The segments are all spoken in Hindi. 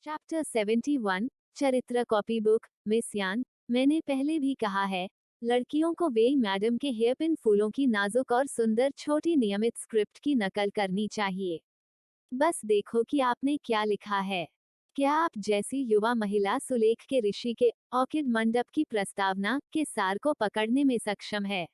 चैप्टर 71 चरित्र कॉपी बुक। मिस यान, मैंने पहले भी कहा है, लड़कियों को वेई मैडम के हेयरपिन फूलों की नाजुक और सुंदर छोटी नियमित स्क्रिप्ट की नकल करनी चाहिए। बस देखो कि आपने क्या लिखा है। क्या आप जैसी युवा महिला सुलेख के ऋषि के ऑर्किड मंडप की प्रस्तावना के सार को पकड़ने में सक्षम है?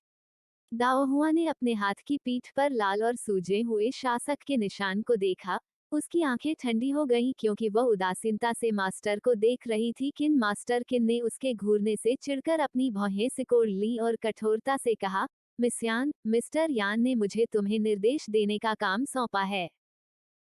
दाओहुआ ने अपने हाथ की पीठ पर लाल और सूजे हुए शासक के निशान को देखा। उसकी आंखें ठंडी हो गईं क्योंकि वह उदासीनता से मास्टर को देख रही थी। किन मास्टर किन ने उसके घूरने से चिढ़कर अपनी भौहें सिकोड़ ली और कठोरता से कहा, मिस यान, मिस्टर यान ने मुझे तुम्हें निर्देश देने का काम सौंपा है।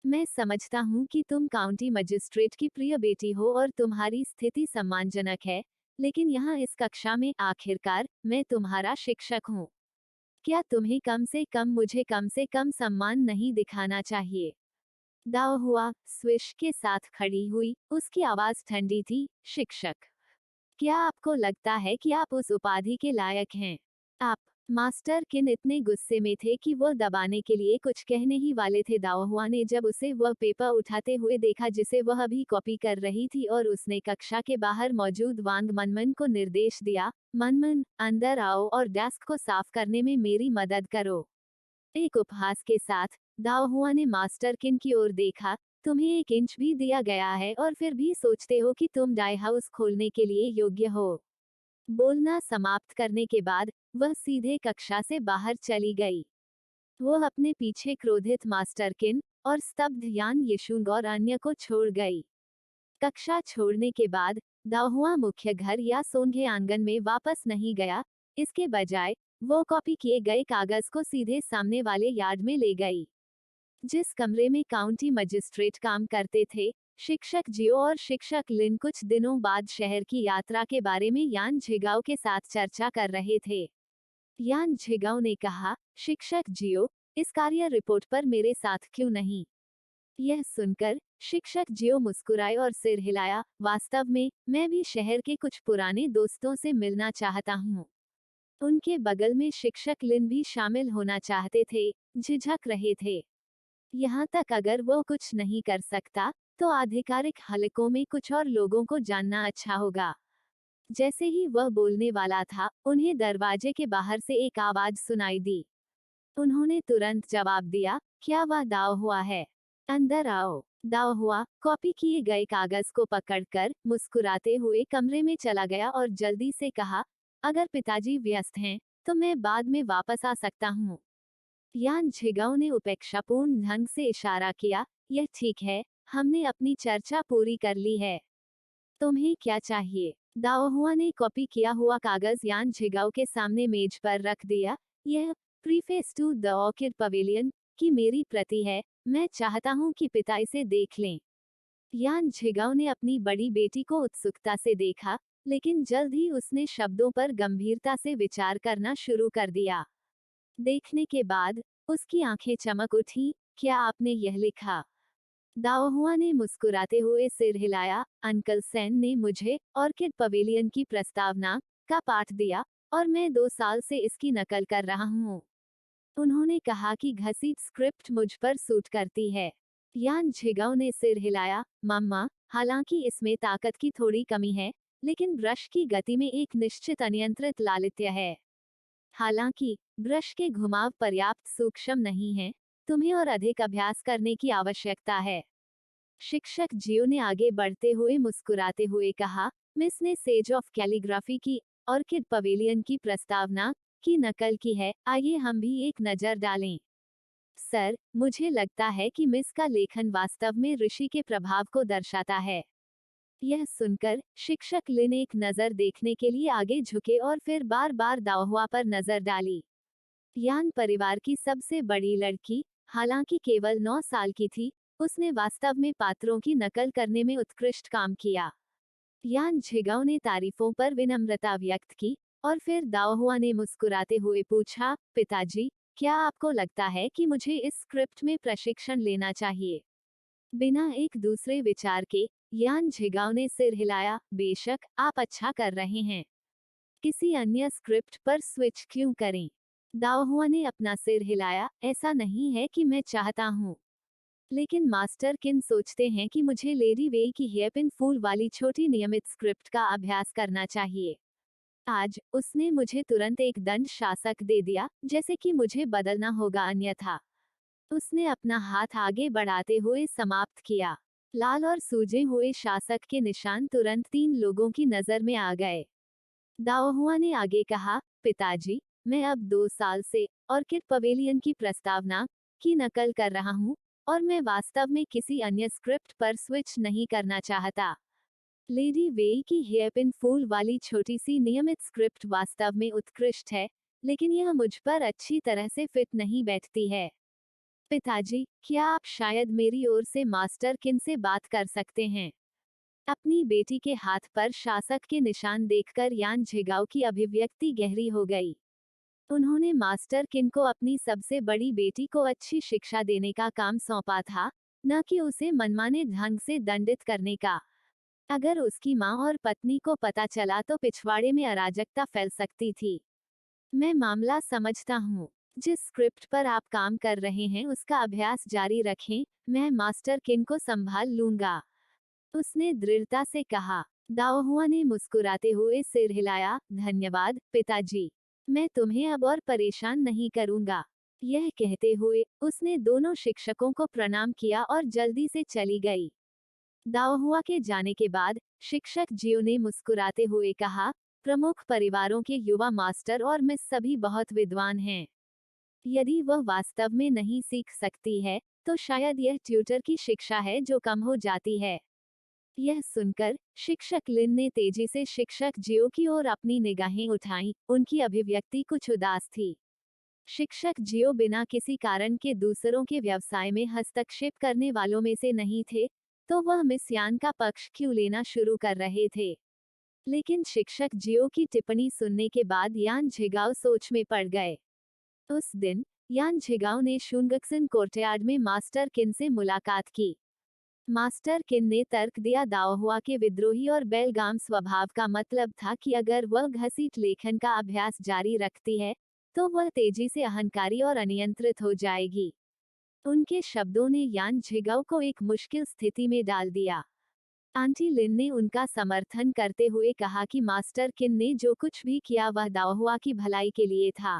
मैं समझता हूँ कि तुम काउंटी मजिस्ट्रेट की प्रिय बेटी हो और तुम्हारी स्थिति सम्मानजनक है, लेकिन यहाँ इस कक्षा में आखिरकार मैं तुम्हारा शिक्षक हूँ। क्या तुम्हें कम से कम सम्मान नहीं दिखाना चाहिए? दाओ हुआ स्विश के साथ खड़ी हुई, उसकी आवाज ठंडी थी। शिक्षक, क्या आपको लगता है कि आप उस उपाधि के लायक हैं? आप? मास्टर किन इतने गुस्से में थे कि वह दबाने के लिए कुछ कहने ही वाले थे। दाओहुआ ने जब उसे वह पेपर उठाते हुए देखा जिसे वह अभी कॉपी कर रही थी और उसने कक्षा के बाहर मौजूद वांग मनमन को निर्देश दिया, मनमन, अंदर आओ और डेस्क को साफ करने में मेरी मदद करो। एक उपहास के साथ दाओहुआ ने मास्टर किन की ओर देखा। तुम्हें 1 इंच भी दिया गया है और फिर भी सोचते हो कि तुम डाई हाउस खोलने के लिए योग्य हो। बोलना समाप्त करने के बाद वह सीधे कक्षा से बाहर चली गई। वह अपने पीछे क्रोधित मास्टर किन और स्तब्ध यान यशुंग और अन्य को छोड़ गई। कक्षा छोड़ने के बाद दाहुआ मुख्य घर या सोंघे आंगन में वापस नहीं गया। इसके बजाय वो कॉपी किए गए कागज को सीधे सामने वाले यार्ड में ले गई, जिस कमरे में काउंटी मजिस्ट्रेट काम करते थे। शिक्षक जियो और शिक्षक लिन कुछ दिनों बाद शहर की यात्रा के बारे में यान झिगाओ के साथ चर्चा कर रहे थे। यान झिगाओ ने कहा, शिक्षक जियो, इस कार्य रिपोर्ट पर मेरे साथ क्यों नहीं? यह सुनकर शिक्षक जियो मुस्कुराए और सिर हिलाया। वास्तव में मैं भी शहर के कुछ पुराने दोस्तों से मिलना चाहता हूँ। उनके बगल में शिक्षक लिन भी शामिल होना चाहते थे, झिझक रहे थे। यहाँ तक अगर वो कुछ नहीं कर सकता, तो आधिकारिक हलकों में कुछ और लोगों को जानना अच्छा होगा। जैसे ही वह बोलने वाला था, उन्हें दरवाजे के बाहर से एक आवाज सुनाई दी। उन्होंने तुरंत जवाब दिया, क्या वह दाव हुआ है? अंदर आओ। दाव हुआ कॉपी किए गए कागज को पकड़कर मुस्कुराते हुए कमरे में चला गया और जल्दी से कहा, अगर पिताजी व्यस्त हैं, तो मैं बाद में वापस आ सकता हूँ। यान झिगाओ ने उपेक्षापूर्ण ढंग से इशारा किया, यह ठीक है, हमने अपनी चर्चा पूरी कर ली है। तुम्हें क्या चाहिए? दाओहुआ ने कॉपी किया हुआ कागज यान झिगाओ के सामने मेज पर रख दिया। यह preface to the Orchid Pavilion की मेरी प्रति है। मैं चाहता हूँ कि पिता इसे देख लें। यान झिगाओ ने अपनी बड़ी बेटी को उत्सुकता से देखा, लेकिन जल्द ही उसने शब्दों पर गंभीरता से विचार करना शुरू कर दिया। देखने के बाद उसकी आंखें चमक उठी। क्या आपने यह लिखा? दाओहुआ ने मुस्कुराते हुए सिर हिलाया। अंकल सेन ने मुझे ऑर्किड पवेलियन की प्रस्तावना का पाठ दिया और मैं 2 साल से इसकी नकल कर रहा हूँ। उन्होंने कहा कि घसीट स्क्रिप्ट मुझ पर सूट करती है। यान झिगाओ ने सिर हिलाया। मम्मा, हालांकि इसमें ताकत की थोड़ी कमी है, लेकिन ब्रश की गति में एक निश्चित अनियंत्रित लालित्य है। हालांकि ब्रश के घुमाव पर्याप्त सूक्ष्म नहीं हैं, तुम्हें और अधिक अभ्यास करने की आवश्यकता है। शिक्षक जियो ने आगे बढ़ते हुए मुस्कुराते हुए कहा, मिस ने सेज ऑफ कैलीग्राफी की ऑर्किड पवेलियन की प्रस्तावना की नकल की है, आइए हम भी एक नज़र डालें। सर, मुझे लगता है कि मिस का लेखन वास्तव में ऋषि के प्रभाव को दर्शाता है। यह सुनकर शिक्षक लिन एक नज़र देखने के लिए आगे झुके और फिर बार बार दाओहुआ पर नजर डाली। यान परिवार की सबसे बड़ी लड़की, हालांकि केवल 9 साल की थी, उसने वास्तव में पात्रों की नकल करने में उत्कृष्ट काम किया। यान झिगाओ ने तारीफों पर विनम्रता व्यक्त की और फिर दाओहुआ ने मुस्कुराते हुए पूछा, पिताजी, क्या आपको लगता है कि मुझे इस स्क्रिप्ट में प्रशिक्षण लेना चाहिए? बिना एक दूसरे विचार के यान झिगाओ ने सिर हिलाया। बेशक, आप अच्छा कर रहे हैं। किसी अन्य स्क्रिप्ट पर स्विच क्यों करें? दाओहुआ ने अपना सिर हिलाया। ऐसा नहीं है कि मैं चाहता हूँ। लेकिन मास्टर किन सोचते हैं कि मुझे लेडी वेई की हेयरपिन फूल वाली छोटी नियमित स्क्रिप्ट का अभ्यास करना चाहिए। आज उसने मुझे तुरंत एक दंड शासक दे दिया, जैसे कि मुझे बदलना होगा अन्यथा। उसने अपना हाथ आगे बढ़ाते हुए समाप्त किया। लाल और सूजे हुए शासक के निशान तुरंत 3 लोगों की नजर में आ गए। दाओहुआ ने आगे कहा, पिताजी, मैं अब 2 साल से ऑर्किड पवेलियन की प्रस्तावना की नकल कर रहा हूँ, और मैं वास्तव में किसी अन्य स्क्रिप्ट पर स्विच नहीं करना चाहता। लेडी वेई की हेयरपिन फूल वाली छोटी सी नियमित स्क्रिप्ट वास्तव में उत्कृष्ट है, लेकिन यह मुझ पर अच्छी तरह से फिट नहीं बैठती है। पिताजी, क्या आप शायद मेरी ओर से मास्टर किन से बात कर सकते हैं? अपनी बेटी के हाथ पर शासक के निशान देखकर यान झिगाओ की अभिव्यक्ति गहरी हो गई। उन्होंने मास्टर किन को अपनी सबसे बड़ी बेटी को अच्छी शिक्षा देने का काम सौंपा था, न कि उसे मनमाने ढंग से दंडित करने का। अगर उसकी माँ और पत्नी को पता चला तो पिछवाड़े में अराजकता फैल सकती थी। मैं मामला समझता हूँ। जिस स्क्रिप्ट पर आप काम कर रहे हैं उसका अभ्यास जारी रखें, मैं मास्टर किन को संभाल लूंगा, उसने दृढ़ता से कहा। दाओहुआ ने मुस्कुराते हुए सिर हिलाया, धन्यवाद पिताजी, मैं तुम्हें अब और परेशान नहीं करूंगा। यह कहते हुए उसने दोनों शिक्षकों को प्रणाम किया और जल्दी से चली गई। दाओहुआ के जाने के बाद शिक्षक जियो ने मुस्कुराते हुए कहा, प्रमुख परिवारों के युवा मास्टर और मिस सभी बहुत विद्वान हैं। यदि वह वास्तव में नहीं सीख सकती है, तो शायद यह ट्यूटर की शिक्षा है जो कम हो जाती है। यह सुनकर शिक्षक लिन ने तेजी से शिक्षक जियो की ओर अपनी निगाहें उठाईं, उनकी अभिव्यक्ति कुछ उदास थी। शिक्षक जियो बिना किसी कारण के दूसरों के व्यवसाय में हस्तक्षेप करने वालों में से नहीं थे, तो वह मिस यान का पक्ष क्यों लेना शुरू कर रहे थे। लेकिन शिक्षक जियो की टिप्पणी सुनने के बाद यान झिगाओ सोच में पड़ गए। उस दिन यान झिगाओ ने शुंगक्सन कोर्टयार्ड में मास्टर किन से मुलाकात की। मास्टर किन ने तर्क दिया, दाओहुआ के विद्रोही और बेलगाम स्वभाव का मतलब था कि अगर वह घसीट लेखन का अभ्यास जारी रखती है, तो वह तेजी से अहंकारी और अनियंत्रित हो जाएगी। उनके शब्दों ने यान झिगाओ को एक मुश्किल स्थिति में डाल दिया। आंटी लिन ने उनका समर्थन करते हुए कहा कि मास्टर किन ने जो कुछ भी किया वह दाओहुआ की भलाई के लिए था।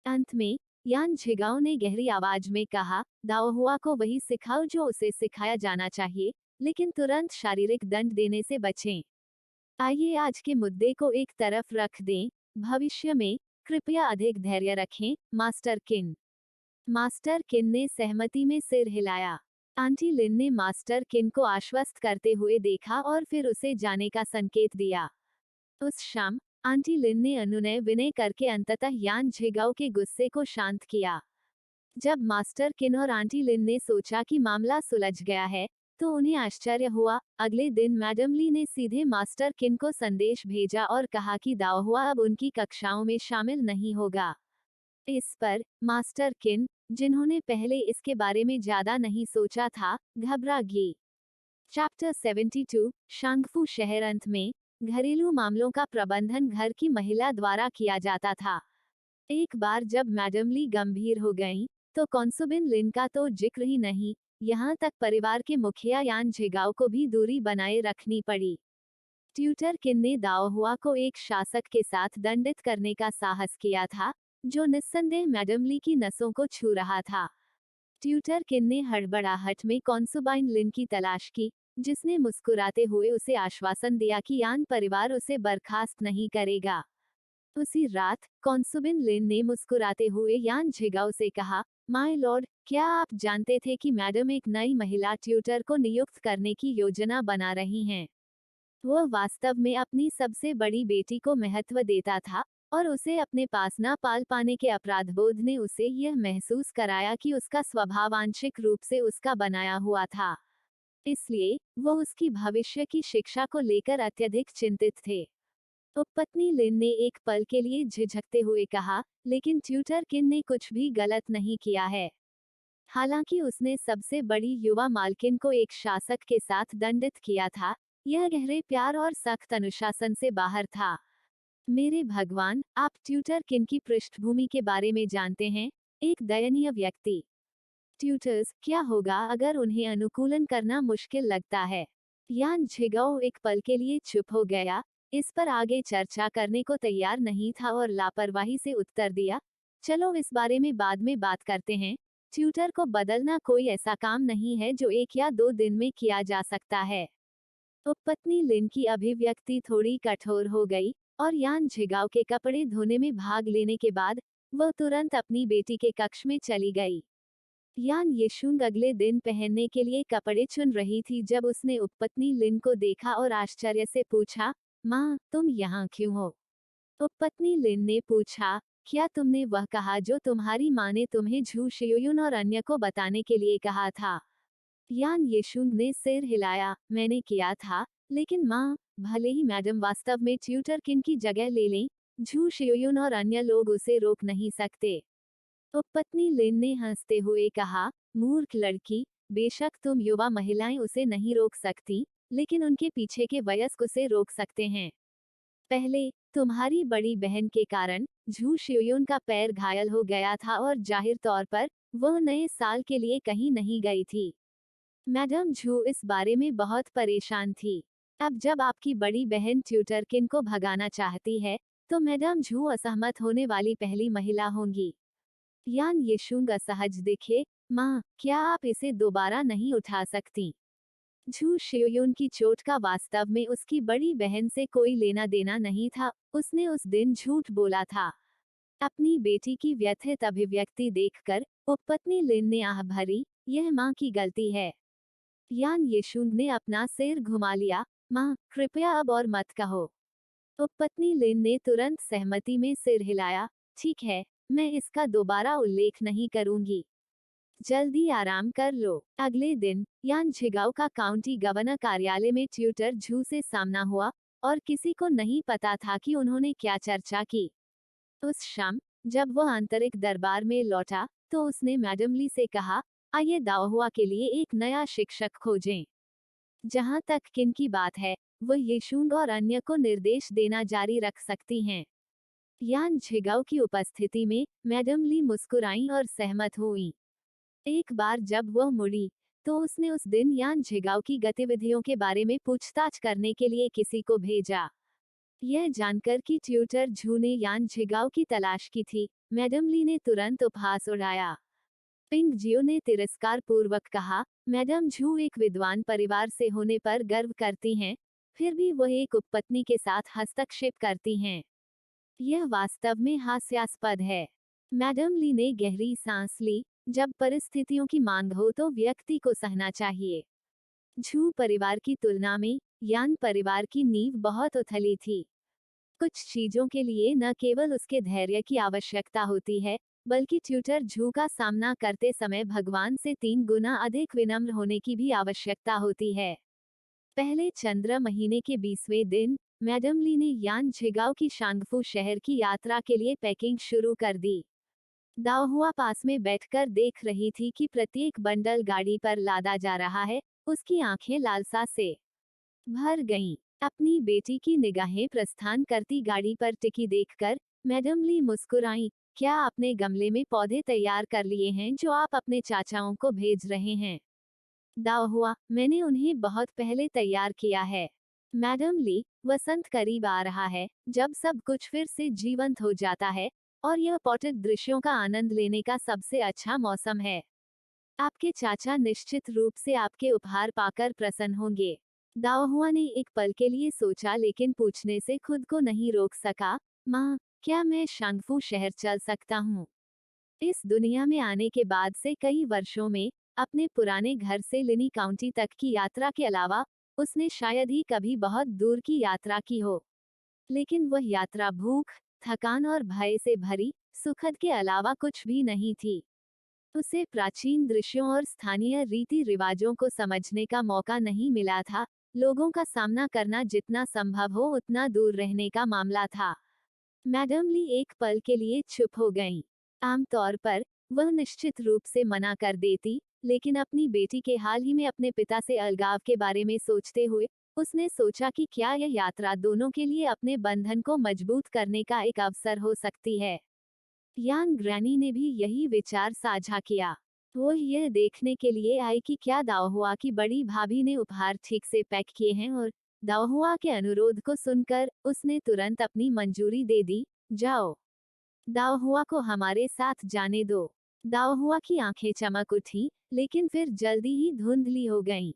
अंत में यान झिगाओ ने गहरी आवाज में कहा, दाओहुआ को वही सिखाओ जो उसे सिखाया जाना चाहिए, लेकिन तुरंत शारीरिक दंड देने से बचें। आइए आज के मुद्दे को एक तरफ रख दें। भविष्य में कृपया अधिक धैर्य रखें, मास्टर किन। मास्टर किन ने सहमति में सिर हिलाया। आंटी लिन ने मास्टर किन को आश्वस्त करते हुए देखा और फिर उसे जाने का संकेत दिया। उस शाम आंटी लिन ने अनुनय विनय करके अंततः यान झिगाओ के गुस्से को शांत किया। जब मास्टर किन और आंटी लिन ने सोचा कि मामला सुलझ गया है, तो उन्हें आश्चर्य हुआ। अगले दिन मैडम ली ने सीधे मास्टर किन को संदेश भेजा और कहा कि दाओहुआ अब उनकी कक्षाओं में शामिल नहीं होगा। इस पर मास्टर किन, जिन्होंने पहले इसके बारे में ज्यादा नहीं सोचा था, घबरा गई। चैप्टर 72 शांगफू शहर। अंत में घरेलू मामलों का प्रबंधन घर की महिला द्वारा किया जाता था। एक बार जब मैडम ली गंभीर हो गईं, तो कॉन्सुबिन लिन का तो जिक्र ही नहीं, यहाँ तक परिवार के मुखिया यान झिगाओ को भी दूरी बनाए रखनी पड़ी। ट्यूटर किन ने दाओहुआ को एक शासक के साथ दंडित करने का साहस किया था, जो निस्संदेह मैडम ली की नसों को छू रहा था। ट्यूटर किन ने हड़बड़ाहट में कॉन्सुबाइन लिन की तलाश की, जिसने मुस्कुराते हुए उसे आश्वासन दिया कि यान परिवार उसे बर्खास्त नहीं करेगा। उसी रात कॉन्सुबिन लिन ने मुस्कुराते हुए यान झिगाओ से कहा, माय लॉर्ड, क्या आप जानते थे कि मैडम एक नई महिला ट्यूटर को नियुक्त करने की योजना बना रही हैं? वह वास्तव में अपनी सबसे बड़ी बेटी को महत्व देता था, और उसे अपने पास न पाल पाने के अपराधबोध ने उसे यह महसूस कराया कि उसका स्वभाव आंशिक रूप से उसका बनाया हुआ था। इसलिए वो उसकी भविष्य की शिक्षा को लेकर अत्यधिक चिंतित थे। उपपत्नी लिन ने एक पल के लिए झिझकते हुए कहा, लेकिन ट्यूटर किन ने कुछ भी गलत नहीं किया है। हालांकि उसने सबसे बड़ी युवा मालकिन को एक शासक के साथ दंडित किया था, यह गहरे प्यार और सख्त अनुशासन से बाहर था। मेरे भगवान, आप ट्यूटर किन की पृष्ठभूमि के बारे में जानते हैं? एक दयनीय व्यक्ति। ट्यूटर्स, क्या होगा अगर उन्हें अनुकूलन करना मुश्किल लगता है? यान झिगाओ एक पल के लिए चुप हो गया, इस पर आगे चर्चा करने को तैयार नहीं था और लापरवाही से उत्तर दिया, चलो इस बारे में बाद में बात करते हैं। ट्यूटर को बदलना कोई ऐसा काम नहीं है जो 1 या 2 दिन में किया जा सकता है। उपपत्नी लिन की अभिव्यक्ति थोड़ी कठोर हो गई और यान झिगाओ के कपड़े धोने में भाग लेने के बाद वह तुरंत अपनी बेटी के कक्ष में चली गई। यान येशुंग अगले दिन पहनने के लिए कपड़े चुन रही थी जब उसने उपपत्नी लिन को देखा और आश्चर्य से पूछा, माँ, तुम यहाँ क्यों हो? उपपत्नी लिन ने पूछा, क्या तुमने वह कहा जो तुम्हारी माँ ने तुम्हें झू शियुयुन और अन्य को बताने के लिए कहा था? यान येशुंग ने सिर हिलाया, मैंने किया था, लेकिन माँ, भले ही मैडम वास्तव में ट्यूटर किन की जगह ले लें, झू शियुयुन और अन्य लोग उसे रोक नहीं सकते। उपपत्नी लिन ने हंसते हुए कहा, मूर्ख लड़की, बेशक तुम युवा महिलाएं उसे नहीं रोक सकती, लेकिन उनके पीछे के वयस्क उसे रोक सकते हैं। पहले, तुम्हारी बड़ी बहन के कारण झू शियुयुन का पैर घायल हो गया था और जाहिर तौर पर वह नए साल के लिए कहीं नहीं गई थी। मैडम झू इस बारे में बहुत परेशान थी। अब जब आपकी बड़ी बहन ट्यूटर किन को भगाना चाहती है, तो मैडम झू असहमत होने वाली पहली महिला होंगी। यान येशुंग असहज दिखे, माँ, क्या आप इसे दोबारा नहीं उठा सकती? झू शियुयुन की चोट का वास्तव में उसकी बड़ी बहन से कोई लेना देना नहीं था, उसने उस दिन झूठ बोला था। अपनी बेटी की व्यथित अभिव्यक्ति देखकर उपपत्नी लिन ने आह भरी, यह माँ की गलती है। यान येशुंग ने अपना सिर घुमा लिया, माँ, कृपया अब और मत कहो। उपपत्नी लिन ने तुरंत सहमति में सिर हिलाया, ठीक है, मैं इसका दोबारा उल्लेख नहीं करूंगी। जल्दी आराम कर लो। अगले दिन यान झिगाओ का काउंटी गवर्नर कार्यालय में ट्यूटर झू से सामना हुआ और किसी को नहीं पता था कि उन्होंने क्या चर्चा की। उस शाम जब वह आंतरिक दरबार में लौटा तो उसने मैडम ली से कहा, आइए दाओहुआ के लिए एक नया शिक्षक खोजें। जहां तक किन की बात है, वह येशुंग और अन्य को निर्देश देना जारी रख सकती हैं। यान झिगाओ की उपस्थिति में मैडम ली मुस्कुराई और सहमत हुई। एक बार जब वह मुड़ी तो उसने उस दिन यान झिगाओ की गतिविधियों के बारे में पूछताछ करने के लिए किसी को भेजा। यह जानकर कि ट्यूटर झू ने यान झिगाओ की तलाश की थी, मैडम ली ने तुरंत उपहास उड़ाया। पिंग जियो ने तिरस्कार पूर्वक कहा, मैडम झू एक विद्वान परिवार से होने पर गर्व करती हैं, फिर भी वह एक उपपत्नी के साथ हस्तक्षेप करती हैं। यह वास्तव में हास्यास्पद है। मैडम ली ने गहरी सांस ली, जब परिस्थितियों की मांग हो तो व्यक्ति को सहना चाहिए। झू परिवार की तुलना में यान परिवार की नींव बहुत उथली थी। कुछ चीजों के लिए न केवल उसके धैर्य की आवश्यकता होती है, बल्कि ट्यूटर झू का सामना करते समय भगवान से 3 गुना अधिक विनम्र होने की भी आवश्यकता होती है। पहले चंद्र महीने के 20वें दिन मैडम ली ने यान झिगाओ की शांगफू शहर की यात्रा के लिए पैकिंग शुरू कर दी। दाओहुआ पास में बैठकर देख रही थी कि प्रत्येक बंडल गाड़ी पर लादा जा रहा है, उसकी आंखें लालसा से भर गईं। अपनी बेटी की निगाहें प्रस्थान करती गाड़ी पर टिकी देखकर मैडम ली मुस्कुराई, क्या आपने गमले में पौधे तैयार कर लिए हैं जो आप अपने चाचाओं को भेज रहे हैं? दाओहुआ, मैंने उन्हें बहुत पहले तैयार किया है। मैडम ली, वसंत करीब आ रहा है, जब सब कुछ फिर से जीवंत हो जाता है और यह पॉटेड दृश्यों का आनंद लेने का सबसे अच्छा मौसम है। आपके चाचा निश्चित रूप से आपके उपहार पाकर प्रसन्न होंगे। दाओहुआ ने एक पल के लिए सोचा लेकिन पूछने से खुद को नहीं रोक सका, माँ, क्या मैं शांगफू शहर चल सकता हूँ? इस दुनिया में आने के बाद से कई वर्षों में अपने पुराने घर से लिनी काउंटी तक की यात्रा के अलावा उसने शायद ही कभी बहुत दूर की यात्रा की हो। लेकिन वह यात्रा भूख, थकान और भय से भरी, सुखद के अलावा कुछ भी नहीं थी। उसे प्राचीन दृश्यों और स्थानीय रीति रिवाजों को समझने का मौका नहीं मिला था, लोगों का सामना करना जितना संभव हो उतना दूर रहने का मामला था। मैडम ली एक पल के लिए चुप हो गईं। आमतौर पर वह निश्चित रूप से मना कर देती, लेकिन अपनी बेटी के हाल ही में अपने पिता से अलगाव के बारे में सोचते हुए उसने सोचा कि क्या यह यात्रा दोनों के लिए अपने बंधन को मजबूत करने का एक अवसर हो सकती है। यान ग्रैनी ने भी यही विचार साझा किया। वो यह देखने के लिए आई कि क्या दाओहुआ की बड़ी भाभी ने उपहार ठीक से पैक किए हैं, और दाओहुआ के अनुरोध को सुनकर उसने तुरंत अपनी मंजूरी दे दी। जाओ, दाओहुआ को हमारे साथ जाने दो। दाओहुआ की आंखें चमक उठी, लेकिन फिर जल्दी ही धुंधली हो गईं।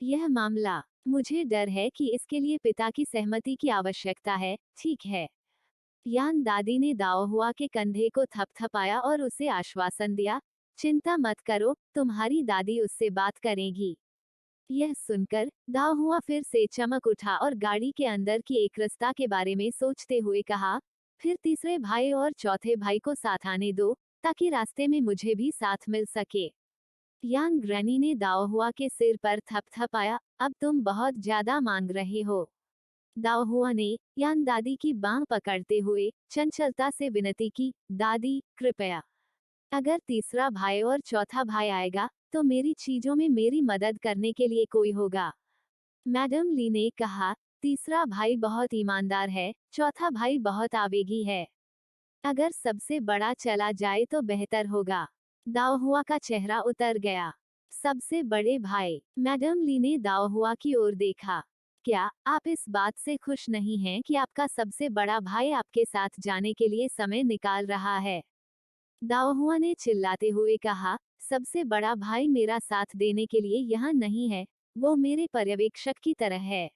यह मामला, मुझे डर है कि इसके लिए पिता की सहमति की आवश्यकता है। ठीक है, यान दादी ने दाओहुआ के कंधे को थपथपाया और उसे आश्वासन दिया। चिंता मत करो, तुम्हारी दादी उससे बात करेगी। यह सुनकर दाओहुआ फिर से चमक उठा और गाड़ी के अंदर की एकरसता के बारे में सोचते हुए कहा, फिर तीसरे भाई और चौथे भाई को साथ आने दो, ताकि रास्ते में मुझे भी साथ मिल सके। यांग ग्रैनी ने दाओहुआ के सिर पर थपथपाया। अब तुम बहुत ज्यादा मांग रहे हो। दाओहुआ ने यान दादी की बांह पकड़ते हुए चंचलता से विनती की, दादी कृपया, अगर तीसरा भाई और चौथा भाई आएगा तो मेरी चीजों में मेरी मदद करने के लिए कोई होगा। मैडम ली ने कहा, तीसरा भाई बहुत ईमानदार है, चौथा भाई बहुत आवेगी है। अगर सबसे बड़ा चला जाए तो बेहतर होगा। दाओहुआ का चेहरा उतर गया। सबसे बड़े भाई, मैडम ली ने दाओहुआ की ओर देखा। क्या आप इस बात से खुश नहीं हैं कि आपका सबसे बड़ा भाई आपके साथ जाने के लिए समय निकाल रहा है? दाओहुआ ने चिल्लाते हुए कहा, सबसे बड़ा भाई मेरा साथ देने के लिए यहाँ नहीं है, वो मेरे पर्यवेक्षक की तरह है।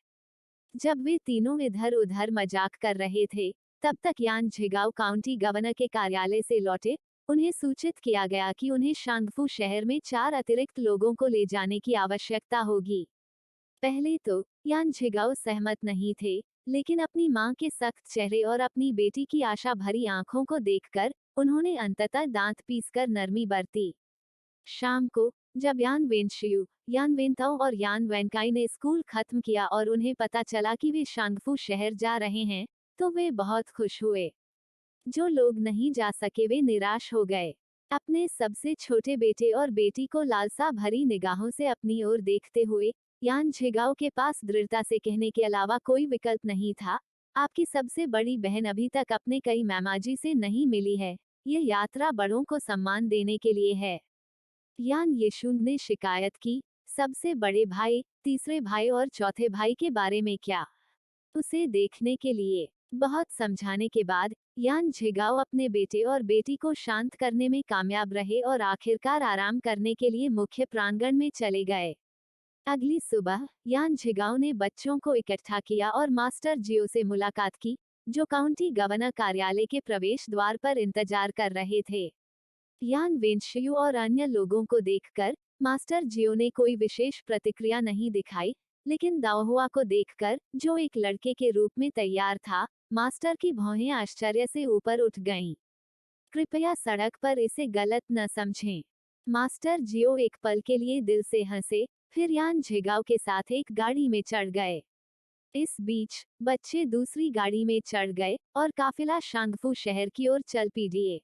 जब वे तीनों इधर उधर मजाक कर रहे थे, तब तक यान झिगाओ काउंटी गवर्नर के कार्यालय से लौटे। उन्हें सूचित किया गया कि उन्हें शांगफू शहर में 4 अतिरिक्त लोगों को ले जाने की आवश्यकता होगी। पहले तो यान झिगाओ सहमत नहीं थे, लेकिन अपनी मां के सख्त चेहरे और अपनी बेटी की आशा भरी आंखों को देखकर उन्होंने अंततः दांत पीसकर नरमी बरती। शाम को जब यान वेनशियू, यान वेनताओ और यान वेनकाई ने स्कूल खत्म किया और उन्हें पता चला कि वे शांगफू शहर जा रहे हैं, तो वे बहुत खुश हुए। जो लोग नहीं जा सके वे निराश हो गए। अपने सबसे छोटे बेटे और बेटी को लालसा भरी निगाहों से अपनी ओर देखते हुए यान झिगाओ के पास दृढ़ता से कहने के अलावा कोई विकल्प नहीं था, आपकी सबसे बड़ी बहन अभी तक अपने कई मामाजी से नहीं मिली है। यह यात्रा बड़ों को सम्मान देने के लिए है। यान येशुंग ने शिकायत की, सबसे बड़े भाई, तीसरे भाई और चौथे भाई के बारे में क्या? उसे देखने के लिए बहुत समझाने के बाद यान झिगाओ अपने बेटे और बेटी को शांत करने में कामयाब रहे और आखिरकार आराम करने के लिए मुख्य प्रांगण में चले गए। अगली सुबह यान झिगाओ ने बच्चों को इकट्ठा किया और मास्टर जियो से मुलाकात की, जो काउंटी गवर्नर कार्यालय के प्रवेश द्वार पर इंतजार कर रहे थे। यान वेनशियू और अन्य लोगों को देखकर मास्टर जियो ने कोई विशेष प्रतिक्रिया नहीं दिखाई, लेकिन दाओहुआ को देखकर, जो एक लड़के के रूप में तैयार था, मास्टर की भौहें आश्चर्य से ऊपर उठ गईं। कृपया सड़क पर इसे गलत न समझें। मास्टर जियो एक पल के लिए दिल से हंसे, फिर यान झिगाओ के साथ एक गाड़ी में चढ़ गए। इस बीच बच्चे दूसरी गाड़ी में चढ़ गए और काफिला शांगफू शहर की ओर चल पड़े।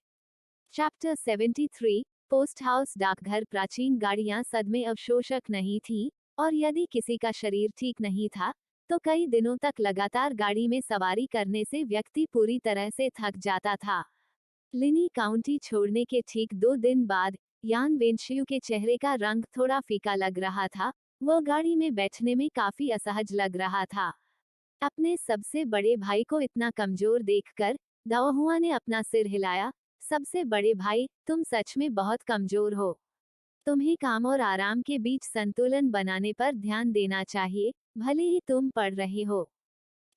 चैप्टर 73, पोस्ट हाउस डाकघर। प्राचीन गाड़ियां सदमे अवशोषक नहीं थीं, और यदि किसी का शरीर ठीक नहीं था, तो कई दिनों तक लगातार गाड़ी में सवारी करने से व्यक्ति पूरी तरह से थक जाता था। लिनी काउंटी छोड़ने के ठीक 2 दिन बाद यान वेनशियू के चेहरे का रंग थोड़ा फीका लग रहा था। वो गाड़ी में बैठने में काफी असहज लग रहा था। अपने सबसे बड़े भाई को इतना कमजोर देखकर दाओहुआ ने अपना सिर हिलाया। सबसे बड़े भाई, तुम सच में बहुत कमजोर हो। तुम्हें काम और आराम के बीच संतुलन बनाने पर ध्यान देना चाहिए, भले ही तुम पढ़ रहे हो।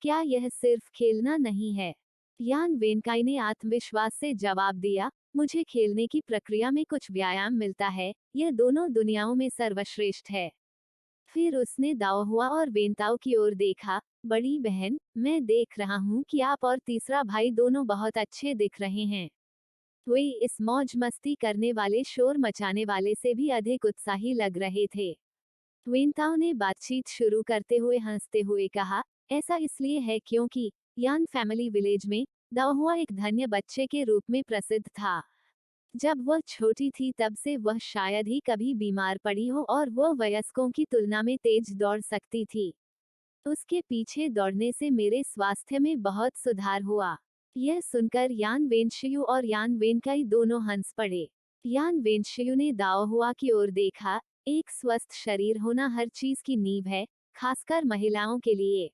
क्या यह सिर्फ खेलना नहीं है? यान वेनकाई ने आत्मविश्वास से जवाब दिया, मुझे खेलने की प्रक्रिया में कुछ व्यायाम मिलता है, यह दोनों दुनियाओं में सर्वश्रेष्ठ है। फिर उसने दाओहुआ और वेनताओ की ओर देखा, बड़ी बहन, मैं देख रहा हूँ कि आप और तीसरा भाई दोनों बहुत अच्छे दिख रहे हैं। वे इस मौज मस्ती करने वाले, शोर मचाने वाले से भी अधिक उत्साही लग रहे थे। वेनताओ ने बातचीत शुरू करते हुए हंसते हुए कहा, ऐसा इसलिए है क्योंकि यान फैमिली विलेज में दाओहुआ एक धन्य बच्चे के रूप में प्रसिद्ध था। जब वह छोटी थी तब से वह शायद ही कभी बीमार पड़ी हो, और वह वयस्कों की तुलना में तेज दौड़ सकती थी। उसके पीछे दौड़ने से मेरे स्वास्थ्य में बहुत सुधार हुआ। यह सुनकर यान वेनशियू और यान वेनकाई दोनों हंस पड़े। यान वेंशयू ने दाओहुआ की ओर देखा। एक स्वस्थ शरीर होना हर चीज की नींव है, खासकर महिलाओं के लिए।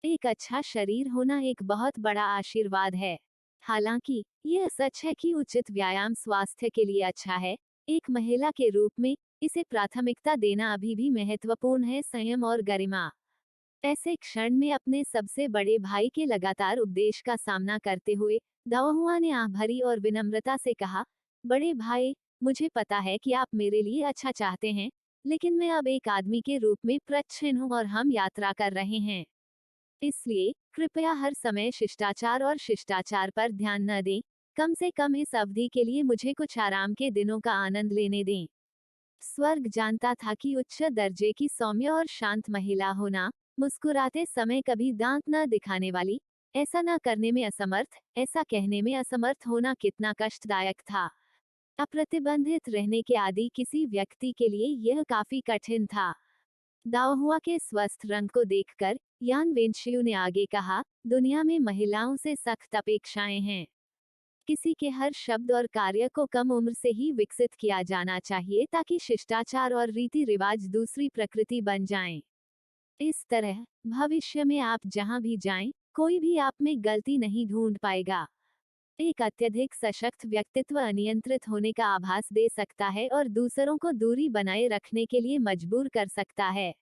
एक अच्छा शरीर होना एक बहुत बड़ा आशीर्वाद है। हालांकि यह सच है कि उचित व्यायाम स्वास्थ्य के लिए अच्छा है, एक महिला के रूप में इसे प्राथमिकता देना अभी भी महत्वपूर्ण है। संयम और गरिमा। ऐसे क्षण में अपने सबसे बड़े भाई के लगातार उपदेश का सामना करते हुए दाओहुआ ने आह भरी और विनम्रता से कहा, बड़े भाई, मुझे पता है कि आप मेरे लिए अच्छा चाहते हैं, लेकिन मैं अब एक आदमी के रूप में प्रच्छन्न हूँ और हम यात्रा कर रहे हैं। इसलिए कृपया हर समय शिष्टाचार और शिष्टाचार पर ध्यान न दें। कम से कम इस अवधि के लिए मुझे कुछ आराम के दिनों का आनंद लेने दें। स्वर्ग जानता था कि उच्च दर्जे की सौम्य और शांत महिला होना, मुस्कुराते समय कभी दांत न दिखाने वाली, ऐसा न करने में असमर्थ, ऐसा कहने में असमर्थ होना कितना कष्टदायक था। अप्रतिबंधित रहने के आदि किसी व्यक्ति के लिए यह काफी कठिन था। दाओहुआ के स्वस्थ रंग को देखकर यान वेंशियू ने आगे कहा, दुनिया में महिलाओं से सख्त अपेक्षाएं हैं। किसी के हर शब्द और कार्य को कम उम्र से ही विकसित किया जाना चाहिए ताकि शिष्टाचार और रीति रिवाज दूसरी प्रकृति बन जाएं। इस तरह भविष्य में आप जहां भी जाएं, कोई भी आप में गलती नहीं ढूंढ पाएगा। एक अत्यधिक सशक्त व्यक्तित्व अनियंत्रित होने का आभास दे सकता है और दूसरों को दूरी बनाए रखने के लिए मजबूर कर सकता है।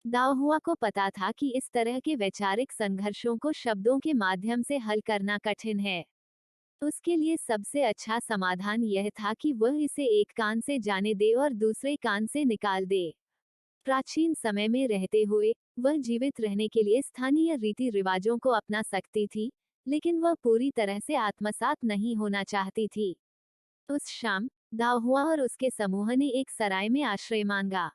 दाओहुआ को पता था कि इस तरह के वैचारिक संघर्षों को शब्दों के माध्यम से हल करना कठिन है। उसके लिए सबसे अच्छा समाधान यह था कि वह इसे एक कान से जाने दे और दूसरे कान से निकाल दे। प्राचीन समय में रहते हुए वह जीवित रहने के लिए स्थानीय रीति रिवाजों को अपना सकती थी, लेकिन वह पूरी तरह से आत्मसात नहीं होना चाहती थी। उस शाम दाओहुआ और उसके समूह ने एक सराय में आश्रय मांगा।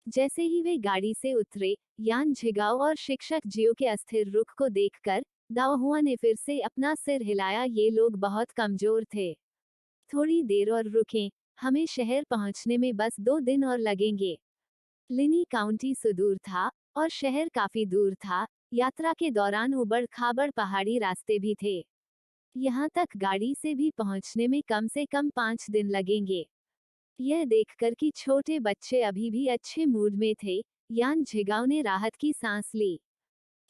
जैसे ही वे गाड़ी से उतरे, यान झिगाओ और शिक्षक जियो के अस्थिर रुख को देखकर दाओहुआ ने फिर से अपना सिर हिलाया। ये लोग बहुत कमजोर थे। थोड़ी देर और रुकें, हमें शहर पहुंचने में बस 2 दिन और लगेंगे। लिनी काउंटी सुदूर था और शहर काफी दूर था। यात्रा के दौरान उबड़ खाबड़ पहाड़ी रास्ते भी थे। यहाँ तक गाड़ी से भी पहुंचने में कम से कम 5 दिन लगेंगे। यह देखकर कि छोटे बच्चे अभी भी अच्छे मूड में थे, यान झिगाओ ने राहत की सांस ली।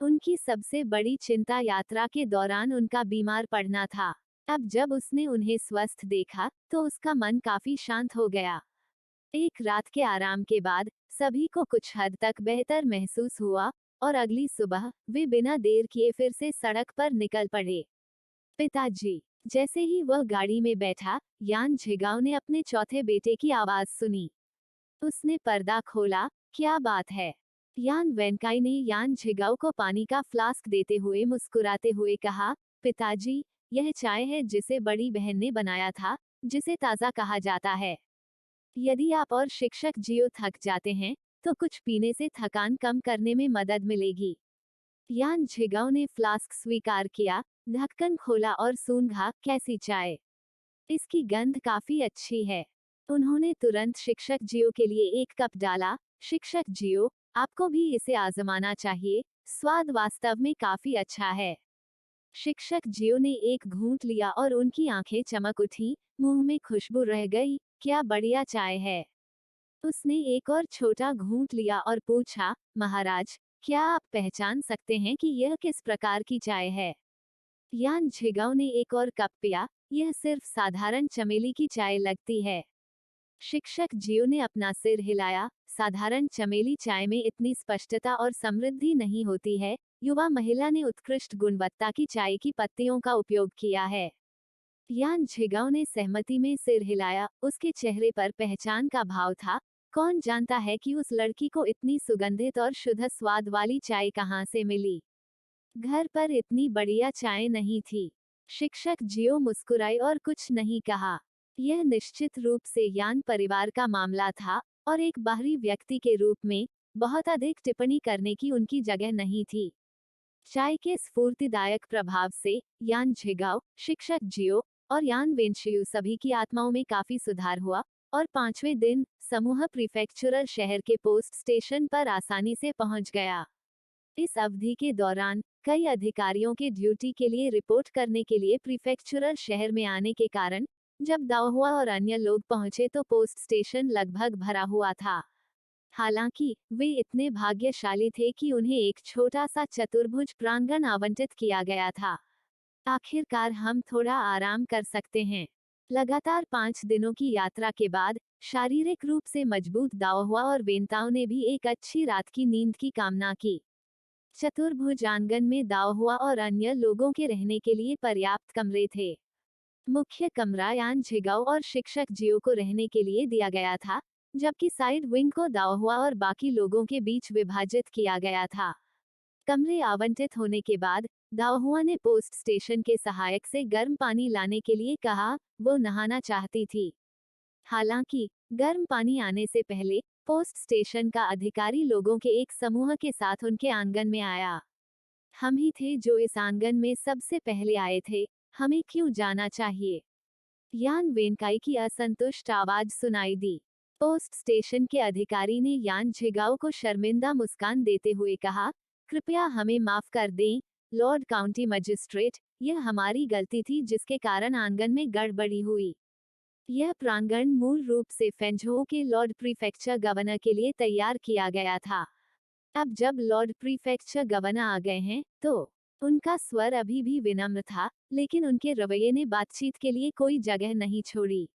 उनकी सबसे बड़ी चिंता यात्रा के दौरान उनका बीमार पड़ना था। अब जब उसने उन्हें स्वस्थ देखा, तो उसका मन काफी शांत हो गया। एक रात के आराम के बाद सभी को कुछ हद तक बेहतर महसूस हुआ और अगली सुबह वे बिना देर किए फिर से सड़क पर निकल पड़े। पिताजी। जैसे ही वह गाड़ी में बैठा, यान झिगाओ ने अपने चौथे बेटे की आवाज सुनी। उसने पर्दा खोला। क्या बात है? यान वेंकाई ने यान झिगाओ को पानी का फ्लास्क देते हुए मुस्कुराते हुए कहा, पिताजी, यह चाय है जिसे बड़ी बहन ने बनाया था, जिसे ताज़ा कहा जाता है। यदि आप और शिक्षक जियो थक जाते हैं, तो कुछ पीने से थकान कम करने में मदद मिलेगी। यान झिगाओ ने फ्लास्क स्वीकार किया, ढक्कन खोला और सूंघा। कैसी चाय? इसकी गंध काफी अच्छी है। उन्होंने तुरंत शिक्षक जियो के लिए एक कप डाला। शिक्षक जियो, आपको भी इसे आजमाना चाहिए, स्वाद वास्तव में काफी अच्छा है। शिक्षक जियो ने एक घूंट लिया और उनकी आंखें चमक उठी, मुंह में खुशबू रह गई। क्या बढ़िया चाय है। उसने एक और छोटा घूंट लिया और पूछा, महाराज, क्या आप पहचान सकते हैं कि यह किस प्रकार की चाय है? यान झिगाओ ने एक और कप पिया। यह सिर्फ साधारण चमेली की चाय लगती है। शिक्षक जियो ने अपना सिर हिलाया। साधारण चमेली चाय में इतनी स्पष्टता और समृद्धि नहीं होती है। युवा महिला ने उत्कृष्ट गुणवत्ता की चाय की पत्तियों का उपयोग किया है। यान झिगाओ ने सहमति में सिर हिलाया। उसके चेहरे पर पहचान का भाव था। कौन जानता है कि उस लड़की को इतनी सुगंधित और शुद्ध स्वाद वाली चाय कहाँ से मिली। घर पर इतनी बढ़िया चाय नहीं थी। शिक्षक जियो मुस्कुराए और कुछ नहीं कहा। यह निश्चित रूप से यान परिवार का मामला था और एक बाहरी व्यक्ति के रूप में बहुत अधिक टिप्पणी करने की उनकी जगह नहीं थी। चाय के स्फूर्तिदायक प्रभाव से यान झिगाओ, शिक्षक जियो और यान वेंशियू सभी की आत्माओं में काफी सुधार हुआ और 5वें दिन समूह प्रीफेक्चुरल शहर के पोस्ट स्टेशन पर आसानी से पहुंच गया। इस अवधि के दौरान कई अधिकारियों के ड्यूटी के लिए रिपोर्ट करने के लिए प्रीफेक्चुरल शहर में आने के कारण जब दाओहुआ और अन्य लोग पहुंचे तो पोस्ट स्टेशन लगभग भरा हुआ था। हालांकि वे इतने भाग्यशाली थे कि उन्हें एक छोटा सा चतुर्भुज प्रांगण आवंटित किया गया था। आखिरकार हम थोड़ा आराम कर सकते हैं। लगातार 5 दिनों की यात्रा के बाद शारीरिक रूप से मजबूत दाओहुआ और वेंताओ ने भी एक अच्छी रात की नींद की कामना की। चतुर्भुज आंगन में दाओहुआ और अन्य लोगों के रहने के लिए पर्याप्त कमरे थे। मुख्य कमरा यान झिगाओ और शिक्षक जियो को रहने के लिए दिया गया था, जबकि साइड विंग को दाओहुआ और बाकी लोगों के बीच विभाजित किया गया था। कमरे आवंटित होने के बाद दाओहुआ ने पोस्ट स्टेशन के सहायक से गर्म पानी लाने के लिए कहा। वो नहाना चाहती थी। हालांकि गर्म पानी आने से पहले पोस्ट स्टेशन का अधिकारी लोगों के एक समूह के साथ उनके आंगन में आया। हम ही थे जो इस आंगन में सबसे पहले आए थे, हमें क्यों जाना चाहिए? यान वेनकाई की असंतुष्ट आवाज सुनाई दी। पोस्ट स्टेशन के अधिकारी ने यान झिगाओ को शर्मिंदा मुस्कान देते हुए कहा, कृपया हमें माफ कर दें, लॉर्ड काउंटी मजिस्ट्रेट, यह हमारी गलती थी जिसके कारण आंगन में गड़बड़ी हुई। यह प्रांगण मूल रूप से फेंझोउ के लॉर्ड प्रीफेक्चर गवर्नर के लिए तैयार किया गया था। अब जब लॉर्ड प्रीफेक्चर गवर्नर आ गए हैं, तो उनका स्वर अभी भी विनम्र था, लेकिन उनके रवैये ने बातचीत के लिए कोई जगह नहीं छोड़ी।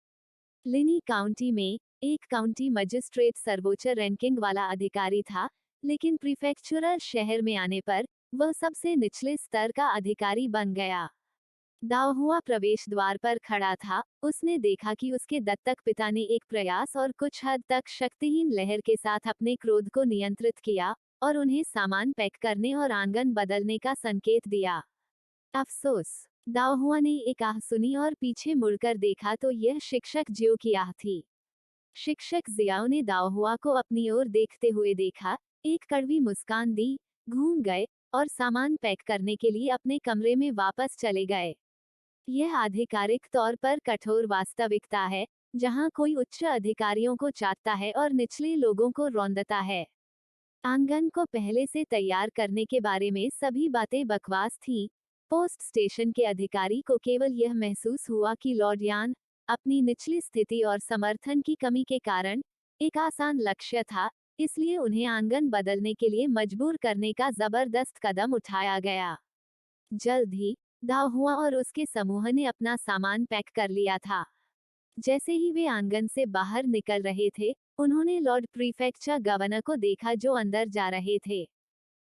लिनी काउंटी में एक काउंटी मजिस्ट्रेट सर्वोच्च रैंकिंग वाला अधिकारी था, लेकिन प्रीफेक्चुरल शहर में आने पर वह सबसे निचले स्तर का अधिकारी बन गया। दाओहुआ प्रवेश द्वार पर खड़ा था। उसने देखा कि उसके दत्तक पिता ने एक प्रयास और कुछ हद तक शक्तिहीन लहर के साथ अपने क्रोध को नियंत्रित किया और उन्हें सामान पैक करने और आंगन बदलने का संकेत दिया। अफसोस, दाओहुआ ने एक आह सुनी और पीछे मुड़कर देखा तो यह शिक्षक जियो की आह थी। शिक्षक जियाओ ने दाओहुआ को अपनी ओर देखते हुए देखा, एक कड़वी मुस्कान दी, घूम गए और सामान पैक करने के लिए अपने कमरे में वापस चले गए। यह आधिकारिक तौर पर कठोर वास्तविकता है, जहां कोई उच्च अधिकारियों को चाटता है और निचले लोगों को रौंदता है। आंगन को पहले से तैयार करने के बारे में सभी बातें बकवास थीं। पोस्ट स्टेशन के अधिकारी को केवल यह महसूस हुआ कि लॉर्ड यान, अपनी निचली स्थिति और समर्थन की कमी के कारण, एक आसान लक्ष्य था, इसलिए उन्हें आंगन बदलने के लिए मजबूर करने का जबरदस्त कदम उठाया गया। जल्द ही दाओहुआ और उसके समूह ने अपना सामान पैक कर लिया था। जैसे ही वे आंगन से बाहर निकल रहे थे, उन्होंने लॉर्ड प्रीफेक्चर गवर्नर को देखा जो अंदर जा रहे थे।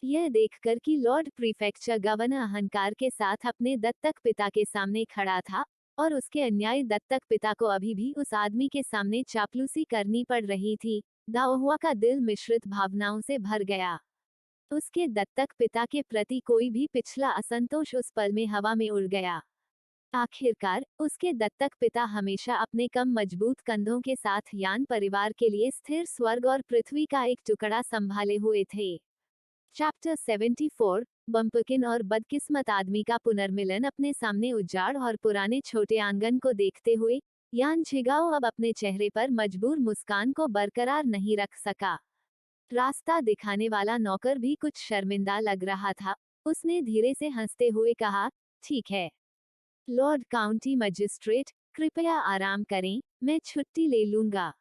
यह देखकर कि लॉर्ड प्रीफेक्चर गवर्नर अहंकार के साथ अपने दत्तक पिता के सामने खड़ा था और उसके अन्यायी दत्तक पिता को अभी भी उस आदमी के सामने चापलूसी करनी पड़ रही थी, दाओहुआ का दिल मिश्रित भावनाओं से भर गया। उसके दत्तक पिता के प्रति कोई भी पिछला असंतोष उस पल में हवा में उड़ गया। आखिरकार उसके दत्तक पिता हमेशा अपने कम मजबूत कंधों के साथ यान परिवार के लिए स्थिर स्वर्ग और पृथ्वी का एक टुकड़ा संभाले हुए थे। चैप्टर 74, बम्पकिन और बदकिस्मत आदमी का पुनर्मिलन। अपने सामने उजाड़ और पुराने छोटे आंगन को देखते हुए यान झिगाओ अब अपने चेहरे पर मजबूर मुस्कान को बरकरार नहीं रख सका। रास्ता दिखाने वाला नौकर भी कुछ शर्मिंदा लग रहा था। उसने धीरे से हंसते हुए कहा, ठीक है लॉर्ड काउंटी मजिस्ट्रेट, कृपया आराम करें, मैं छुट्टी ले लूंगा।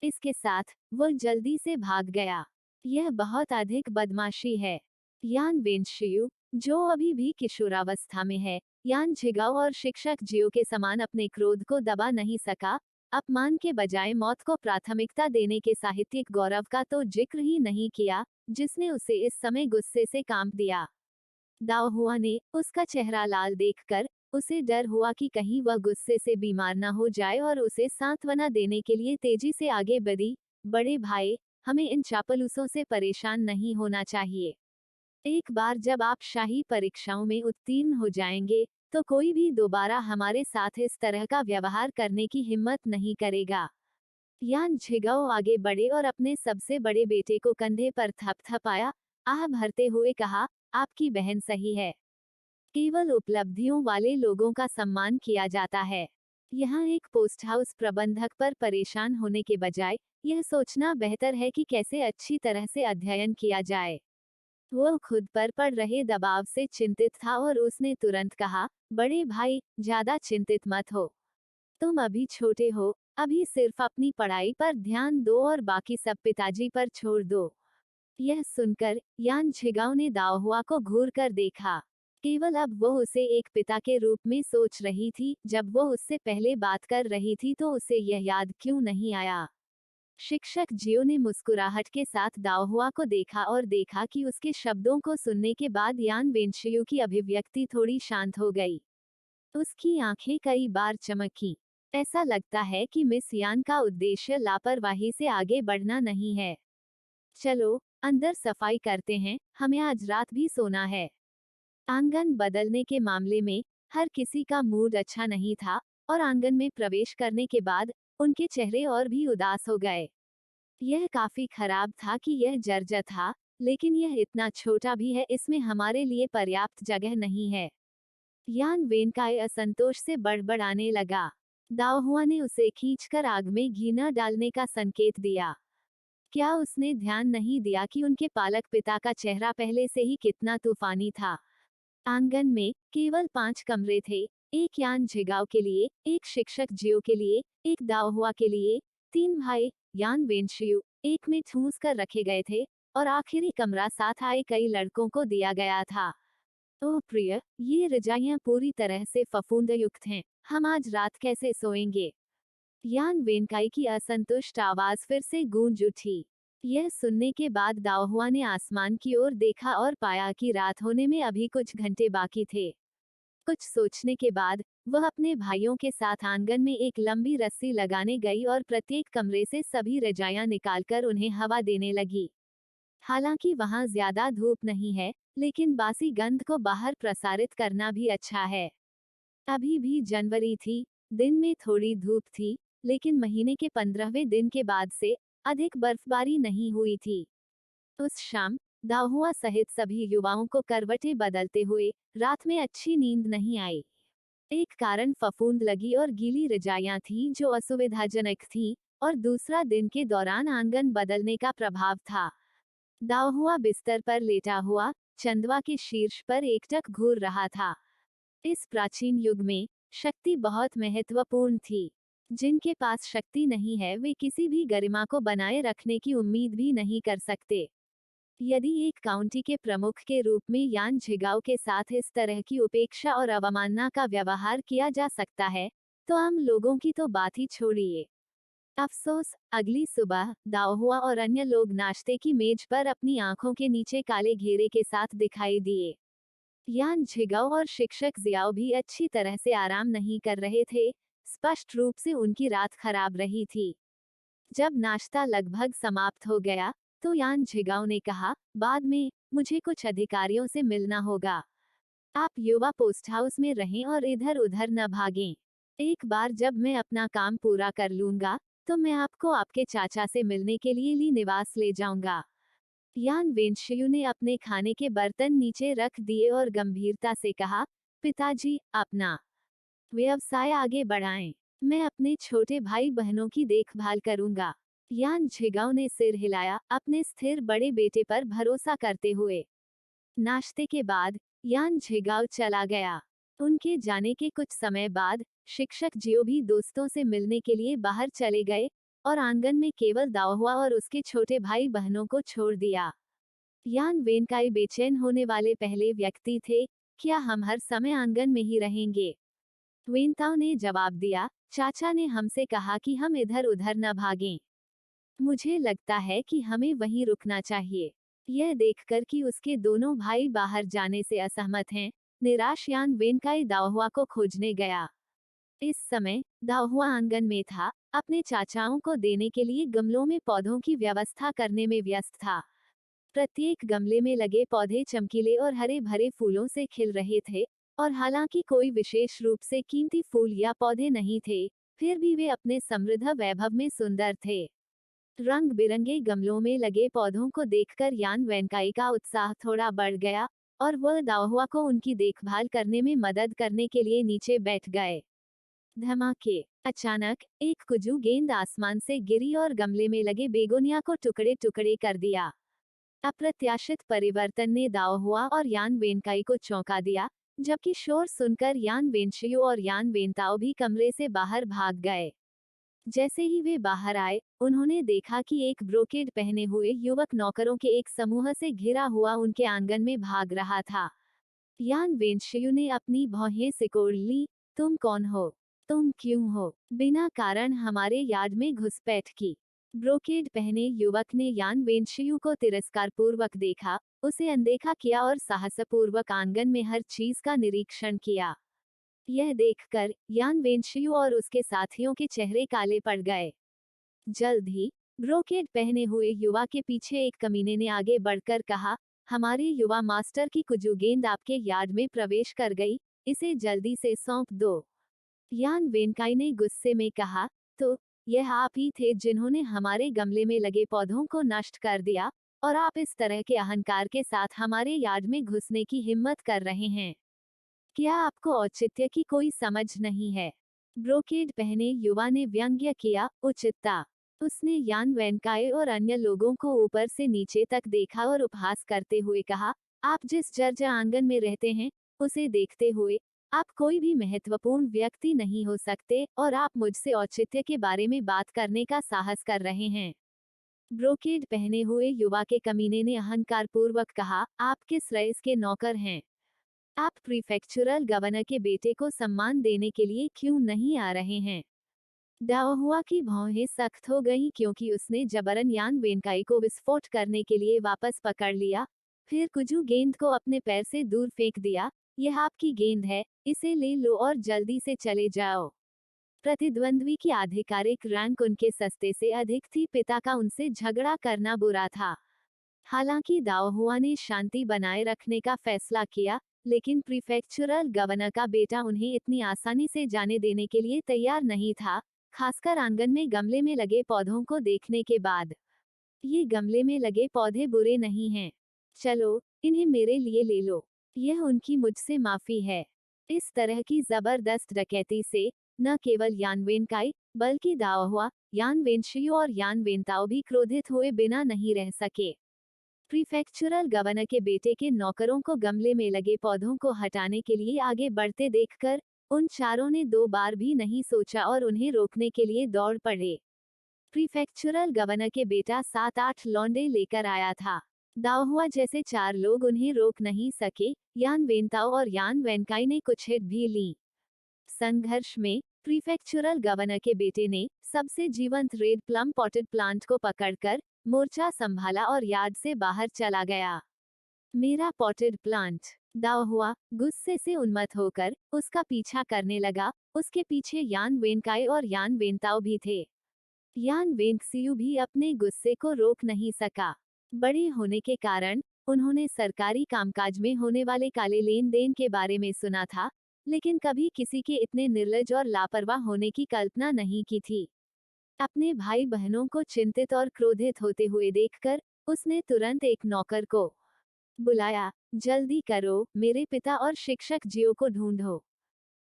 इसके साथ वो जल्दी से भाग गया। यह बहुत अधिक बदमाशी है। यान वेंशियू, जो अभी भी किशोरावस्था में है, यान झिगाओ और शिक्षक जियो के समान अपने क्रोध को दबा नहीं सका। अपमान के बजाय मौत को प्राथमिकता देने के साहित्यिक गौरव का तो जिक्र ही नहीं किया, जिसने उसे इस समय गुस्से से कांप दिया। दाओहुआ ने उसका चेहरा लाल देखकर उसे डर हुआ कि कहीं वह गुस्से से बीमार न हो जाए और उसे सांत्वना देने के लिए तेजी से आगे बढ़ी। बड़े भाई, हमें इन चापलूसों से परेशान नहीं होना चाहिए। एक बार जब आप शाही परीक्षाओं में उत्तीर्ण हो जाएंगे, तो कोई भी दोबारा हमारे साथ इस तरह का व्यवहार करने की हिम्मत नहीं करेगा। यान झिगाओ आगे बढ़े और अपने सबसे बड़े बेटे को कंधे पर थपथपाया, आह भरते हुए कहा, आपकी बहन सही है। केवल उपलब्धियों वाले लोगों का सम्मान किया जाता है। यहाँ एक पोस्ट हाउस प्रबंधक पर परेशान होने के बजाय यह सोचना बेहतर है कि कैसे अच्छी तरह से अध्ययन किया जाए। वो खुद पर पड़ रहे दबाव से चिंतित था और उसने तुरंत कहा, बड़े भाई, ज्यादा चिंतित मत हो। तुम अभी छोटे हो, अभी सिर्फ अपनी पढ़ाई पर ध्यान दो और बाकी सब पिताजी पर छोड़ दो। यह सुनकर यान झिगाओ ने दाओहुआ को घूर कर देखा। केवल अब वो उसे एक पिता के रूप में सोच रही थी। जब वो उससे पहले बात कर रही थी तो उसे यह याद क्यों नहीं आया। शिक्षक जियो ने मुस्कुराहट के साथ दाओहुआ को देखा और देखा कि उसके शब्दों को सुनने के बाद यान वेंशियू की अभिव्यक्ति थोड़ी शांत हो गई। उसकी आंखें कई बार चमकी। ऐसा लगता है कि मिस यान का उद्देश्य लापरवाही से आगे बढ़ना नहीं है। चलो अंदर सफाई करते हैं, हमें आज रात भी सोना है। आंगन बदलने के मामले में हर किसी का मूड अच्छा नहीं था और आंगन में प्रवेश करने के बाद उनके चेहरे और भी उदास हो गए। यह काफी खराब था कि यह जर्जर था, लेकिन यह इतना छोटा भी है, इसमें हमारे लिए पर्याप्त जगह नहीं है। यान वेनकाई असंतोष से बड़बड़ाने लगा। दाओहुआ ने उसे खींचकर आग में घी न डालने का संकेत दिया। क्या उसने ध्यान नहीं दिया कि उनके पालक पिता का चेहरा पहले से ही कितना तूफानी था। आंगन में केवल 5 कमरे थे, एक यान झिगाओ के लिए, एक शिक्षक जियो के लिए, एक दाओहुआ के लिए, 3 भाई यान वेंशियू एक में ठूंस कर रखे गए थे और आखिरी कमरा साथ आए कई लड़कों को दिया गया था। ओह प्रिय, ये रजाइयां पूरी तरह से फफूंदयुक्त हैं, हम आज रात कैसे सोएंगे। यान वेनकाई की असंतुष्ट आवाज फिर से गूंज उठी। यह सुनने के बाद दाओहुआ ने आसमान की ओर देखा और पाया कि रात होने में अभी कुछ घंटे बाकी थे। कुछ सोचने के बाद वह अपने भाइयों के साथ आंगन में एक लंबी रस्सी लगाने गई और प्रत्येक कमरे से सभी रजाइयां निकालकर उन्हें हवा देने लगी। हालांकि वहां ज्यादा धूप नहीं है, लेकिन बासी गंध को बाहर प्रसारित करना भी अच्छा है। अभी भी जनवरी थी, दिन में थोड़ी धूप थी, लेकिन महीने के 15वें दिन के बाद से अधिक बर्फबारी नहीं हुई थी। उस शाम दाहुआ सहित सभी युवाओं को करवटें बदलते हुए रात में अच्छी नींद नहीं आई। एक कारण फफूंद लगी और गीली रजाइयां थीं जो असुविधाजनक थीं, और दूसरा दिन के दौरान आंगन बदलने का प्रभाव था। दाहुआ बिस्तर पर लेटा हुआ चंदवा के शीर्ष पर एकटक घूर रहा था। इस प्राचीन युग में शक्ति बहुत महत्वपूर्ण थी। जिनके पास शक्ति नहीं है वे किसी भी गरिमा को बनाए रखने की उम्मीद भी नहीं कर सकते। यदि एक काउंटी के प्रमुख के रूप में यान झिगाओ के साथ इस तरह की उपेक्षा और अवमानना का व्यवहार किया जा सकता है, तो आम लोगों की तो बात ही छोड़िए। अफसोस, अगली सुबह दाओहुआ और अन्य लोग नाश्ते की मेज पर अपनी आंखों के नीचे काले घेरे के साथ दिखाई दिए। यान झिगाओ और शिक्षक जियाओ भी अच्छी तरह से आराम नहीं कर रहे थे। स्पष्ट रूप से उनकी रात खराब रही थी। जब नाश्ता लगभग समाप्त हो गया तो यान झिगाओ ने कहा, बाद में मुझे कुछ अधिकारियों से मिलना होगा। आप युवा पोस्ट हाउस में रहें और इधर उधर न भागें। एक बार जब मैं अपना काम पूरा कर लूंगा तो मैं आपको आपके चाचा से मिलने के लिए ली निवास ले जाऊंगा। यान वेंशियू ने अपने खाने के बर्तन नीचे रख दिए और गंभीरता से कहा, पिताजी, अपना व्यवसाय आगे बढ़ाएं। मैं अपने छोटे भाई बहनों की देखभाल करूंगा। यान झिगाओ ने सिर हिलाया, अपने स्थिर बड़े बेटे पर भरोसा करते हुए। नाश्ते के बाद यान झिगाओ चला गया। उनके जाने के कुछ समय बाद शिक्षक जियो भी दोस्तों से मिलने के लिए बाहर चले गए और आंगन में केवल दाओहुआ और उसके छोटे भाई बहनों को छोड़ दिया। यान वेनकाई बेचैन होने वाले पहले व्यक्ति थे। क्या हम हर समय आंगन में ही रहेंगे? वेनताओ ने जवाब दिया, चाचा ने हमसे कहा कि हम इधर उधर न भागें। मुझे लगता है कि हमें वहीं रुकना चाहिए। यह देखकर कि उसके दोनों भाई बाहर जाने से असहमत हैं, निराश यान वेनकाई दाओहुआ को खोजने गया। इस समय दाओहुआ आंगन में था, अपने चाचाओं को देने के लिए गमलों में पौधों की व्यवस्था करने में व्यस्त था। प्रत्येक गमले में लगे पौधे चमकीले और हरे भरे फूलों से खिल रहे थे, और हालांकि कोई विशेष रूप से कीमती फूल या पौधे नहीं थे, फिर भी वे अपने समृद्ध वैभव में सुंदर थे। रंग बिरंगे गमलों में लगे पौधों को देखकर यान वेनकाई का उत्साह थोड़ा बढ़ गया और वह दाओहुआ को उनकी देखभाल करने में मदद करने के लिए नीचे बैठ गए। धमाके! अचानक एक कुजू गेंद आसमान से गिरी और गमले में लगे बेगोनिया को टुकड़े टुकड़े कर दिया। अप्रत्याशित परिवर्तन ने दाओहुआ और यान वेनकाई को चौंका दिया, जबकि शोर सुनकर यान वेनशियो और यान वेनताओ भी कमरे से बाहर भाग गए। जैसे ही वे बाहर आए, उन्होंने देखा कि एक ब्रोकेड पहने हुए युवक नौकरों के एक समूह से घिरा हुआ उनके आंगन में भाग रहा था। यान वेनशियो ने अपनी भौहें सिकोड़ ली। तुम कौन हो? तुम क्यों हो बिना कारण हमारे यार्ड में घुसपैठ की? ब्रोकेड पहने युवक ने यान वेनशियो को तिरस्कारपूर्वक देखा, उसे अनदेखा किया और साहसपूर्वक आंगन में हर चीज का निरीक्षण किया। यह देखकर यान वेनशियो और उसके साथियों के चेहरे काले पड़ गए। जल्द ही ब्रोकेड पहने हुए युवा के पीछे एक कमीने ने आगे बढ़कर कहा, हमारे युवा मास्टर की कुजू गेंद आपके यार्ड में प्रवेश कर गई, इसे जल्दी से सौंप दो। यान वेनकाई ने गुस्से में कहा, तो यह आप ही थे जिन्होंने हमारे गमले में लगे पौधों को नष्ट कर दिया, और आप इस तरह के अहंकार के साथ हमारे यार्ड में घुसने की हिम्मत कर रहे हैं। क्या आपको औचित्य की कोई समझ नहीं है? ब्रोकेड पहने युवा ने व्यंग्य किया। उचितता? उसने यान वेनकाए और अन्य लोगों को ऊपर से नीचे तक देखा और उपहास करते हुए कहा, आप जिस जर्जर आंगन में रहते हैं, उसे देखते हुए आप कोई भी महत्वपूर्ण व्यक्ति नहीं हो सकते और आप मुझसे औचित्य के बारे में बात करने का साहस कर रहे हैं। ब्रोकेड पहने हुए युवा के कमीने ने अहंकारपूर्वक कहा, आप किस रईस के नौकर हैं? आप प्रीफेक्चुरल गवर्नर के बेटे को सम्मान देने के लिए क्यों नहीं आ रहे हैं? दाओहुआ की भौहें सख्त हो गईं क्योंकि उसने जबरन यान वेनकाई को विस्फोट करने के लिए वापस पकड़ लिया, फिर कुजू गेंद को अपने पैर से दूर फेंक दिया। यह आपकी गेंद है, इसे ले लो और जल्दी से चले जाओ। प्रतिद्वंद्वी की आधिकारिक रैंक उनके सस्ते से अधिक थी। पिता का उनसे झगड़ा करना बुरा था। हालांकि दाओहुआ ने शांति बनाए रखने का फैसला किया, लेकिन प्रीफेक्चुरल गवर्नर का बेटा उन्हें इतनी आसानी से जाने देने के लिए तैयार नहीं था, खासकर आंगन में गमले में लगे पौधों को देखने के बाद। ये गमले में लगे पौधे बुरे नहीं हैं। चलो, इन्हें मेरे लिए ले लो। यह उनकी मुझसे माफी है। इस तरह की जबरदस्त डकैती से न केवल यान वेनकाई, बल्कि दाओहुआ, यान वेनशियो और यान वेनताओ भी क्रोधित हुए बिना नहीं रह सके। प्रीफेक्चुरल गवर्नर के बेटे के नौकरों को गमले में लगे पौधों को हटाने के लिए आगे बढ़ते देखकर उन चारों ने 2 बार भी नहीं सोचा और उन्हें रोकने के लिए दौड़ पड़े। प्रीफेक्चुरल गवर्नर के बेटा 7-8 लौंडे लेकर आया था। दाओहुआ जैसे 4 लोग उन्हें रोक नहीं सके। यान वेनताओ और यान वेनकाई ने कुछ हिट भी ली। संघर्ष में प्रीफेक्चुरल गवर्नर के बेटे ने सबसे जीवंत रेड प्लम पॉटेड प्लांट को पकड़कर मोर्चा संभाला और यार्ड से बाहर चला गया। मेरा पॉटेड प्लांट! दाओहुआ गुस्से से उन्मत्त होकर उसका पीछा करने लगा। उसके पीछे यान वेनकाई और यान वेनताओ भी थे। यान वेनक्सियू भी अपने गुस्से को रोक नहीं सका। बड़े होने के कारण उन्होंने सरकारी कामकाज में होने वाले काले लेन देन के बारे में सुना था, लेकिन कभी किसी के इतने निर्लज और लापरवाह होने की कल्पना नहीं की थी। अपने भाई बहनों को चिंतित और क्रोधित होते हुए देखकर उसने तुरंत एक नौकर को बुलाया। जल्दी करो, मेरे पिता और शिक्षक जियो को ढूंढो।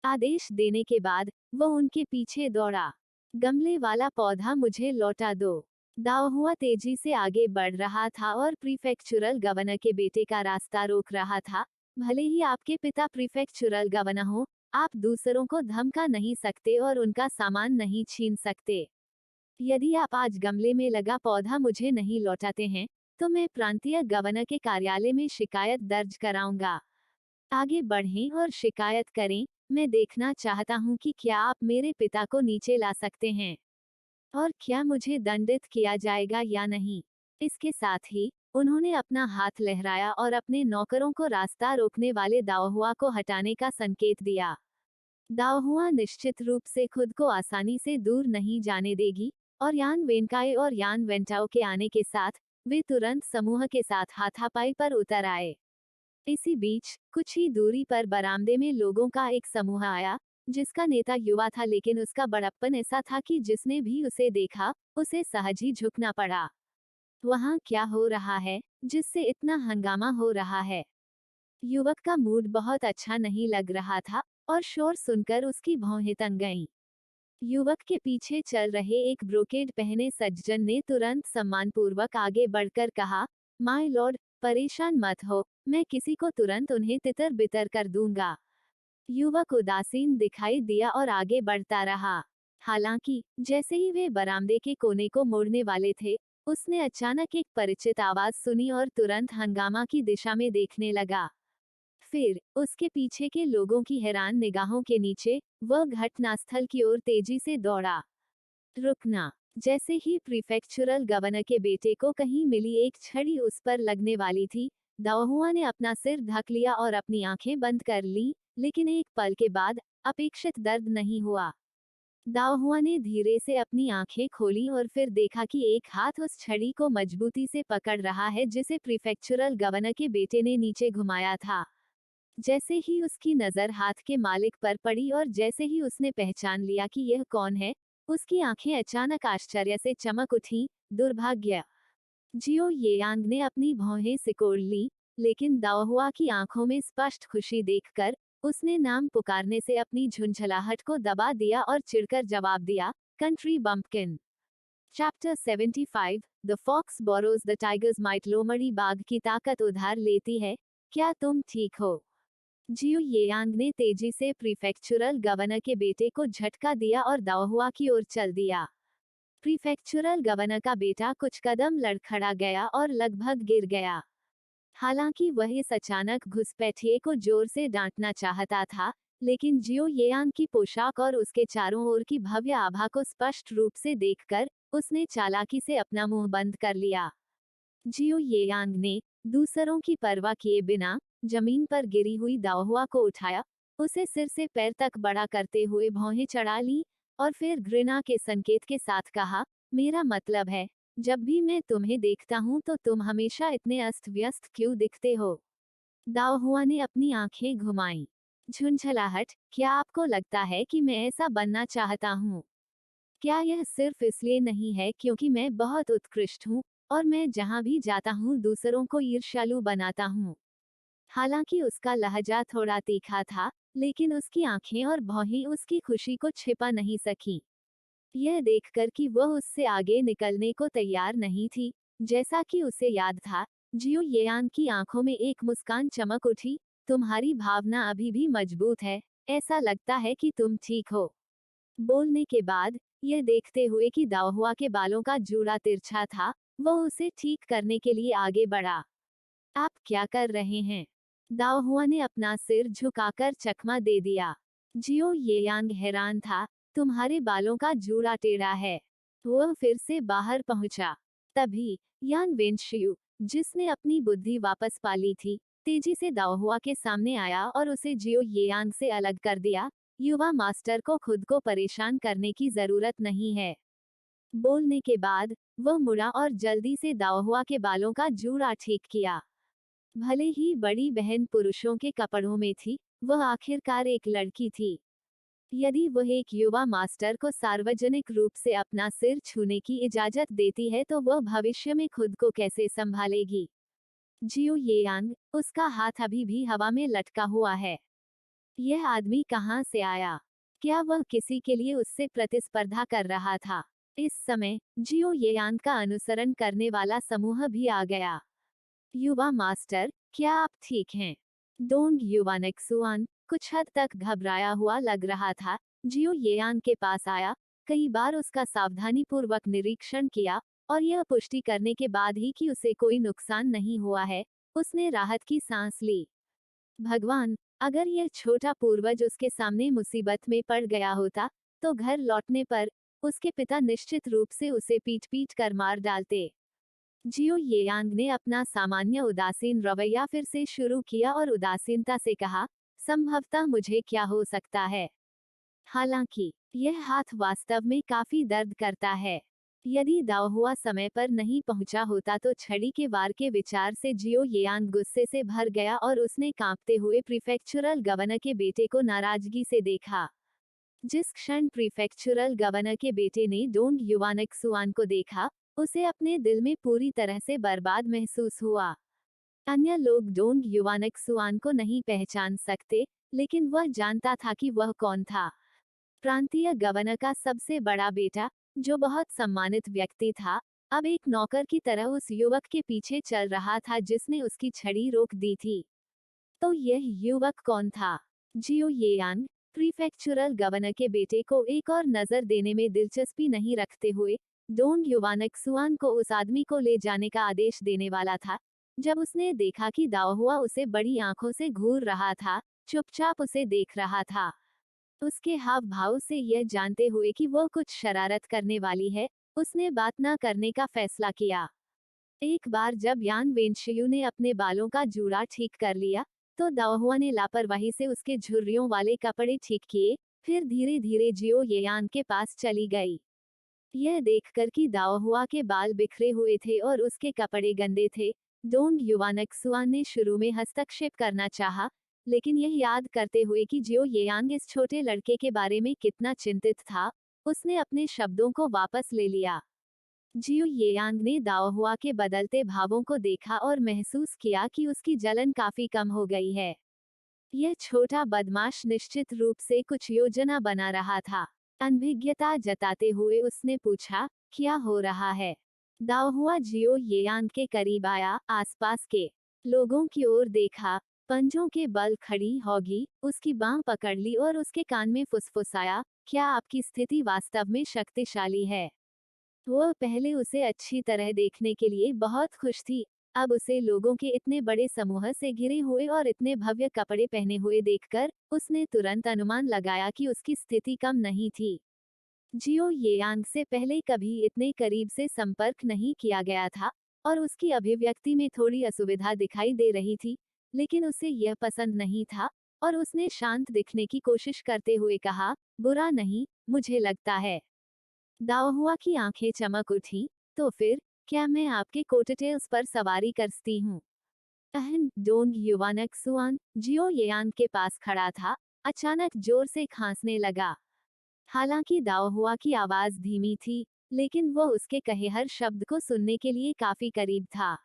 आदेश देने के बाद वो उनके पीछे दौड़ा। गमले वाला पौधा मुझे लौटा दो। दाओहुआ तेजी से आगे बढ़ रहा था और प्रीफेक्चुरल गवर्नर के बेटे का रास्ता रोक रहा था। भले ही आपके पिता प्रीफेक्चुरल गवर्नर हो, आप दूसरों को धमका नहीं सकते और उनका सामान नहीं छीन सकते। यदि आप आज गमले में लगा पौधा मुझे नहीं लौटाते हैं, तो मैं प्रांतीय गवर्नर के कार्यालय में शिकायत दर्ज कराऊंगा। आगे बढ़ें और शिकायत करें। मैं देखना चाहता हूं कि क्या आप मेरे पिता को नीचे ला सकते हैं और क्या मुझे दंडित किया जाएगा या नहीं। इसके साथ ही उन्होंने अपना हाथ लहराया और अपने नौकरों को रास्ता रोकने वाले दाओहुआ को हटाने का संकेत दिया। दाओहुआ निश्चित रूप से खुद को आसानी से दूर नहीं जाने देगी, और यान वेनकाई और यान वेंटाओ के आने के साथ वे तुरंत समूह के साथ हाथापाई पर उतर आए। इसी बीच कुछ ही दूरी पर बरामदे में लोगों का एक समूह आया, जिसका नेता युवा था, लेकिन उसका बड़प्पन ऐसा था कि जिसने भी उसे देखा उसे सहज ही झुकना पड़ा। वहाँ क्या हो रहा है जिससे इतना हंगामा हो रहा है? युवक का मूड बहुत अच्छा नहीं लग रहा था और शोर सुनकर उसकी भौहें तंग गईं। युवक के पीछे चल रहे एक ब्रोकेड पहने सज्जन ने तुरंत सम्मानपूर्वक आगे बढ़कर कहा, माय लॉर्ड, परेशान मत हो, मैं किसी को तुरंत उन्हें तितर बितर कर दूंगा। युवक उदासीन दिखाई दिया और आगे बढ़ता रहा। हालांकि जैसे ही वे बरामदे के कोने को मुड़ने वाले थे, उसने अचानक एक परिचित आवाज सुनी और तुरंत हंगामा की दिशा में देखने लगा। फिर उसके पीछे के लोगों की हैरान निगाहों के नीचे वह घटनास्थल की ओर तेजी से दौड़ा। रुकना। जैसे ही प्रीफेक्चुरल गवर्नर के बेटे को कहीं मिली एक छड़ी उस पर लगने वाली थी, दाओहुआ ने अपना सिर ढक लिया और अपनी आंखें बंद कर ली, लेकिन एक पल के बाद अपेक्षित दर्द नहीं हुआ। दाओहुआ ने धीरे से अपनी आंखें खोली और फिर देखा कि एक हाथ उस छड़ी को मजबूती से पकड़ रहा है जिसे प्रीफेक्चुरल गवर्नर के बेटे ने नीचे घुमाया था। जैसे ही उसकी नजर हाथ के मालिक पर पड़ी और जैसे ही उसने पहचान लिया कि यह कौन है, उसकी आंखें अचानक आश्चर्य से चमक उठी। दुर्भाग्य। जियो येयांग ने अपनी भौहें सिकोड़ ली, लेकिन दाओहुआ की आंखों में स्पष्ट खुशी देखकर उसने नाम पुकारने से अपनी झुंझलाहट को दबा दिया और चिढ़कर जवाब दिया, country bumpkin. Chapter 75, the fox borrows the tiger's might. लोमड़ी बाघ की ताकत उधार लेती है, क्या तुम ठीक हो? जियो येयांग ने तेजी से प्रीफेक्चुरल गवर्नर के बेटे को झटका दिया और दाओहुआ की ओर चल दिया। प्रीफेक्चुरल गवर्नर का बेटा कुछ कदम लड़खड़ा गया और लगभग गिर गया। हालांकि वह इस अचानक घुसपैठिए को जोर से डांटना चाहता था, लेकिन जियो येयांग की पोशाक और उसके चारों ओर की भव्य आभा को स्पष्ट रूप से देखकर उसने चालाकी से अपना मुंह बंद कर लिया। जियो येयांग ने दूसरों की परवाह किए बिना जमीन पर गिरी हुई दाओहुआ को उठाया, उसे सिर से पैर तक बड़ा करते हुए भौहें चढ़ा ली और फिर घृणा के संकेत के साथ कहा, मेरा मतलब है, जब भी मैं तुम्हें देखता हूं तो तुम हमेशा इतने अस्त व्यस्त क्यों दिखते हो? दाओहुआ ने अपनी आंखें घुमाईं। झुंझलाहट, क्या आपको लगता है कि मैं ऐसा बनना चाहता हूँ? क्या यह सिर्फ इसलिए नहीं है क्योंकि मैं बहुत उत्कृष्ट हूँ और मैं जहाँ भी जाता हूँ दूसरों को ईर्ष्यालु बनाता हूँ? हालांकि उसका लहजा थोड़ा तीखा था, लेकिन उसकी आंखें और भौहें उसकी खुशी को छिपा नहीं सकी। यह देखकर कि वह उससे आगे निकलने को तैयार नहीं थी, जैसा कि उसे याद था, जियो येयान की आंखों में एक मुस्कान चमक उठी। तुम्हारी भावना अभी भी मजबूत है, ऐसा लगता है कि तुम ठीक हो। बोलने के बाद, यह देखते हुए कि दाओहुआ के बालों का जूड़ा तिरछा था, वह उसे ठीक करने के लिए आगे बढ़ा। आप क्या कर रहे हैं? दाओहुआ ने अपना सिर झुकाकर चकमा दे दिया। जियो येयांग हैरान था, तुम्हारे बालों का जूड़ा टेढ़ा है। वह फिर से बाहर पहुंचा। तभी यान वेनशियू, जिसने अपनी बुद्धि वापस पा ली थी, तेजी से दाओहुआ के सामने आया और उसे जियो येयांग से अलग कर दिया। युवा मास्टर को खुद को परेशान करने की जरूरत नहीं है। बोलने के बाद वह मुड़ा और जल्दी से दाओहुआ के बालों का जूड़ा ठीक किया। भले ही बड़ी बहन पुरुषों के कपड़ों में थी, वह आखिरकार एक लड़की थी। यदि वह एक युवा मास्टर को सार्वजनिक रूप से अपना सिर छूने की इजाजत देती है तो वह भविष्य में खुद को कैसे संभालेगी? जियो येयांग, उसका हाथ अभी भी हवा में लटका हुआ है। यह आदमी कहाँ से आया? क्या वह किसी के लिए उससे प्रतिस्पर्धा कर रहा था? इस समय जियो येयांग का अनुसरण करने वाला समूह भी आ गया। युवा मास्टर, क्या आप ठीक हैं? डोंग युवानेक्सुआन कुछ हद तक घबराया हुआ लग रहा था। जियो येयांग के पास आया, कई बार उसका सावधानीपूर्वक निरीक्षण किया और यह पुष्टि करने के बाद ही कि उसे कोई नुकसान नहीं हुआ है, उसने राहत की सांस ली। भगवान, अगर यह छोटा पूर्वज उसके सामने मुसीबत में पड़ गया होता, तो घर लौटने पर उसके पिता निश्चित रूप से उसे पीट पीट कर मार डालते। जियो येयांग ने अपना सामान्य उदासीन रवैया फिर से शुरू किया और उदासीनता से कहा, संभवतः मुझे क्या हो सकता है? हालांकि यह हाथ वास्तव में काफी दर्द करता है। यदि दाओहुआ समय पर नहीं पहुंचा होता तो छड़ी के वार के विचार से जियो येयांग गुस्से से भर गया और उसने कांपते हुए प्रीफेक्चुरल गवर्नर के बेटे को नाराजगी से देखा। जिस क्षण प्रीफेक्चुरल गवर्नर के बेटे ने डोंग युवानेक्सुआन को देखा, उसे अपने दिल में पूरी तरह से बर्बाद महसूस हुआ। अन्य लोग डोंग युवानेक्सुआन को नहीं पहचान सकते, लेकिन वह जानता था कि वह कौन था। प्रांतीय गवर्नर का सबसे बड़ा बेटा, जो बहुत सम्मानित व्यक्ति था, अब एक नौकर की तरह उस युवक के पीछे चल रहा था जिसने उसकी छड़ी रोक दी थी। तो यह युवक कौन था? जियो येयांग, प्रीफेक्चुरल गवर्नर के बेटे को एक और नजर देने में दिलचस्पी नहीं रखते हुए डोंग युवानक्सुआन को उस आदमी को ले जाने का आदेश देने वाला था। जब उसने देखा कि दाओहुआ उसे बड़ी आंखों से घूर रहा था, चुपचाप उसे देख रहा था। उसके हाव भाव से यह जानते हुए कि वो कुछ शरारत करने वाली है, उसने बात न करने का फैसला किया। एक बार जब यान वेंशियू ने अपने बालों का जूड़ा ठीक कर लिया, तो दाओहुआ ने लापरवाही से उसके झुर्रियों वाले कपड़े ठीक किए, फिर धीरे धीरे जियो येयान के पास चली गई। यह देखकर कि दाओहुआ के बाल बिखरे हुए थे और उसके कपड़े गंदे थे, डोंग युवानक्सुआन ने शुरू में हस्तक्षेप करना चाहा, लेकिन यह याद करते हुए कि जियो येयांग इस छोटे लड़के के बारे में कितना चिंतित था, उसने अपने शब्दों को वापस ले लिया। जियो येयांग ने दाओहुआ के बदलते भावों को देखा और महसूस किया कि उसकी जलन काफी कम हो गई है। यह छोटा बदमाश निश्चित रूप से कुछ योजना बना रहा था। अनभिज्ञता जताते हुए उसने पूछा, क्या हो रहा है? दाओहुआ जियो येयांग के करीब आया, आसपास के लोगों की ओर देखा, पंजों के बल खड़ी होगी, उसकी बांह पकड़ ली और उसके कान में फुसफुसाया, क्या आपकी स्थिति वास्तव में शक्तिशाली है? वह पहले उसे अच्छी तरह देखने के लिए बहुत खुश थी, अब उसे लोगों के इतने बड़े समूह से घिरे हुए और इतने भव्य कपड़े पहने हुए देखकर उसने तुरंत अनुमान लगाया कि उसकी स्थिति कम नहीं थी। जियो येयांग से पहले कभी इतने करीब से संपर्क नहीं किया गया था, और उसकी अभिव्यक्ति में थोड़ी असुविधा दिखाई दे रही थी, लेकिन उसे यह पसंद नहीं था, और उसने शांत दिखने की कोशिश करते हुए कहा, बुरा नहीं, मुझे लगता है। दाओहुआ की आंखें चमक उठी, तो फिर, क्या मैं आपके कोटटेल्स पर सवारी कर सकती हूँ? अहन डोंग युवानक्सुआन, जियो येयांग के पास खड़ा था, अचानक जोर से खांसने लगा। हालांकि दाओहुआ की आवाज धीमी थी, लेकिन वह उसके कहे हर शब्द को सुनने के लिए काफी करीब था।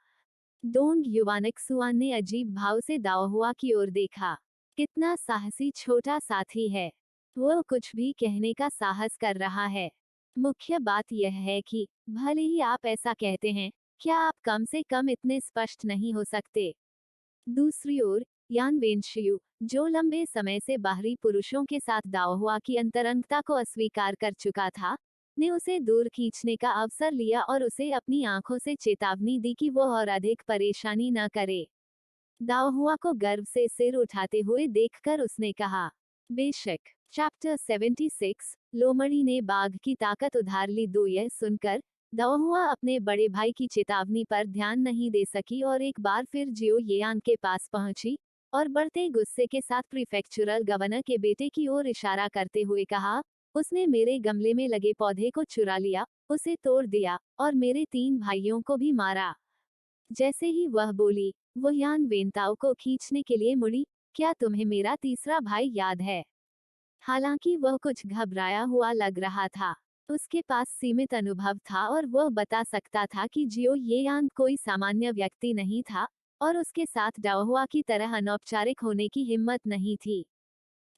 डोंग युवानक्सुआन ने अजीब भाव से दाओहुआ की ओर देखा। कितना साहसी छोटा साथी है। वह कुछ भी कहने का साहस कर रहा है। मुख्य बात यह है कि, भले ही आप ऐसा कहते हैं, क्या आप कम से कम इतने स्पष्ट नहीं हो सकते? दूसरी ओर, यान वेंशियू, जो लंबे समय से बाहरी पुरुषों के साथ दाओहुआ की अंतरंगता को अस्वीकार कर चुका था, ने उसे दूर खींचने का अवसर लिया और उसे अपनी आंखों से चेतावनी दी कि वह और अधिक परेशानी न करे। दाओहुआ को गर्व से सिर उठाते हुए देखकर उसने कहा, बेशक। चैप्टर 76, लोमड़ी ने बाघ की ताकत उधार ली। दो यह सुनकर दाओहुआ अपने बड़े भाई की चेतावनी पर ध्यान नहीं दे सकी और एक बार फिर जियो येयान के पास पहुंची और बढ़ते गुस्से के साथ प्रीफेक्चुरल गवर्नर के बेटे की ओर इशारा करते हुए कहा, उसने मेरे गमले में लगे पौधे को चुरा लिया, उसे तोड़ दिया और मेरे 3 भाइयों को भी मारा। जैसे ही वह बोली, वो यान वेंताओ को खींचने के लिए मुड़ी, क्या तुम्हें मेरा तीसरा भाई याद है? हालांकि वह कुछ घबराया हुआ लग रहा था। उसके पास सीमित अनुभव था और वह बता सकता था कि जियो येयांग कोई सामान्य व्यक्ति नहीं था, और उसके साथ दाओहुआ की तरह अनौपचारिक होने की हिम्मत नहीं थी।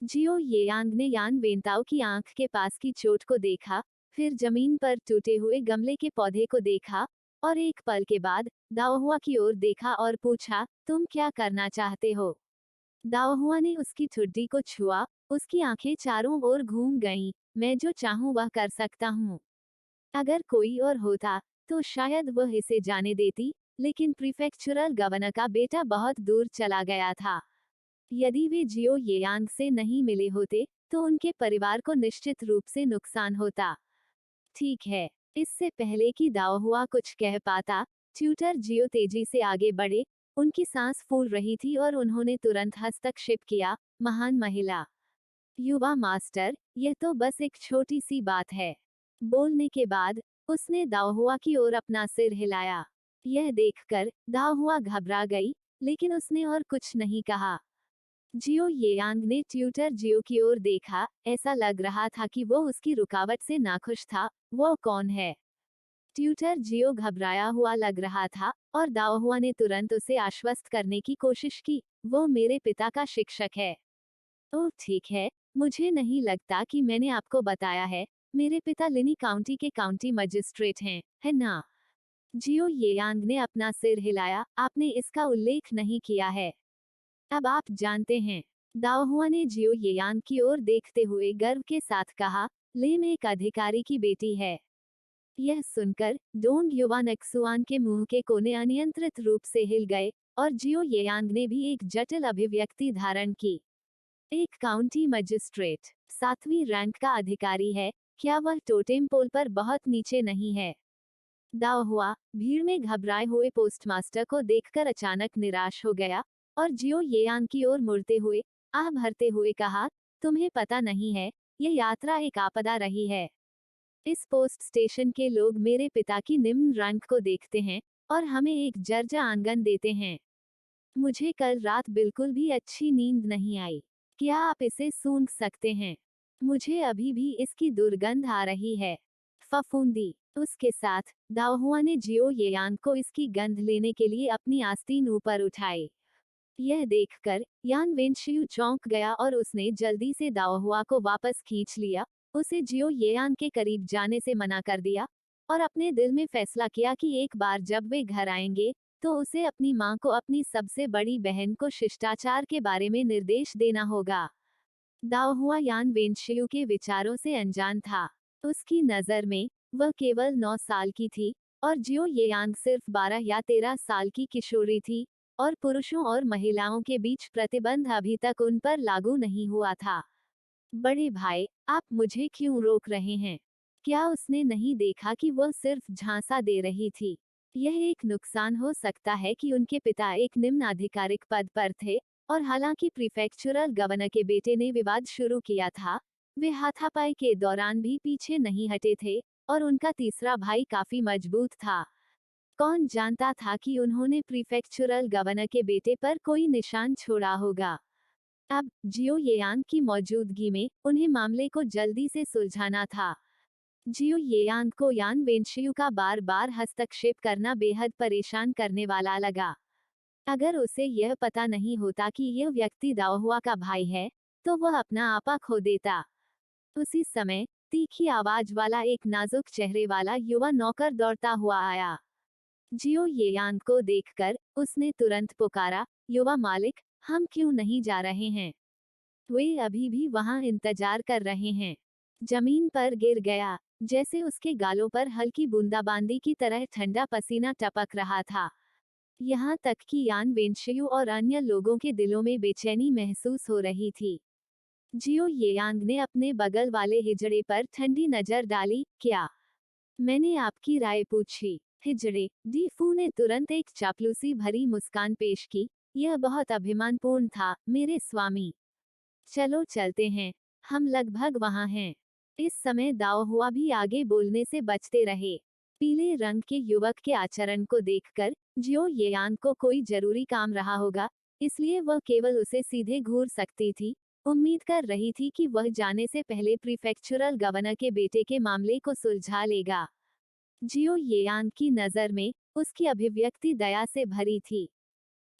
जियो येयांग ने यान वेंताओ की आंख के पास की चोट को देखा, फिर जमीन पर टूटे हुए गमले के पौधे को देखा, और एक पल के बाद दाओहुआ की ओर देखा और पूछा, तुम क्या करना चाहते हो? दाओहुआ ने उसकी ठुड्डी को छुआ, उसकी आंखें चारों ओर घूम गईं, मैं जो चाहूं वह कर सकता हूं। अगर कोई और होता, तो शायद वह इसे जाने देती, लेकिन प्रीफेक्चुरल गवर्नर का बेटा बहुत दूर चला गया था। यदि वे जियो येयांग से नहीं मिले होते, तो उनके परिवार को निश्चित रूप से नुकसान होता। ठीक है। इससे पहले कि दाओहुआ कुछ कह पाता, ट्यूटर जियो तेजी से आगे बढ़े, उनकी सांस फूल रही थी और उन्होंने तुरंत हस्तक्षेप किया, महान महिला। युवा मास्टर, यह तो बस एक छोटी सी बात है। बोलने के बाद, उसने दाओहुआ की ओर अपना सिर हिलाया। यह देखकर, दाओहुआ घबरा गई, लेकिन उसने और कुछ नहीं कहा। जियो येयांग ने ट्यूटर जियो की ओर देखा, ऐसा लग रहा था कि वो उसकी रुकावट से नाखुश था। वो कौन है? ट्यूटर जियो घबराया हुआ लग रहा था, और दाओहुआ ने तुरंत उसे आश्वस्त करने की कोशिश की, वो मेरे पिता का शिक्षक है। ओह ठीक है, मुझे नहीं लगता कि मैंने आपको बताया है, मेरे पिता लिनी काउंटी के काउंटी मजिस्ट्रेट हैं, है ना? जियो येयांग ने अपना सिर हिलाया, आपने इसका उल्लेख नहीं किया है। अब आप जानते हैं। दाओहुआ ने जियो येयांग की ओर देखते हुए गर्व के साथ कहा, लेम एक अधिकारी की बेटी है। यह सुनकर डोंग युवानक्सुआन के मुंह के कोने अनियंत्रित रूप से हिल गए और जियो येयांग ने भी एक जटिल अभिव्यक्ति धारण की। एक काउंटी मजिस्ट्रेट, 7वीं रैंक का अधिकारी है, क्या वह टोटेम पोल पर बहुत नीचे नहीं है? दाव हुआ भीड़ में घबराए हुए पोस्टमास्टर को देखकर अचानक निराश हो गया और जियो येयांग की ओर मुड़ते हुए आह भरते हुए कहा, तुम्हें पता नहीं है, यह यात्रा एक आपदा रही है। इस पोस्ट स्टेशन के लोग मेरे पिता की निम्न रैंक को देखते हैं और हमें एक जर्जा आंगन देते हैं। मुझे कल रात बिल्कुल भी अच्छी नींद नहीं आई। क्या आप इसे सूंघ सकते हैं? मुझे अभी भी इसकी दुर्गंध आ रही है। फफूंदी। उसके साथ दाओहुआ ने जियो येयांग को इसकी गंध लेने के लिए अपनी आस्तीन ऊपर उठाई। यह देखकर यान वेनशियू चौंक गया और उसने जल्दी से दाओहुआ को वापस खींच लिया, उसे जियो येयांग के करीब जाने से मना कर दिया और अपने दिल में फैसला किया कि एक बार जब वे घर आएंगे तो उसे अपनी मां को अपनी सबसे बड़ी बहन को शिष्टाचार के बारे में निर्देश देना होगा। दाओहुआ यान वेनशियू के विचारों से अनजान था। उसकी नज़र में वह केवल 9 साल की थी और जियो येयांग सिर्फ 12 या 13 साल की किशोरी थी और पुरुषों और महिलाओं के बीच प्रतिबंध अभी तक उन पर लागू नहीं हुआ था। बड़े भाई, आप मुझे क्यों रोक रहे हैं? क्या उसने नहीं देखा कि वह सिर्फ झांसा दे रही थी? यह एक नुकसान हो सकता है कि उनके पिता एक निम्न आधिकारिक पद पर थे और हालांकि प्रीफेक्चुरल गवर्नर के बेटे ने विवाद शुरू किया था, वे हाथापाई के दौरान भी पीछे नहीं हटे थे और उनका तीसरा भाई काफी मजबूत था। कौन जानता था कि उन्होंने प्रीफेक्चुरल गवर्नर के बेटे पर कोई निशान छोड़ा होगा। अब जियो येयांग की मौजूदगी में उन्हें मामले को जल्दी से सुलझाना था। जियो येयांग को यान वेनशियू का बार बार हस्तक्षेप करना बेहद परेशान करने वाला लगा। अगर उसे यह पता नहीं होता कि यह व्यक्ति दाओहुआ का भाई है, तो वह अपना आपा खो देता। उसी समय तीखी आवाज वाला एक नाजुक चेहरे वाला युवा नौकर दौड़ता हुआ आया। जियो येयांग को देखकर उसने तुरंत पुकारा, युवा मालिक, हम क्यों नहीं जा रहे हैं? वे अभी भी वहां इंतजार कर रहे हैं। जमीन पर गिर गया, जैसे उसके गालों पर हल्की बूंदाबांदी की तरह ठंडा पसीना टपक रहा था। यहाँ तक कि यान वेनशियू और अन्य लोगों के दिलों में बेचैनी महसूस हो रही थी। जियो येयांग ने अपने बगल वाले हिजड़े पर ठंडी नजर डाली, क्या? मैंने आपकी राय पूछी। हिजड़े डी फू ने तुरंत एक चापलूसी भरी मुस्कान पेश की, यह बहुत अभिमानपूर्ण था, मेरे स्वामी। चलो चलते हैं, हम लगभग वहां हैं। इस समय दाओहुआ भी आगे बोलने से बचते रहे। पीले रंग के युवक के आचरण को देखकर जियो येयांग को कोई जरूरी काम रहा होगा, इसलिए वह केवल उसे सीधे घूर सकती थी। उम्मीद कर रही थी कि वह जाने से पहले प्रीफेक्चुरल गवर्नर के बेटे के मामले को सुलझा लेगा। जियो येयांग की नज़र में उसकी अभिव्यक्ति दया से भरी थी।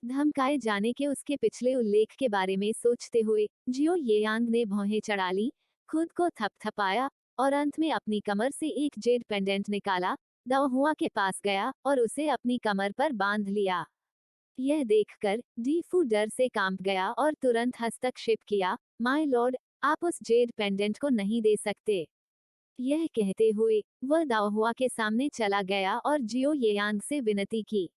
धमकाए जाने के उसके पिछले उल्लेख के बारे में सोचते हुए जियो येयांग ने भौहें चढ़ा ली, खुद को थपथपाया और अंत में अपनी कमर से एक जेड पेंडेंट निकाला, दाओहुआ के पास गया और उसे अपनी कमर पर बांध लिया। यह देखकर डी फू डर से कांप गया और तुरंत हस्तक्षेप किया, माय लॉर्ड, आप उस जेड पेंडेंट को नहीं दे सकते। यह कहते हुए वह दाओहुआ के सामने चला गया और जियो येयांग से विनती की,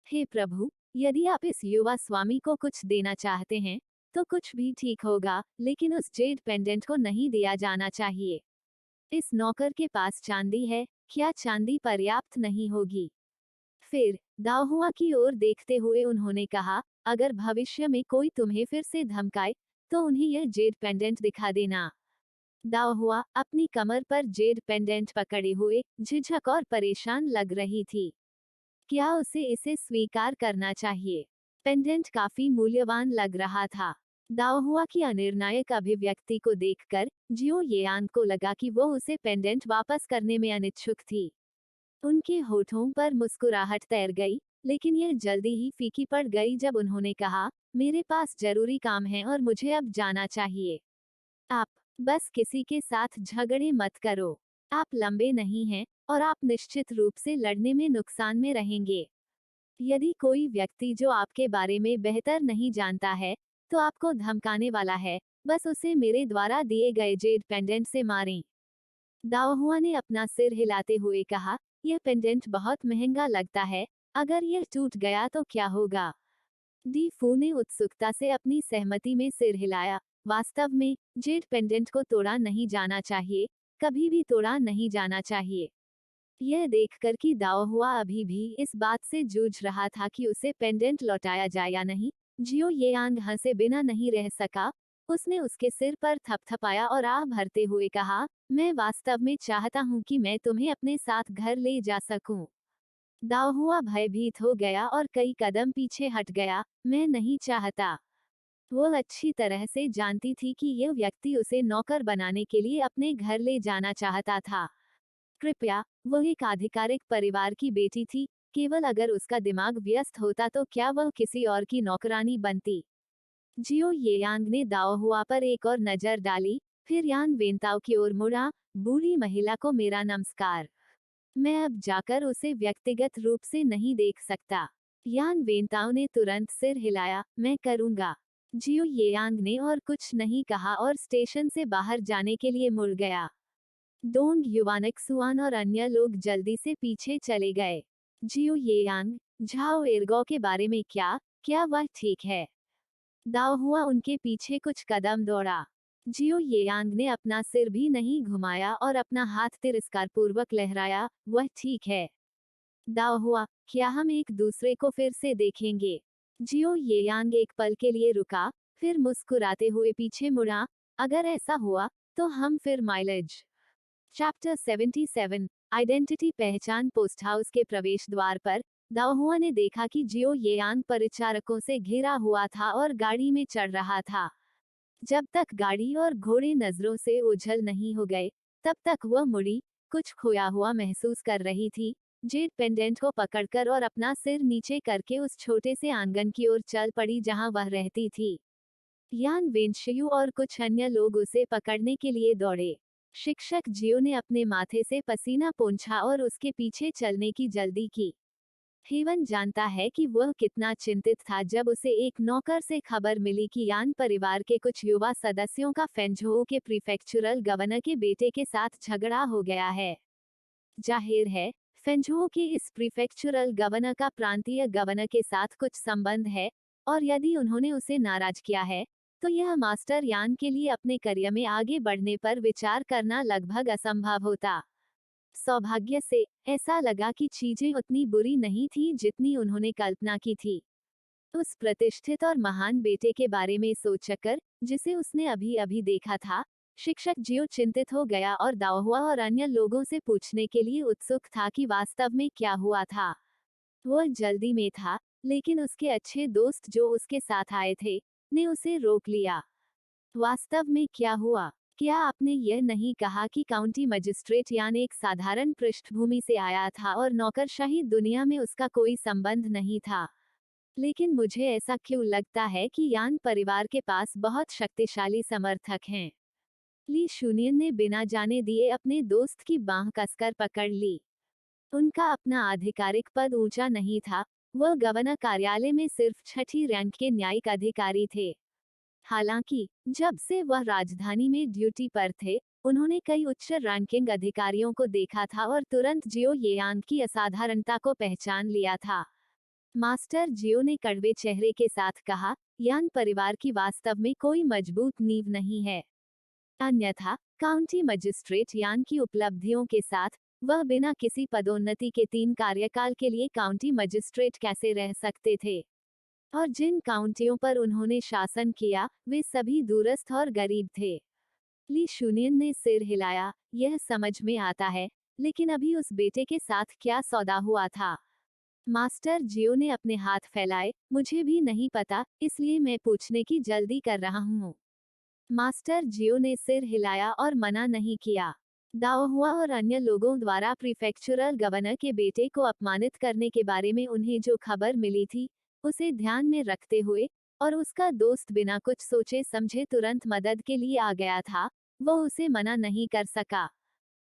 हे प्रभु, यदि आप इस युवा स्वामी को कुछ देना चाहते हैं, तो कुछ भी ठीक होगा, लेकिन उस जेड पेंडेंट को नहीं दिया जाना चाहिए। इस नौकर के पास चांदी है, क्या चांदी पर्याप्त नहीं होगी? फिर दाओहुआ की ओर देखते हुए उन्होंने कहा, अगर भविष्य में कोई तुम्हें फिर से धमकाए, तो उन्हें यह जेड पेंडेंट दिखा देना। दाओहुआ अपनी कमर पर जेड पेंडेंट पकड़े हुए झिझक और परेशान लग रही थी। क्या उसे इसे स्वीकार करना चाहिए? पेंडेंट काफी मूल्यवान लग रहा था। दाओहुआ की अनिर्णायक अभिव्यक्ति को देखकर जियो येयांग को लगा कि वो उसे पेंडेंट वापस करने में अनिच्छुक थी। उनके होठों पर मुस्कुराहट तैर गई, लेकिन यह जल्दी ही फीकी पड़ गई जब उन्होंने कहा, मेरे पास जरूरी काम है और मुझे अब जाना चाहिए। आप बस किसी के साथ झगड़े मत करो। आप लंबे नहीं हैं और आप निश्चित रूप से लड़ने में नुकसान में रहेंगे। यदि कोई व्यक्ति जो आपके बारे में बेहतर नहीं जानता है, तो आपको धमकाने वाला है, बस उसे मेरे द्वारा दिए गए जेड पेंडेंट से मारें। दाओहुआ ने अपना सिर हिलाते हुए कहा, यह पेंडेंट बहुत महंगा लगता है, अगर यह टूट गया तो क्या होगा? डी फू ने उत्सुकता से अपनी सहमति में सिर हिलाया। वास्तव में, जेड पेंडेंट को तोड़ा नहीं जाना चाहिए, कभी भी तोड़ा नहीं जाना चाहिए। यह देखकर कि दाओहुआ अभी भी इस बात से जूझ रहा था कि उसे पेंडेंट लौटाया जाए या नहीं, जियो येयांग हंसे बिना नहीं रह सका। उसने उसके सिर पर थपथपाया और आह भरते हुए कहा, मैं वास्तव में चाहता हूँ कि मैं तुम्हें अपने साथ घर ले जा सकूं। दाओहुआ भयभीत हो गया और कई कदम पीछे हट गया। मैं नहीं चाहता। वो अच्छी तरह से जानती थी कि यह व्यक्ति उसे नौकर बनाने के लिए अपने घर ले जाना चाहता था। कृपया, वो एक आधिकारिक परिवार की बेटी थी, केवल अगर उसका दिमाग व्यस्त होता तो क्या वह किसी और की नौकरानी बनती? जियो येयांग ने दाओहुआ पर एक और नजर डाली, फिर यान वेंताओ की ओर मुड़ा। बूढ़ी महिला को मेरा नमस्कार। मैं अब जाकर उसे व्यक्तिगत रूप से नहीं देख सकता। यान वेंताओ ने तुरंत सिर हिलाया, मैं करूंगा। जियो येयांग ने और कुछ नहीं कहा और स्टेशन से बाहर जाने के लिए मुड़ गया। डोंग युवानक सुआन और अन्य लोग जल्दी से पीछे चले गए। जियो येयांग, झाओ एर्गो के बारे में क्या वह ठीक है? दाओहुआ उनके पीछे कुछ कदम दौड़ा। जियो येयांग ने अपना सिर भी नहीं घुमाया और अपना हाथ तिरस्कारपूर्वक लहराया, वह ठीक है। दाओहुआ, क्या हम एक दूसरे को फिर से देखेंगे? जियो येयांग एक पल के लिए रुका, फिर मुस्कुराते हुए पीछे मुड़ा, अगर ऐसा हुआ, तो हम फिर माइलेज। चैप्टर 77, आइडेंटिटी पहचान। पोस्ट हाउस के प्रवेश द्वार पर दाओहुआ ने देखा कि जियो येयांग परिचारकों से घिरा हुआ था और गाड़ी में चढ़ रहा था। जब तक गाड़ी और घोड़े नजरों से ओझल नहीं हो गए, तब तक वह मुड़ी, कुछ खोया हुआ महसूस कर रही थी। जेड पेंडेंट को पकड़कर और अपना सिर नीचे करके उस छोटे से आंगन की ओर चल पड़ी जहां वह रहती थी। यान वेंशयू और कुछ अन्य लोग उसे पकड़ने के लिए दौड़े। शिक्षक जियो ने अपने माथे से पसीना पोंछा और उसके पीछे चलने की जल्दी की। हेवन जानता है कि वह कितना चिंतित था जब उसे एक नौकर से खबर मिली कि यान परिवार के कुछ युवा सदस्यों का फेंझोउ के प्रीफेक्चुरल गवर्नर के बेटे के साथ झगड़ा हो गया है। जाहिर है, फेंझोउ के इस प्रीफेक्चुरल गवर्नर का प्रांतीय गवर्नर के साथ कुछ संबंध है, और यदि उन्होंने उसे नाराज किया है, तो यह मास्टर यान के लिए अपने करियर में आगे बढ़ने पर विचार करना लगभग असंभव होता। सौभाग्य से, ऐसा लगा कि चीजें उतनी बुरी नहीं थी जितनी उन्होंने कल्पना की थी। उस प्रतिष्ठित और महान बेटे के बारे में सोचकर, जिसे उसने अभी अभी देखा था, शिक्षक जियो चिंतित हो गया और दाओहुआ और अन्य लोगों से पूछने के लिए उत्सुक था कि वास्तव में क्या हुआ था। वह जल्दी में था, लेकिन उसके अच्छे दोस्त जो उसके साथ आए थे, ने उसे रोक लिया। वास्तव में क्या हुआ? क्या आपने यह नहीं कहा कि काउंटी मजिस्ट्रेट यान एक साधारण पृष्ठभूमि से आया था और नौकरशाही दुनिया में उसका कोई संबंध नहीं था? लेकिन मुझे ऐसा क्यों लगता है कि यान परिवार के पास बहुत शक्तिशाली समर्थक हैं। ली शूनियन ने बिना जाने दिए अपने दोस्त की बांह कसकर पकड़ ली। उनका अपना आधिकारिक पद ऊंचा नहीं था, वह गवर्नर कार्यालय में सिर्फ छठी रैंक के न्यायिक अधिकारी थे। हालांकि, जब से वह राजधानी में ड्यूटी पर थे, उन्होंने कई उच्च रैंकिंग अधिकारियों को देखा था और तुरंत जियो येयांग की असाधारणता को पहचान लिया था। मास्टर जियो ने कड़वे चेहरे के साथ कहा, यान परिवार की वास्तव में कोई मजबूत नींव नहीं है। अन्यथा, काउंटी मजिस्ट्रेट यान की उपलब्धियों के साथ, वह बिना किसी पदोन्नति के 3 कार्यकाल के लिए काउंटी मजिस्ट्रेट कैसे रह सकते थे? और जिन काउंटियों पर उन्होंने शासन किया, वे सभी दूरस्थ और गरीब थे। ली शूनियन ने सिर हिलाया, यह समझ में आता है, लेकिन अभी उस बेटे के साथ क्या सौदा हुआ था? मास्टर जियो ने अपने हाथ फैलाए, मुझे भी नहीं पता, इसलिए मैं पूछने की जल्दी कर रहा हूँ। मास्टर जियो ने सिर हिलाया और मना नहीं किया। दाओहुआ और अन्य लोगों द्वारा प्रीफेक्चुरल गवर्नर के बेटे को अपमानित करने के बारे में उन्हें जो खबर मिली थी, उसे ध्यान में रखते हुए, और उसका दोस्त बिना कुछ सोचे समझे तुरंत मदद के लिए आ गया था, वो उसे मना नहीं कर सका।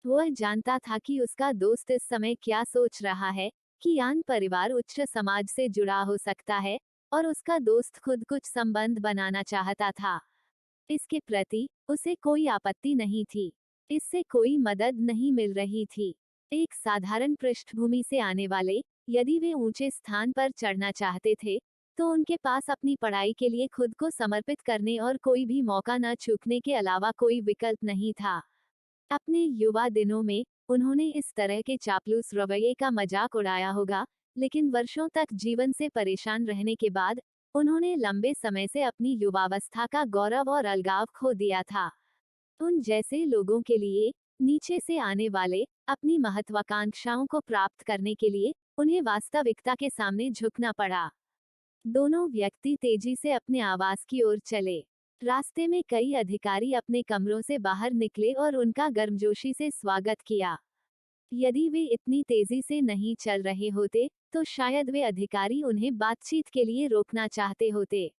वह जानता था कि उसका दोस्त इस समय क्या सोच रहा है, कि यान परिवार उच्च समाज से जुड़ा हो सकता है और उसका दोस्त खुद कुछ संबंध बनाना चाहता था। इसके प्रति उसे कोई आपत्ति नहीं थी। इससे कोई मदद नहीं मिल रही थी। एक साधारण पृष्ठभूमि से आने वाले, यदि वे ऊंचे स्थान पर चढ़ना चाहते थे, तो उनके पास अपनी पढ़ाई के लिए खुद को समर्पित करने और कोई भी मौका न चूकने के अलावा कोई विकल्प नहीं था। अपने युवा दिनों में उन्होंने इस तरह के चापलूस रवैये का मजाक उड़ाया होगा, लेकिन वर्षों तक जीवन से परेशान रहने के बाद उन्होंने लंबे समय से अपनी युवावस्था का गौरव और अलगाव खो दिया था। उन जैसे लोगों के लिए, नीचे से आने वाले, अपनी महत्वाकांक्षाओं को प्राप्त करने के लिए उन्हें वास्तविकता के सामने झुकना पड़ा। दोनों व्यक्ति तेजी से अपने आवास की ओर चले। रास्ते में कई अधिकारी अपने कमरों से बाहर निकले और उनका गर्मजोशी से स्वागत किया। यदि वे इतनी तेजी से नहीं चल रहे होते, तो शायद वे अधिकारी उन्हें बातचीत के लिए रोकना चाहते होते।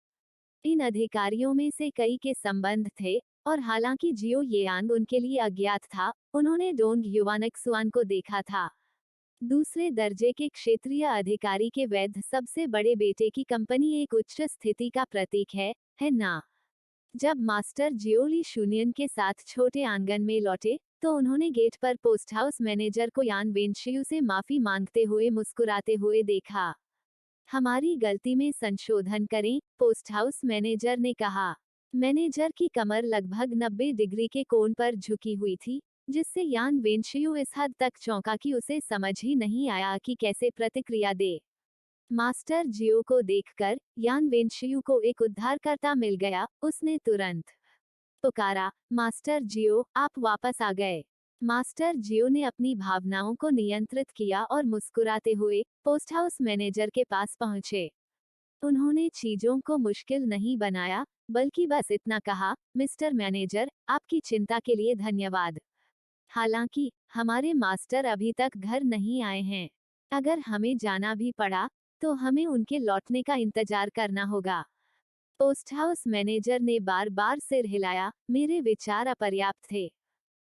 इन अधिकारियों में से कई के संबंध थे, और हालांकि जियो येयांग उनके लिए अज्ञात था, उन्होंने डोंग युवानक्सुआन को देखा था। दूसरे दर्जे के क्षेत्रीय अधिकारी के वैध सबसे बड़े बेटे की कंपनी एक उच्च स्थिति का प्रतीक है ना? जब मास्टर जियोली शून्यन के साथ छोटे आंगन में लौटे, तो उन्होंने गेट पर पोस्ट हाउस मैनेजर को यान वेंशियू से माफी मांगते हुए मुस्कुराते हुए देखा। हमारी गलती में संशोधन करें, पोस्ट हाउस मैनेजर ने कहा। मैनेजर की कमर लगभग 90 डिग्री के कोण पर झुकी हुई थी, जिससे यान वेंशियू इस हद तक चौंका कि उसे समझ ही नहीं आया कि कैसे प्रतिक्रिया दे। मास्टर जियो को देखकर यान वेंशियू को एक उद्धारकर्ता मिल गया। उसने तुरंत पुकारा, मास्टर जियो, आप वापस आ गए। मास्टर जियो ने अपनी भावनाओं को नियंत्रित किया और मुस्कुराते हुए पोस्ट हाउस मैनेजर के पास पहुंचे। उन्होंने चीजों को मुश्किल नहीं बनाया, बल्कि बस इतना कहा, मिस्टर मैनेजर, आपकी चिंता के लिए धन्यवाद। हालांकि हमारे मास्टर अभी तक घर नहीं आए हैं। अगर हमें जाना भी पड़ा, तो हमें उनके लौटने का इंतजार करना होगा। पोस्ट हाउस मैनेजर ने बार बार सिर हिलाया। मेरे विचार अपर्याप्त थे।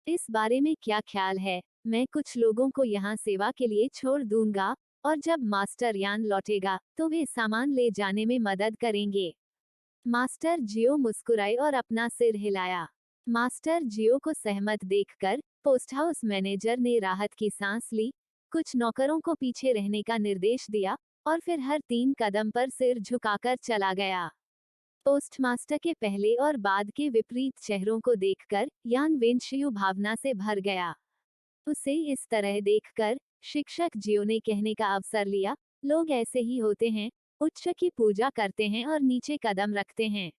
इस बारे में क्या ख्याल है? मैं कुछ लोगों को यहाँ सेवा के लिए छोड़ दूंगा, और जब मास्टर यान लौटेगा, तो वे सामान ले जाने में मदद करेंगे। मास्टर जियो मुस्कुराए और अपना सिर हिलाया। मास्टर जियो को सहमत देखकर पोस्ट हाउस मैनेजर ने राहत की सांस ली, कुछ नौकरों को पीछे रहने का निर्देश दिया, और फिर हर 3 कदम पर सिर झुकाकर चला गया। पोस्टमास्टर के पहले और बाद के विपरीत चेहरों को देखकर यान वेंशियू भावना से भर गया। उसे इस तरह देखकर शिक्षक जियो ने कहने का अवसर लिया, लोग ऐसे ही होते हैं, उच्च की पूजा करते हैं और नीचे कदम रखते हैं।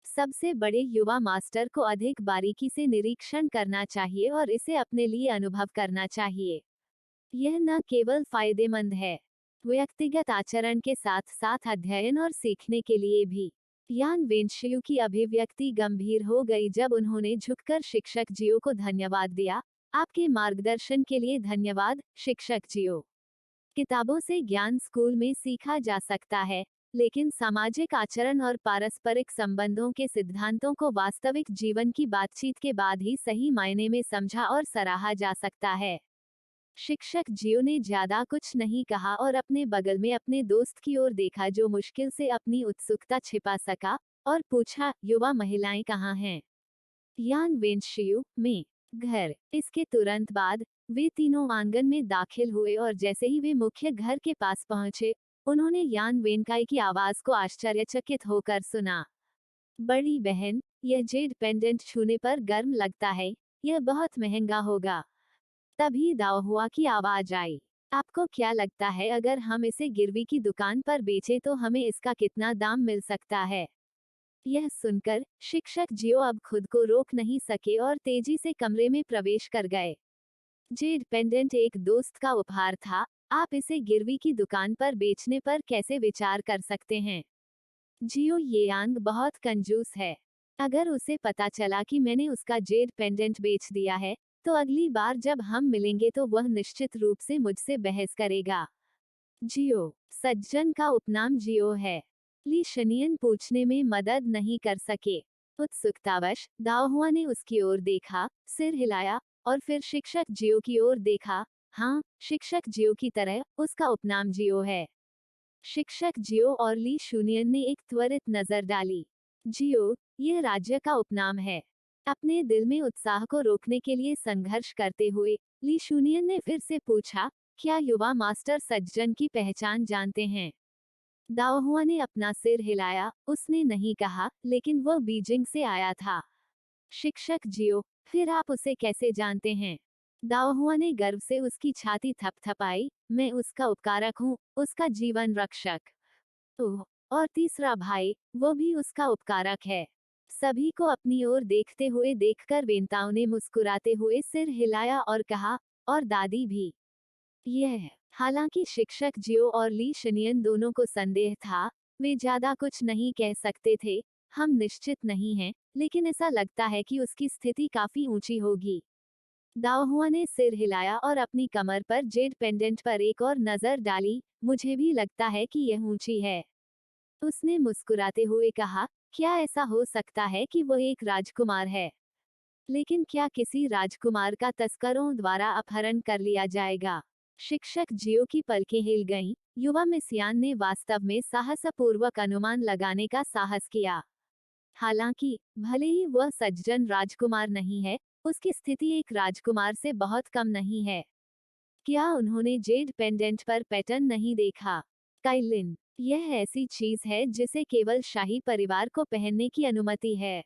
सबसे बड़े युवा मास्टर को अधिक बारीकी से निरीक्षण करना चाहिए और इसे अपने लिए अनुभव करना चाहिए। यह न केवल फायदेमंद है व्यक्तिगत आचरण के साथ साथ अध्ययन और सीखने के लिए भी। यान वेंशियू की अभिव्यक्ति गंभीर हो गई जब उन्होंने झुककर शिक्षक जियो को धन्यवाद दिया। आपके मार्गदर्शन के लिए धन्यवाद, शिक्षक जियो। किताबों से ज्ञान स्कूल में सीखा जा सकता है, लेकिन सामाजिक आचरण और पारस्परिक संबंधों के सिद्धांतों को वास्तविक जीवन की बातचीत के बाद ही सही मायने में समझा और सराहा जा सकता है। शिक्षक जियो ने ज्यादा कुछ नहीं कहा और अपने बगल में अपने दोस्त की ओर देखा जो मुश्किल से अपनी उत्सुकता छिपा सका, और पूछा, युवा महिलाएं कहाँ हैं? यान वेंशियू में घर। इसके तुरंत बाद वे तीनों आंगन में दाखिल हुए और जैसे ही वे मुख्य घर के पास पहुंचे, उन्होंने यान वेनकाई की आवाज को आश्चर्यचकित होकर सुना। बड़ी बहन, यह जेड पेंडेंट छूने पर गर्म लगता है, यह बहुत महंगा होगा। तभी दाओहुआ की आवाज आई। आपको क्या लगता है अगर हम इसे गिरवी की दुकान पर बेचें तो हमें इसका कितना दाम मिल सकता है? यह सुनकर शिक्षक जियो अब खुद को रोक नहीं सके और तेजी से कमरे में प्रवेश कर गए। जेड पेंडेंट एक दोस्त का उपहार था, आप इसे गिरवी की दुकान पर बेचने पर कैसे विचार कर सकते हैं? जियो येयांग बहुत कंजूस है। अगर उसे पता चला कि मैंने उसका जेड पेंडेंट बेच दिया है, तो अगली बार जब हम मिलेंगे तो वह निश्चित रूप से मुझसे बहस करेगा। जियो सज्जन का उपनाम जियो है। ली शनियन पूछने में मदद नहीं कर सके। उत्सुकतावश दाओहुआ ने उसकी ओर देखा, सिर हिलाया और फिर शिक्षक जियो की ओर देखा। हाँ, शिक्षक जियो की तरह उसका उपनाम जियो है। शिक्षक जियो और ली शूनियन ने एक त्वरित नजर डाली। जियो, यह राज्य का उपनाम है। अपने दिल में उत्साह को रोकने के लिए संघर्ष करते हुए ली शूनियन ने फिर से पूछा, क्या युवा मास्टर सज्जन की पहचान जानते हैं? दाओहुआ ने अपना सिर हिलाया। उसने नहीं कहा, लेकिन वह बीजिंग से आया था। शिक्षक जियो, फिर आप उसे कैसे जानते हैं? दाओहुआ ने गर्व से उसकी छाती थपथपाई। मैं उसका उपकारक हूँ, उसका जीवन रक्षक। ओह, और तीसरा भाई, वो भी उसका उपकारक है। सभी को अपनी ओर देखते हुए देखकर वेंताओ ने मुस्कुराते हुए सिर हिलाया और कहा, और दादी भी। यह, हालांकि शिक्षक जियो और ली शनियन दोनों को संदेह था, वे ज्यादा कुछ नहीं कह सकते थे। हम निश्चित नहीं हैं, लेकिन ऐसा लगता है कि उसकी स्थिति काफी ऊंची होगी। दाओहुआ ने सिर हिलाया और अपनी कमर पर जेड पेंडेंट पर एक और नजर डाली। मुझे भी लगता है कि यह ऊंची है। उसने मुस्कुराते हुए कहा, क्या ऐसा हो सकता है कि वह एक राजकुमार है? लेकिन क्या किसी राजकुमार का तस्करों द्वारा अपहरण कर लिया जाएगा? शिक्षक जियो की पलकें हिल गईं। युवा मिसियान ने वास्तव में साहसपूर्वक अनुमान लगाने का साहस किया। हालांकि, भले ही वह सज्जन राजकुमार नहीं है, उसकी स्थिति एक राजकुमार से बहुत कम नहीं है। क्या उन्होंने जेड पेंडेंट पर पैटर्न नहीं देखा? काइलिन, यह ऐसी चीज है जिसे केवल शाही परिवार को पहनने की अनुमति है।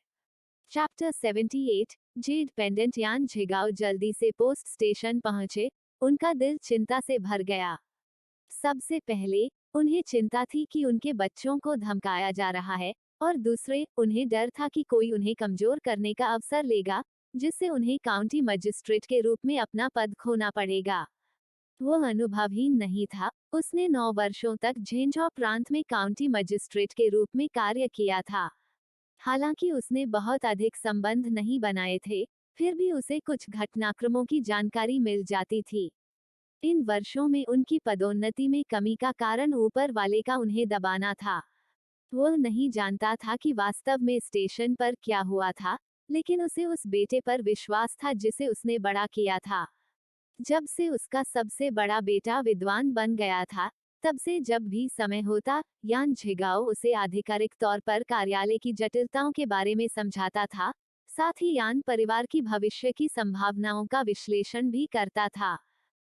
Chapter 78, Z pendant. यान झिगाओ जल्दी से पोस्ट स्टेशन पहुंचे। उनका दिल चिंता से भर गया। सबसे पहले, उन्हें चिंता थी कि उनके बच्चों को धमकाया जा रहा है, और दूसरे, उन्हें डर था कि कोई उन्हें कमजोर करने का अवसर लेगा, जिससे उन्हें काउंटी मजिस्ट्रेट के रूप में अपना पद खोना पड़ेगा। वह अनुभवहीन नहीं था। उसने 9 वर्षों तक झेंझौ प्रांत में काउंटी मजिस्ट्रेट के रूप में कार्य किया था। हालांकि उसने बहुत अधिक संबंध नहीं बनाए थे, फिर भी उसे कुछ घटनाक्रमों की जानकारी मिल जाती थी। इन वर्षों में उनकी पदोन्नति में कमी का कारण ऊपर वाले का उन्हें दबाना था। वह नहीं जानता था कि वास्तव में स्टेशन पर क्या हुआ था, लेकिन उसे उस बेटे पर विश्वास था जिसे उसने बड़ा किया था। जब से उसका सबसे बड़ा बेटा विद्वान बन गया था, तब से जब भी समय होता, यान झिगाओ उसे आधिकारिक तौर पर कार्यालय की जटिलताओं के बारे में समझाता था। साथ ही यान परिवार की भविष्य की संभावनाओं का विश्लेषण भी करता था।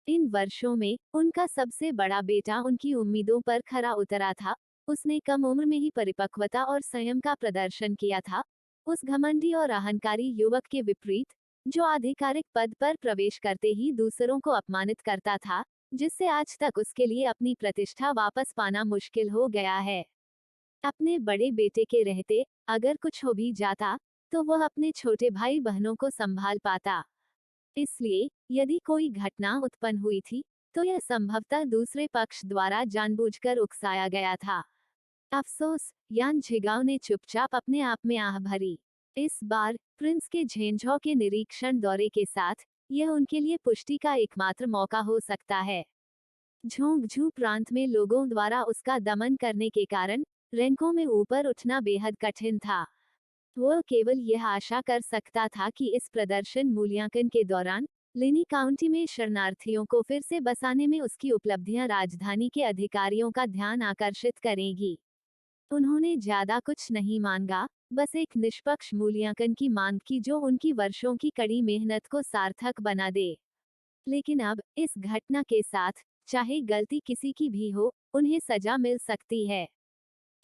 इन वर्षों में उनका सबसे बड़ा बेटा उनकी उम्मीदों पर खरा उतरा था। उसने कम उम्र में ही परिपक्वता और संयम का प्रदर्शन किया था। उस घमंडी और अहंकारी युवक के विपरीत, जो आधिकारिक पद पर प्रवेश करते ही दूसरों को अपमानित करता था, जिससे आज तक उसके लिए अपनी प्रतिष्ठा वापस पाना मुश्किल हो गया है। अपने बड़े बेटे के रहते, अगर कुछ हो भी जाता, तो वह अपने छोटे भाई बहनों को संभाल पाता। इसलिए, यदि कोई घटना उत्पन्न हुई थी, तो यह संभवतः दूसरे पक्ष द्वारा जानबूझकर उकसाया गया था। अफसोस, यान झिगाओ ने चुपचाप अपने आप में आह भरी। इस बार, प्रिंस के झेंझौ के निरीक्षण दौरे के साथ, यह उनके लिए पुष्टि का एकमात्र मौका हो सकता है। झोंगझू प्रांत में लोगों द्वारा उसका दमन करने के कारण, रैंकों में ऊपर उठना बेहद कठिन था। वह केवल यह आशा कर सकता था कि इस प्रदर्शन मूल्यांकन के दौरान, लिनी काउंटी में शरणार्थियों को फिर से बसाने में उसकी उपलब्धियां राजधानी के अधिकारियों का ध्यान आकर्षित करेंगी। उन्होंने ज्यादा कुछ नहीं मांगा, बस एक निष्पक्ष मूल्यांकन की मांग की जो उनकी वर्षों की कड़ी मेहनत को सार्थक बना दे। लेकिन अब, इस घटना के साथ, चाहे गलती किसी की भी हो, उन्हें सजा मिल सकती है।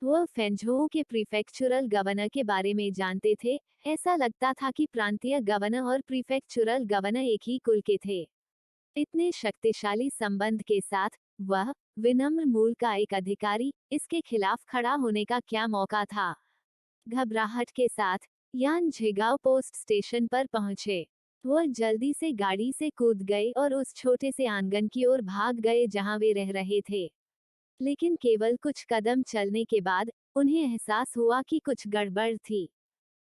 वह फेंझोऊ के प्रीफेक्चुरल गवर्नर के बारे में जानते थे। ऐसा लगता था कि प्रांतीय गवर्नर और प्रीफेक्चुरल गवर्नर एक ही कुल के थे। इतने शक्तिशाली संबंध के साथ, वह, विनम्र मूल का एक अधिकारी, इसके खिलाफ खड़ा होने का क्या मौका था? घबराहट के साथ, यान झिगाओ पोस्ट स्टेशन पर पहुंचे। वह जल्दी से गाड़ी से कूद गए और उस छोटे से आंगन की ओर भाग गए जहां वे रह रहे थे। लेकिन केवल कुछ कदम चलने के बाद, उन्हें एहसास हुआ कि कुछ गड़बड़ थी।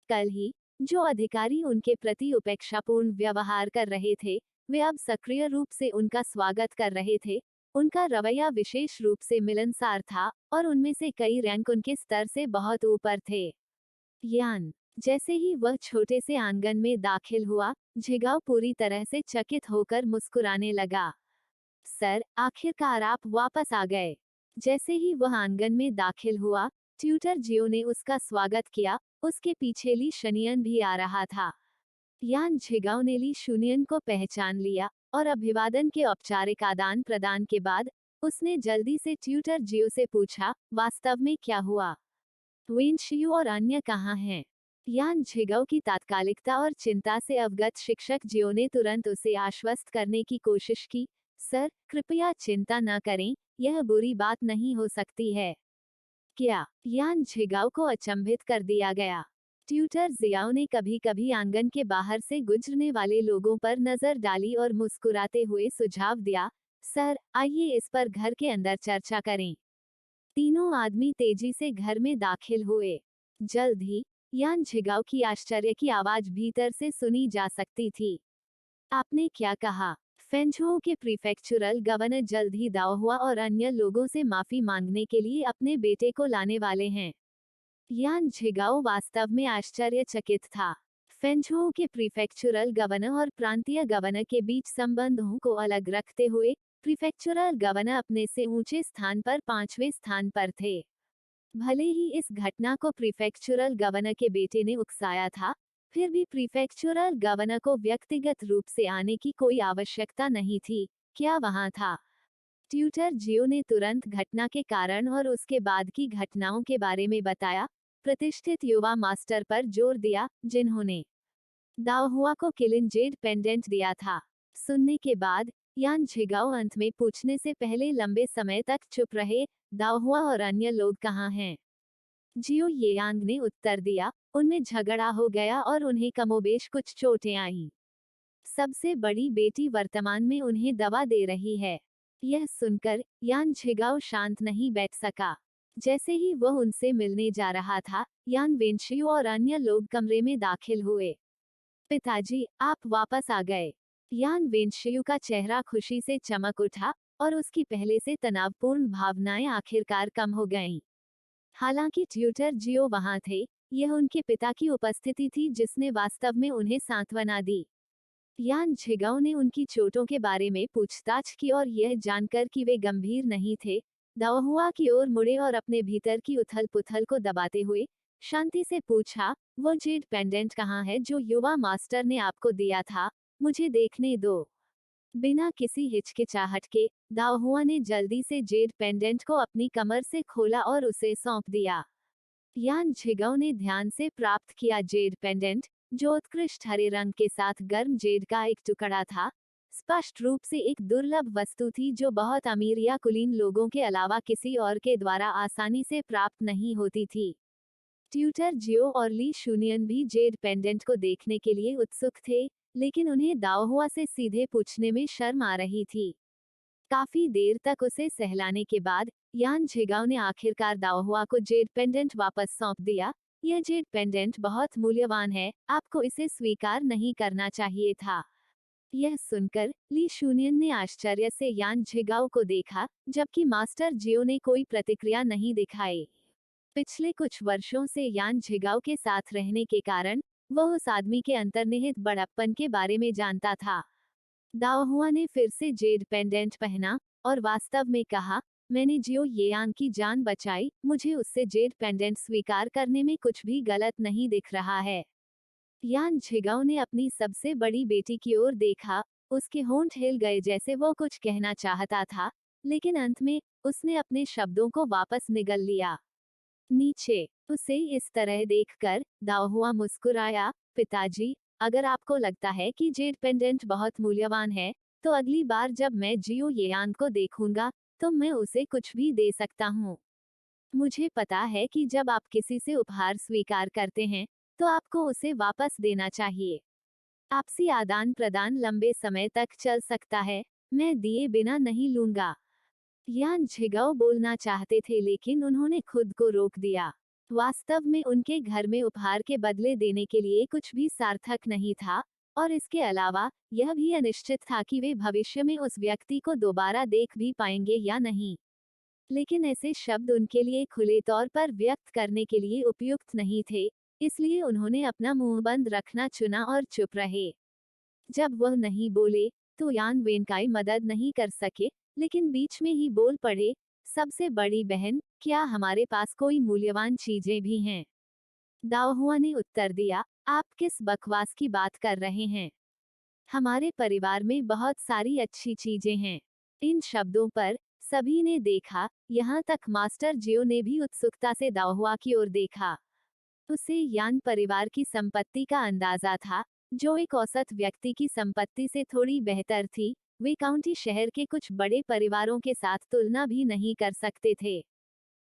कल ही, जो अधिकारी उनके प्रति उपेक्षापूर्ण व्यवहार कर रहे थे, वे अब सक्रिय रूप से उनका स्वागत कर रहे थे। उनका रवैया विशेष रूप से मिलनसार था, और उनमें से कई रैंक उनके स्तर से बहुत ऊपर थे। यान जैसे ही वह छोटे से आंगन में दाखिल हुआ, झिगाओ पूरी तरह से चकित होकर मुस्कुराने लगा। सर, आखिरकार आप वापस आ गए। जैसे ही वह आंगन में दाखिल हुआ, ट्यूटर जियो ने उसका स्वागत किया। उसके पीछे ली शनियन भी आ रहा था। यान झिगाओ ने ली शूनियन को पहचान लिया और अभिवादन के औपचारिक आदान प्रदान के बाद उसने जल्दी से ट्यूटर जियो से पूछा, वास्तव में क्या हुआ? वेन शियू और अन्य कहाँ हैं? यान झिगाओ की तात्कालिकता और चिंता से अवगत शिक्षक जियो ने तुरंत उसे आश्वस्त करने की कोशिश की। सर, कृपया चिंता न करें, यह बुरी बात नहीं हो सकती है। क्या? यान झिगाओ को अचंभित कर दिया गया। ट्यूटर जियाओ ने कभी कभी आंगन के बाहर से गुजरने वाले लोगों पर नजर डाली और मुस्कुराते हुए सुझाव दिया, सर, आइए इस पर घर के अंदर चर्चा करें। तीनों आदमी तेजी से घर में दाखिल हुए। जल्द ही यान झिगाओ की आश्चर्य की आवाज भीतर से सुनी जा सकती थी। आपने क्या कहा? फेंझोउ के प्रीफेक्चुरल गवर्नर जल्द ही दाओहुआ और अन्य लोगों से माफी मांगने के लिए अपने बेटे को लाने वाले हैं। यान झिगाओ वास्तव में आश्चर्यचकित था। फेंझोउ के प्रीफेक्चुरल गवर्नर और प्रांतीय गवर्नर के बीच संबंधों को अलग रखते हुए प्रीफेक्चुरल गवर्नर अपने से ऊंचे स्थान पर 5वें स्थान पर थे। भले ही इस घटना को प्रीफेक्चुरल गवर्नर के बेटे ने उकसाया था, फिर भी प्रीफेक्चुरल गवर्नर को व्यक्तिगत रूप से आने की कोई आवश्यकता नहीं थी। क्या वहां था? ट्यूटर जियो ने तुरंत घटना के कारण और उसके बाद की घटनाओं के बारे में बताया, प्रतिष्ठित युवा मास्टर पर जोर दिया, जिन्होंने दाओहुआ को किलिन जेड पेंडेंट दिया था। सुनने के बाद यान झिगाओ अंत में पूछने से पहले लंबे समय तक चुप रहे, दाओहुआ और अन्य लोग कहाँ हैं? जियो येयांग ने उत्तर दिया, उनमें झगड़ा हो गया और उन्हें कमोबेश कुछ चोटें आईं। सबसे बड़ी बेटी वर्तमान में उन्हें दवा दे रही है। यह सुनकर यान झिगाओ शांत नहीं बैठ सका। जैसे ही वह उनसे मिलने जा रहा था, यान वेंशियो और अन्य लोग कमरे में दाखिल हुए। पिताजी, आप वापस आ गए। यान वेंशियो का चेहरा खुशी से चमक उठा और उसकी पहले से तनावपूर्ण भावनाएं आखिरकार कम हो गईं। हालांकि ट्यूटर जियो वहां थे, यह उनके पिता की उपस्थिति थी जिसने वास्तव में उन्हें सांत्वना दी। यान झिगाओ ने उनकी चोटों के बारे में पूछताछ की और यह जानकर कि वे गंभीर नहीं थे, दाओहुआ की ओर मुड़े और अपने भीतर की उथल-पुथल को दबाते हुए शांति से पूछा, वो जेड पेंडेंट कहाँ है जो युवा मास्टर ने आपको दिया था? मुझे देखने दो। बिना किसी हिचकिचाहट के दाओहुआ ने जल्दी से जेड पेंडेंट को अपनी कमर से खोला और उसे सौंप दिया। यान झिगाओ ने ध्यान से प्राप्त किया जेड पेंडेंट, जो उत्कृष्ट हरे रंग के साथ गर्म जेड का एक टुकड़ा था, स्पष्ट रूप से एक दुर्लभ वस्तु थी जो बहुत अमीर या कुलीन लोगों के अलावा किसी और के द्वारा आसानी से प्राप्त नहीं होती थी। ट्यूटर जियो और ली शूनियन भी जेड पेंडेंट को देखने के लिए उत्सुक थे, लेकिन उन्हें दाओहुआ से सीधे पूछने में शर्म आ रही थी। काफी देर तक उसे सहलाने के बाद यान झिगाओ ने आखिरकार दाओहुआ को जेड पेंडेंट वापस सौंप दिया। यह जेड पेंडेंट बहुत मूल्यवान है, आपको इसे स्वीकार नहीं करना चाहिए था। यह सुनकर ली शूनियन ने आश्चर्य से यान झिगाओ को देखा, जबकि मास्टर जियो ने कोई प्रतिक्रिया नहीं दिखाई। पिछले कुछ वर्षों से यान झिगाओ के साथ रहने के कारण वह उस आदमी के अंतर्निहित बड़प्पन के बारे में जानता था। दाओहुआ ने फिर से जेड पेंडेंट पहना और वास्तव में कहा, मैंने जियो येयांग की जान बचाई, मुझे उससे जेड पेंडेंट स्वीकार करने में कुछ भी गलत नहीं दिख रहा है। यान झिगाओ ने अपनी सबसे बड़ी बेटी की ओर देखा, उसके होंठ हिल गए जैसे वो कुछ कहना चाहता था, लेकिन अंत में उसने अपने शब्दों को वापस निगल लिया। नीचे उसे इस तरह देखकर दाओहुआ मुस्कुराया, पिताजी, अगर आपको लगता है कि जेड पेंडेंट बहुत मूल्यवान है, तो अगली बार जब मैं जियो येयांग को देखूंगा, तो मैं उसे कुछ भी दे सकता हूँ। मुझे पता है कि जब आप किसी से उपहार स्वीकार करते हैं, तो आपको उसे वापस देना चाहिए। आपसी आदान प्रदान लंबे समय तक चल सकता है, मैं दिए बिना नहीं लूंगा। यान झिगाओ बोलना चाहते थे लेकिन उन्होंने खुद को रोक दिया। वास्तव में उनके घर में उपहार के बदले देने के लिए कुछ भी सार्थक नहीं था, और इसके अलावा यह भी अनिश्चित था कि वे भविष्य में उस व्यक्ति को दोबारा देख भी पाएंगे या नहीं। लेकिन ऐसे शब्द उनके लिए खुले तौर पर व्यक्त करने के लिए उपयुक्त नहीं थे, इसलिए उन्होंने अपना मुंह बंद रखना चुना और चुप रहे। जब वह नहीं बोले तो यान वेनकाई मदद नहीं कर सके, लेकिन बीच में ही बोल पड़े, सबसे बड़ी बहन, क्या हमारे पास कोई मूल्यवान चीजें भी हैं? दाओहुआ ने उत्तर दिया, आप किस बकवास की बात कर रहे हैं? हमारे परिवार में बहुत सारी अच्छी चीजें हैं। इन शब्दों पर सभी ने देखा, यहाँ तक मास्टर जियो ने भी उत्सुकता से दाओहुआ की ओर देखा। उसे यान परिवार की संपत्ति का अंदाजा था, जो एक औसत व्यक्ति की संपत्ति से थोड़ी बेहतर थी। वे काउंटी शहर के कुछ बड़े परिवारों के साथ तुलना भी नहीं कर सकते थे।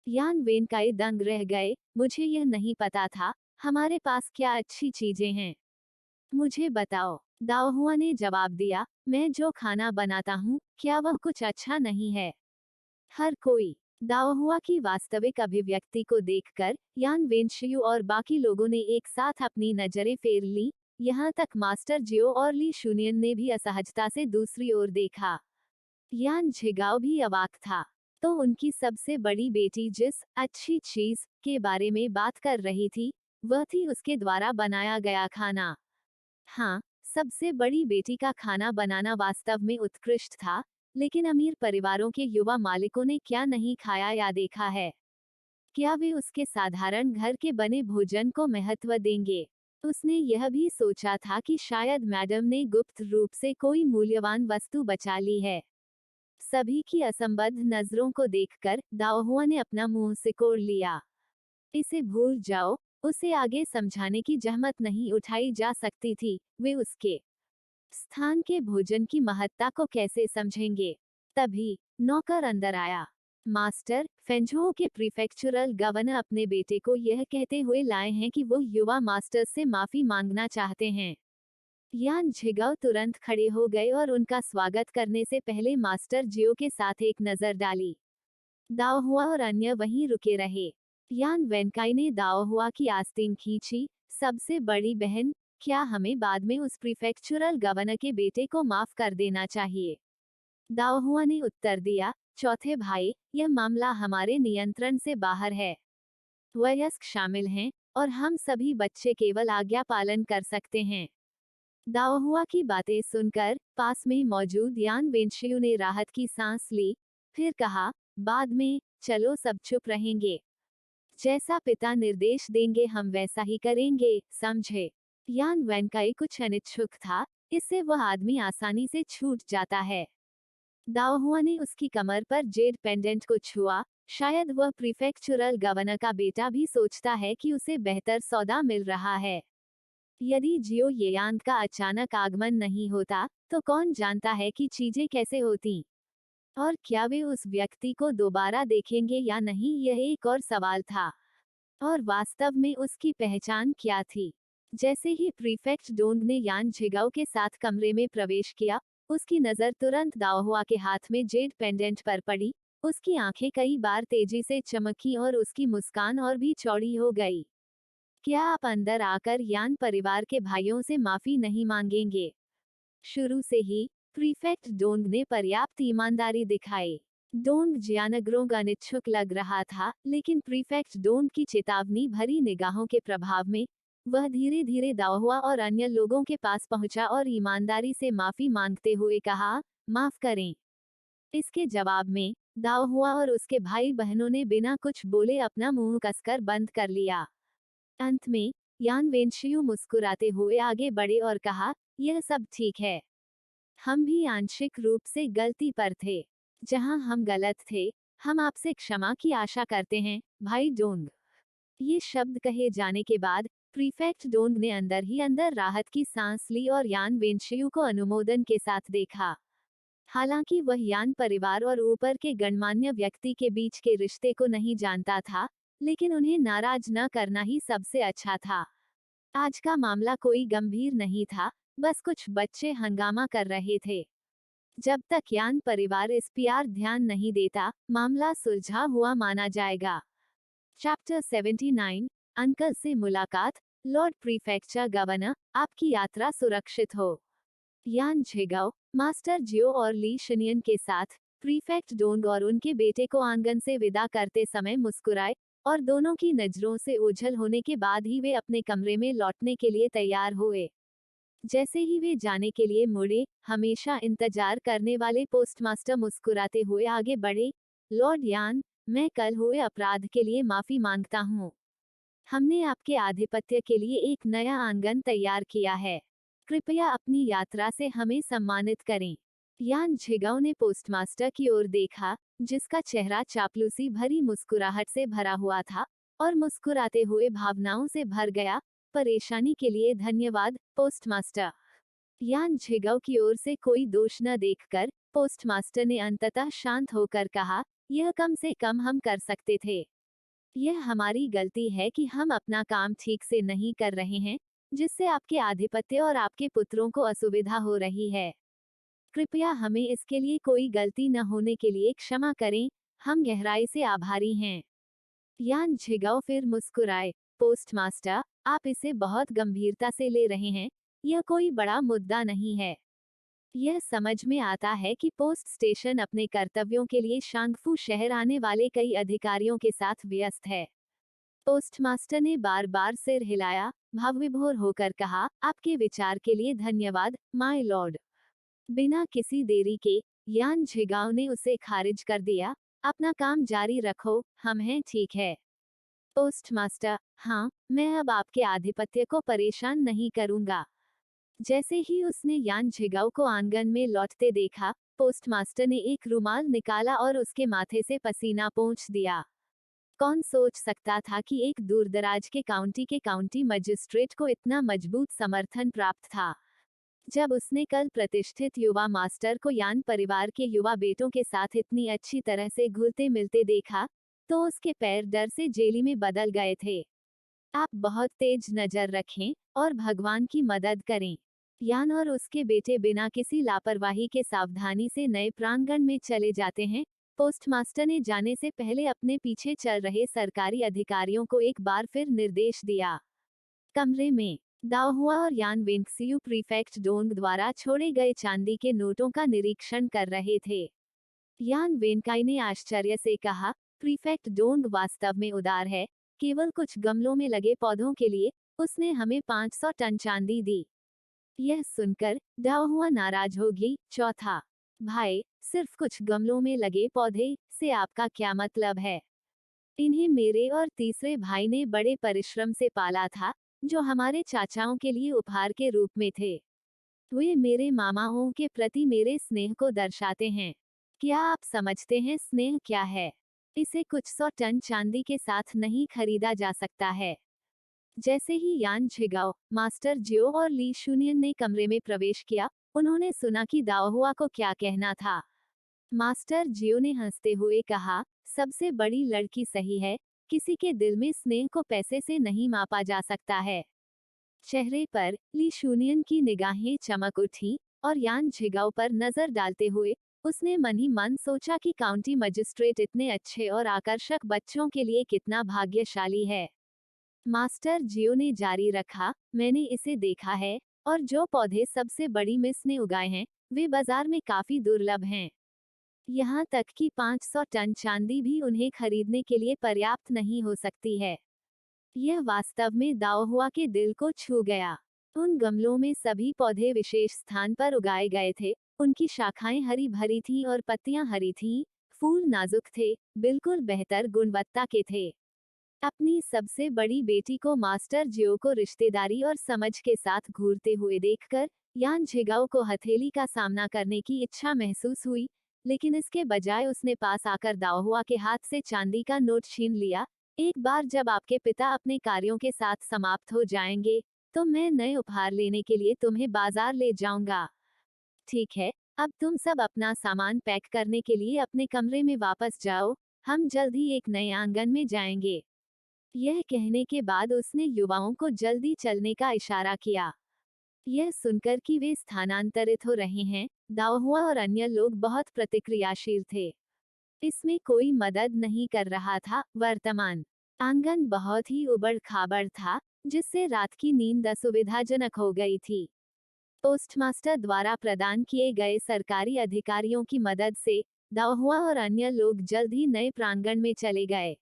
यान वेनकाई दंग रह गए, मुझे यह नहीं पता था, हमारे पास क्या अच्छी चीजें हैं? मुझे बताओ, दाओहुआ ने जवाब दिया, मैं जो खाना बनाता हूँ, क्या वह कुछ अच्छा नहीं है? हर कोई दाओहुआ की वास्तविक अभिव्यक्ति को देखकर यान वेनशियू और बाकी लोगों ने एक साथ अपनी नजरें फेर ली, यहाँ तक मास्टर जियो और ली शूनियन ने भी असहजता से दूसरी ओर देखा। यान झिगाओ भी अवाक था। तो उनकी सबसे बड़ी बेटी जिस अच्छी चीज के बारे में बात कर रही थी, वह थी उसके द्वारा बनाया गया खाना। हाँ, सबसे बड़ी बेटी का खाना बनाना वास्तव में उत्कृष्ट था, लेकिन अमीर परिवारों के युवा मालिकों ने क्या नहीं खाया या देखा है? क्या वे उसके साधारण घर के बने भोजन को महत्व देंगे? उसने यह भी सोचा था कि शायद मैडम ने गुप्त रूप से कोई मूल्यवान वस्तु बचा ली है। सभी की असंबद्ध नजरों को देखकर दाओहुआ ने अपना मुंह सिकोड़ लिया। इसे भूल जाओ, उसे आगे समझाने की जहमत नहीं उठाई जा सकती थी, वे उसके स्थान के भोजन की महत्ता को कैसे समझेंगे? तभी नौकर अंदर आया। मास्टर, फेंझों के प्रीफेक्चुरल गवर्नर अपने बेटे को यह कहते हुए लाए हैं कि वो युवा मास्टर से माफी मांगना चाहते हैं। यान झिगाओ तुरंत खड़े हो गए और उनका स्वागत करने से पहले मास्टर जियो के साथ एक नजर डाली। दाओहुआ और अन्य वहीं रुके रहे। यान वेनकाई ने दाओहुआ की आस्तीन खींची, सबसे बड़ी बहन, क्या हमें बाद में उस प्रीफेक्चुरल गवर्नर के बेटे को माफ कर देना चाहिए? दाओहुआ ने उत्तर दिया, चौथे भाई, यह मामला हमारे नियंत्रण से बाहर है। वयस्क शामिल हैं, और हम सभी बच्चे केवल आज्ञा पालन कर सकते हैं। दाओहुआ की बातें सुनकर पास में मौजूद यान वेनशियू ने राहत की सांस ली, फिर कहा, बाद में, चलो सब चुप रहेंगे। जैसा पिता निर्देश देंगे हम वैसा ही करेंगे, समझे? यान वेनकाई कुछ अनिच्छुक था, इससे वह आदमी आसानी से छूट जाता है। दाओहुआ ने उसकी कमर पर जेड पेंडेंट को छुआ, शायद वह प्रीफेक्चुरल गवर्नर का बेटा भी सोचता है कि उसे बेहतर सौदा मिल रहा है। यदि जियो येयांग का अचानक आगमन नहीं होता, तो कौन जानता है कि चीजें कैसे होती? और क्या वे उस व्यक्ति को दोबारा देखेंगे या नहीं, यह एक और सवाल था। और वास्तव में उसकी पहचान क्या थी? जैसे ही प्रीफेक्ट डोंग ने यान झिगाओ के साथ कमरे में प्रवेश किया, उसकी नजर तुरंत दाओहुआ के हाथ में जेड पेंडेंट पर पड़ी। उसकी आंखें कई बार तेजी से चमकी और उसकी मुस्कान और भी चौड़ी हो गई। क्या आप अंदर आकर यान परिवार के भाइयों से माफी नहीं मांगेंगे? शुरू से ही प्रीफेक्ट डोंग ने पर्याप्त ईमानदारी दिखाई। डोंग जियानग्रोंग अनिच्छुक लग रहा था, लेकिन प्रीफेक्ट डोंग की चेतावनी भरी निगाहों के प्रभाव में वह धीरे धीरे दाओहुआ और अन्य लोगों के पास पहुंचा और ईमानदारी से माफी मांगते हुए कहा, माफ करें। इसके जवाब में दाओहुआ और उसके भाई बहनों ने बिना कुछ बोले अपना मुंह कसकर बंद कर लिया। अंत में यान वेनशियू मुस्कुराते हुए आगे बढ़े और कहा, यह सब ठीक है। हम भी आंशिक रूप से गलती पर थे। जहां हम गलत थे, हम आपसे क्षमा की आशा करते हैं, भाई डोंग। ये शब्द कहे जाने के बाद प्रीफेक्ट डोंग ने अंदर ही अंदर राहत की सांस ली और यान वेनशियू को अनुमोदन के साथ देखा। हालांकि वह यान परिवार और ऊपर के गणमान्य व्यक्ति के बीच के रिश्ते को नहीं जानता था, लेकिन उन्हें नाराज न करना ही सबसे अच्छा था। आज का मामला कोई गंभीर नहीं था, बस कुछ बच्चे हंगामा कर रहे थे। जब तक यान परिवार इस पर ध्यान नहीं देता, मामला सुलझा हुआ माना जाएगा। चैप्टर 79, अंकल से मुलाकात। लॉर्ड प्रीफेक्चर गवर्नर, आपकी यात्रा सुरक्षित हो। यान झिगाओ, मास्टर जियो और ली शनियन के साथ प्रीफेक्ट डोंग और उनके बेटे को आंगन से विदा करते समय मुस्कुराए और दोनों की नजरों से ओझल होने के बाद ही वे अपने कमरे में लौटने के लिए तैयार हुए। जैसे ही वे जाने के लिए मुड़े, हमेशा इंतजार करने वाले पोस्टमास्टर मुस्कुराते हुए आगे बढ़े। लॉर्ड यान, मैं कल हुए अपराध के लिए माफी मांगता हूँ। हमने आपके आधिपत्य के लिए एक नया आंगन तैयार किया है। कृपया अपनी यात्रा से हमें सम्मानित करें। यान झिगाओ ने पोस्टमास्टर की ओर देखा, जिसका चेहरा चापलूसी भरी मुस्कुराहट से भरा हुआ था, और मुस्कुराते हुए भावनाओं से भर गया। परेशानी के लिए धन्यवाद, पोस्टमास्टर। यान झिगाओ की ओर से कोई दोष न देखकर पोस्टमास्टर ने अंततः शांत होकर कहा, यह कम से कम हम कर सकते थे। यह हमारी गलती है कि हम अपना काम ठीक से नहीं कर रहे हैं, जिससे आपके आधिपत्य और आपके पुत्रों को असुविधा हो रही है। कृपया हमें इसके लिए कोई गलती न होने के लिए क्षमा करें, हम गहराई से आभारी हैं। यान झिगाओ फिर मुस्कुराए, पोस्टमास्टर, आप इसे बहुत गंभीरता से ले रहे हैं, यह कोई बड़ा मुद्दा नहीं है। यह समझ में आता है कि पोस्ट स्टेशन अपने कर्तव्यों के लिए शांगफू शहर आने वाले कई अधिकारियों के साथ व्यस्त है। पोस्टमास्टर ने बार बार सिर हिलाया, भावविभोर होकर कहा, आपके विचार के लिए धन्यवाद, माय लॉर्ड। बिना किसी देरी के यान झिगाओ ने उसे खारिज कर दिया। अपना काम जारी रखो, हम हैं, ठीक है। पोस्टमास्टर, हाँ, मैं अब आपके आधिपत्य को परेशान नहीं करूंगा। जैसे ही उसने यान झिगाओ को आंगन में लौटते देखा, पोस्टमास्टर ने एक रुमाल निकाला और उसके माथे से पसीना पोंछ दिया। कौन सोच सकता था कि एक दूरदराज के काउंटी मजिस्ट्रेट को इतना मजबूत समर्थन प्राप्त था। जब उसने कल प्रतिष्ठित युवा मास्टर को यान परिवार के युवा बेटों के साथ इतनी अच्छी तरह से घुलते मिलते देखा, तो उसके पैर डर से जेली में बदल गए थे। आप बहुत तेज नजर रखें और भगवान की मदद करें। यान और उसके बेटे बिना किसी लापरवाही के सावधानी से नए प्रांगण में चले जाते हैं। पोस्टमास्टर ने जाने से पहले अपने पीछे चल रहे सरकारी अधिकारियों को एक बार फिर निर्देश दिया। कमरे में दाओहुआ और यान वेंक्सियू प्रीफेक्ट डोंग द्वारा छोड़े गए चांदी के नोटों का निरीक्षण कर रहे थे। यान वेंकाई ने आश्चर्य से कहा, प्रीफेक्ट डोंग वास्तव में उदार है। केवल कुछ गमलों में लगे पौधों के लिए उसने हमें 500 टन चांदी दी। यह सुनकर दाओहुआ नाराज होगी। चौथा भाई, सिर्फ कुछ गमलों में लगे पौधे से आपका क्या मतलब है? इन्हें मेरे और तीसरे भाई ने बड़े परिश्रम से पाला था, जो हमारे चाचाओं के लिए उपहार के रूप में थे। वे मेरे मामाओं के प्रति मेरे स्नेह को दर्शाते हैं। क्या आप समझते हैं स्नेह क्या है? इसे कुछ 100 टन चांदी के साथ नहीं खरीदा जा सकता है। जैसे ही यान झिगाओ, मास्टर जियो और ली शूनियन ने कमरे में प्रवेश किया, उन्होंने सुना कि दाओहुआ को क्या कहना था। मास्टर जियो ने हंसते हुए कहा, सबसे बड़ी लड़की सही है, किसी के दिल में स्नेह को पैसे से नहीं मापा जा सकता है। चेहरे पर ली शूनियन की निगाहें चमक उठी, और यान झिगाओ पर नजर डालते हुए उसने मन ही मन सोचा कि काउंटी मजिस्ट्रेट इतने अच्छे और आकर्षक बच्चों के लिए कितना भाग्यशाली है। मास्टर जियो ने जारी रखा, मैंने इसे देखा है, और जो पौधे सबसे बड़ी मिस ने उगाए हैं, वे बाजार में काफी दुर्लभ हैं। यहाँ तक कि 500 टन चांदी भी उन्हें खरीदने के लिए पर्याप्त नहीं हो सकती है। यह वास्तव में दाओहुआ के दिल को छू गया। उन गमलों में सभी पौधे विशेष स्थान पर उगाए गए थे। उनकी शाखाएं हरी भरी थीं और पत्तियां हरी थीं। फूल नाजुक थे, बिल्कुल बेहतर गुणवत्ता के थे। अपनी सबसे बड़ी बेटी को मास्टर जियो को रिश्तेदारी और समझ के साथ घूरते हुए देखकर यान झिगाओ को हथेली का सामना करने की इच्छा महसूस हुई, लेकिन इसके बजाय उसने पास आकर दाओहुआ के हाथ से चांदी का नोट छीन लिया। एक बार जब आपके पिता अपने कार्यों के साथ समाप्त हो जाएंगे, तो मैं नए उपहार लेने के लिए तुम्हें बाजार ले जाऊंगा। ठीक है, अब तुम सब अपना सामान पैक करने के लिए अपने कमरे में वापस जाओ, हम जल्द ही एक नए आंगन में जाएंगे। यह कहने के बाद उसने युवाओं को जल्दी चलने का इशारा किया। यह सुनकर कि वे स्थानांतरित हो रहे हैं, दाओहुआ और अन्य लोग बहुत प्रतिक्रियाशील थे। इसमें कोई मदद नहीं कर रहा था। वर्तमान आंगन बहुत ही उबड़-खाबड़ था, जिससे रात की नींद असुविधाजनक हो गई थी। पोस्टमास्टर द्वारा प्रदान किए गए सरकारी अधिकारियों की मदद से दाओहुआ और अन्य लोग जल्द ही नए प्रांगण में चले गए।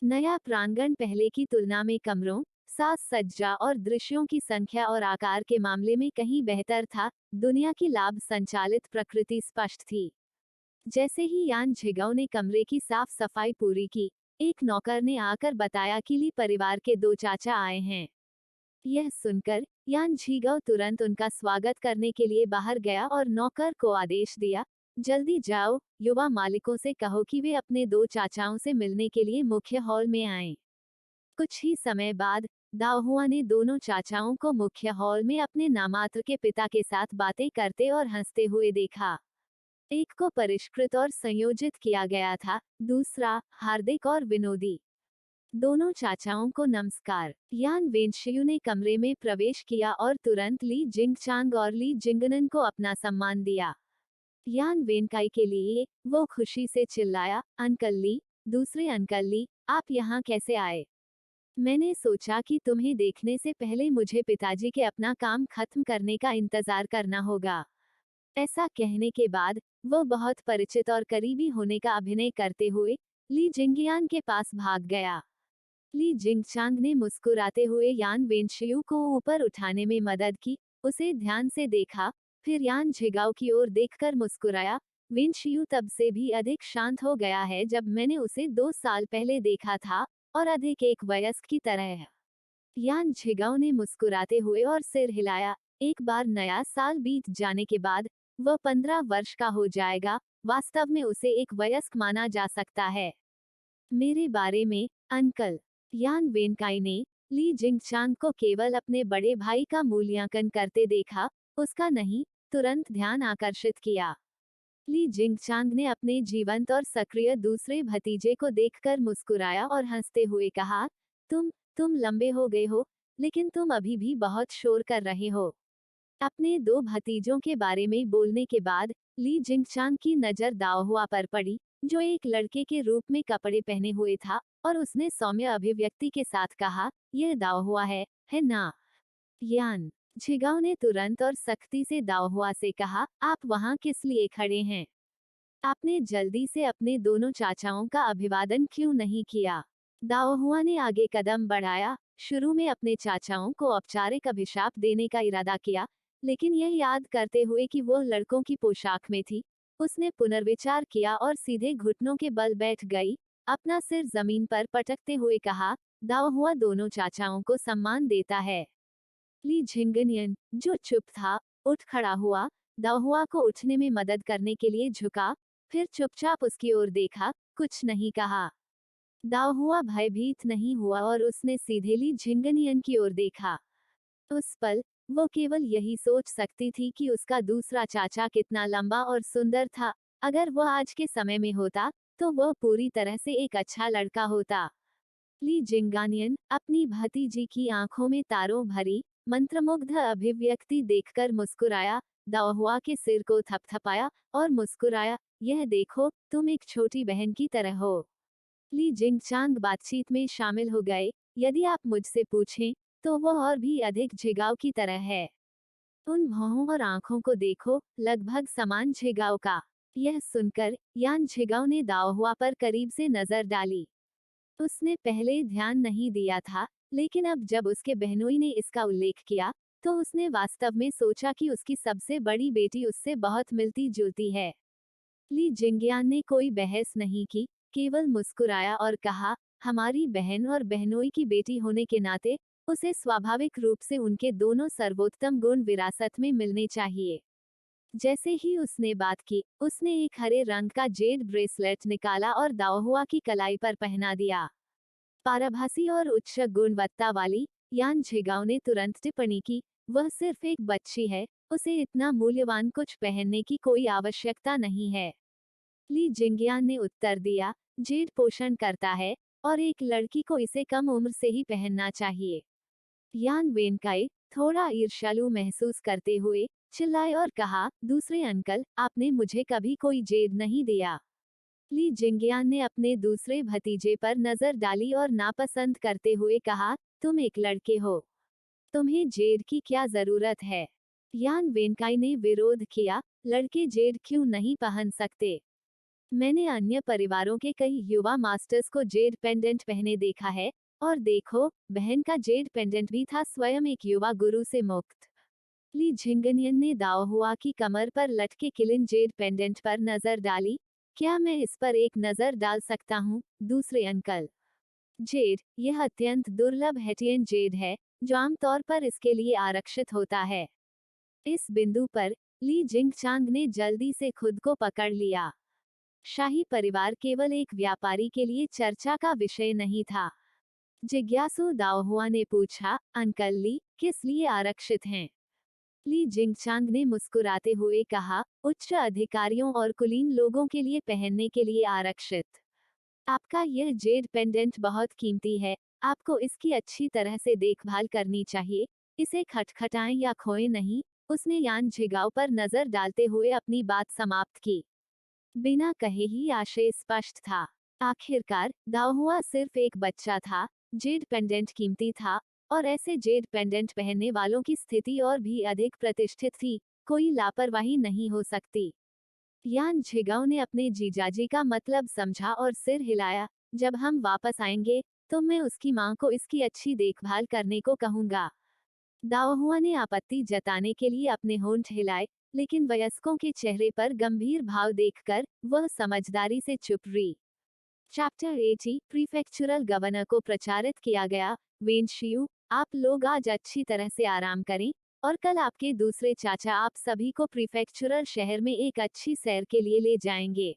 नया प्रांगण पहले की तुलना में कमरों, साज सज्जा और दृश्यों की संख्या और आकार के मामले में कहीं बेहतर था। दुनिया की लाभ संचालित प्रकृति स्पष्ट थी। जैसे ही यान झिगाओ ने कमरे की साफ सफाई पूरी की, एक नौकर ने आकर बताया कि ली परिवार के 2 चाचा आए हैं। यह सुनकर यान झिगाओ तुरंत उनका स्वागत करने के लिए बाहर गया और नौकर को आदेश दिया, जल्दी जाओ, युवा मालिकों से कहो कि वे अपने 2 चाचाओं से मिलने के लिए मुख्य हॉल में आएं। कुछ ही समय बाद दाओहुआ ने दोनों चाचाओं को मुख्य हॉल में अपने नामात्र के पिता के साथ बातें करते और हंसते हुए देखा। एक को परिष्कृत और संयोजित किया गया था, दूसरा हार्दिक और विनोदी। दोनों चाचाओं को नमस्कार। यान वेंशियू ने कमरे में प्रवेश किया और तुरंत ली जिंगचांग और ली जिंगनन को अपना सम्मान दिया। यान वेनकाई के लिए वो खुशी से चिल्लाया, अंकल ली, दूसरे अंकल ली, आप यहाँ कैसे आए? मैंने सोचा कि तुम्हें देखने से पहले मुझे पिताजी के अपना काम खत्म करने का इंतजार करना होगा। ऐसा कहने के बाद वो बहुत परिचित और करीबी होने का अभिनय करते हुए ली जिंगियान के पास भाग गया। ली जिंगचांग ने मुस्कुराते हुए यान वेनशियू को ऊपर उठाने में मदद की, उसे ध्यान से देखा, फिर यान झिगाओ की ओर देखकर मुस्कुराया। वेनशियू तब से भी अधिक शांत हो गया है जब मैंने उसे 2 साल पहले देखा था, और अधिक एक वयस्क की तरह। यान झिगाओ ने मुस्कुराते हुए और सिर हिलाया। एक बार नया साल बीत जाने के बाद वह 15 वर्ष का हो जाएगा, वास्तव में उसे एक वयस्क माना जा सकता है। मेरे बारे में, अंकल। यान वेनकाई ने ली जिंगचांग को केवल अपने बड़े भाई का मूल्यांकन करते देखा, उसका नहीं, तुरंत ध्यान आकर्षित किया। ली जिंगचांग ने अपने जीवंत और सक्रिय दूसरे भतीजे को देखकर मुस्कुराया और हंसते हुए कहा, तुम लंबे हो गए हो, लेकिन तुम अभी भी बहुत शोर कर रहे हो। अपने 2 भतीजों के बारे में बोलने के बाद ली जिंगचांग की नजर दाओहुआ पर पड़ी, जो एक लड़के के रूप में कपड़े पहने हुए था, और उसने सौम्य अभिव्यक्ति के साथ कहा, यह दाओहुआ है ना? यान झिगाओ ने तुरंत और सख्ती से दाओहुआ से कहा, आप वहां किस लिए खड़े हैं? आपने जल्दी से अपने दोनों चाचाओं का अभिवादन क्यों नहीं किया? दाओहुआ ने आगे कदम बढ़ाया, शुरू में अपने चाचाओं को औपचारिक अभिशाप देने का इरादा किया, लेकिन यह याद करते हुए कि वो लड़कों की पोशाक में थी, उसने पुनर्विचार किया और सीधे घुटनों के बल बैठ गई, अपना सिर जमीन पर पटकते हुए कहा, दाओहुआ दोनों चाचाओं को सम्मान देता है। ली झिंगनियन, जो चुप था, उठ खड़ा हुआ, दाओहुआ को उठने में मदद करने के लिए झुका, फिर चुपचाप उसकी ओर देखा, कुछ नहीं कहा। दाओहुआ भयभीत नहीं हुआ और उसने सीधे ली झिंगनियन की ओर देखा। उस पल वो केवल यही सोच सकती थी कि उसका दूसरा चाचा कितना लंबा और सुंदर था। अगर वह आज के समय में होता, तो वह पूरी तरह से एक अच्छा लड़का होता। ली जिंगानियन अपनी भतीजी की आंखों में तारों भरी मंत्रमुग्ध अभिव्यक्ति देखकर मुस्कुराया, दाओहुआ के सिर को थपथपाया और मुस्कुराया, यह देखो, तुम एक छोटी बहन की तरह हो। ली जिंगचांग बातचीत में शामिल हो गए, यदि आप मुझसे पूछें, तो वह और भी अधिक झिगाओ की तरह है। उन भौहों और आंखों को देखो, लगभग समान झिगाओ का। यह सुनकर यान झिगाओ ने दाओहुआ पर करीब से नजर डाली। उसने पहले ध्यान नहीं दिया था, लेकिन अब जब उसके बहनोई ने इसका उल्लेख किया, तो उसने वास्तव में सोचा कि उसकी सबसे बड़ी बेटी उससे बहुत मिलती जुलती है। ली जिंगियान ने कोई बहस नहीं की, केवल मुस्कुराया और कहा, हमारी बहन और बहनोई की बेटी होने के नाते उसे स्वाभाविक रूप से उनके दोनों सर्वोत्तम गुण विरासत में मिलने चाहिए। जैसे ही उसने बात की, उसने एक हरे रंग का जेड ब्रेसलेट निकाला और दाओहुआ की कलाई पर पहना दिया। पारभासी और उच्च गुणवत्ता वाली, यान झिगाओ ने तुरंत टिप्पणी की, वह सिर्फ एक बच्ची है, उसे इतना मूल्यवान कुछ पहनने की कोई आवश्यकता नहीं है। ली जिंगियान ने उत्तर दिया, जेड पोषण करता है, और एक लड़की को इसे कम उम्र से ही पहनना चाहिए। यान वेनकाई, थोड़ा ईर्ष्यालु महसूस करते हुए, चिल्लाए और कहा, दूसरे अंकल, आपने मुझे कभी कोई जेड नहीं दिया। ली जिंगियान ने अपने दूसरे भतीजे पर नजर डाली और नापसंद करते हुए कहा, तुम एक लड़के हो, तुम्हें जेड की क्या जरूरत है? यान वेनकाई ने विरोध किया, लड़के जेड क्यों नहीं पहन सकते? मैंने अन्य परिवारों के कई युवा मास्टर्स को जेड पेंडेंट पहने देखा है, और देखो, बहन का जेड पेंडेंट भी था स्वयं एक युवा गुरु से मुक्त। ली झिंगनियन ने दाओहुआ की कमर पर लटके किलिन जेड पेंडेंट पर नजर डाली। क्या मैं इस पर एक नजर डाल सकता हूँ? दूसरे अंकल। जेड, यह अत्यंत दुर्लभ हेटियन जेड है, जो आमतौर पर इसके लिए आरक्षित होता है। इस बिंदु पर ली जिंगचांग ने जल्दी से खुद को पकड़ लिया। शाही परिवार केवल एक व्यापारी के लिए चर्चा का विषय नहीं था। जिज्ञासु दाओहुआ ने पूछा, अंकल ली, किस लिए आरक्षित हैं? ली जिंगचांग ने मुस्कुराते हुए कहा, उच्च अधिकारियों और कुलीन लोगों के लिए पहनने के लिए आरक्षित। आपका यह जेड पेंडेंट बहुत कीमती है, आपको इसकी अच्छी तरह से देखभाल करनी चाहिए, इसे खटखटाएं या खोएं नहीं। उसने यान झिगाओ पर नजर डालते हुए अपनी बात समाप्त की। बिना कहे ही आशय स्पष्ट था। आखिरकार दाओहुआ सिर्फ एक बच्चा था, जेड पेंडेंट कीमती था, और ऐसे जेड पेंडेंट पहनने वालों की स्थिति और भी अधिक प्रतिष्ठित थी, कोई लापरवाही नहीं हो सकती। यान झिगाओ ने अपने जीजाजी का मतलब समझा और सिर हिलाया। जब हम वापस आएंगे, तो मैं उसकी मां को इसकी अच्छी देखभाल करने को कहूंगा। दाओहुआ ने आपत्ति जताने के लिए अपने होंठ हिलाए, लेकिन वयस्कों के चेहरे पर गंभीर भाव देखकर वह समझदारी से चुप रही। चैप्टर 80 प्रीफेक्चुरल गवर्नर को प्रचारित किया गया। वेनशियू, आप लोग आज अच्छी तरह से आराम करें, और कल आपके दूसरे चाचा आप सभी को प्रीफेक्चुरल शहर में एक अच्छी सैर के लिए ले जाएंगे।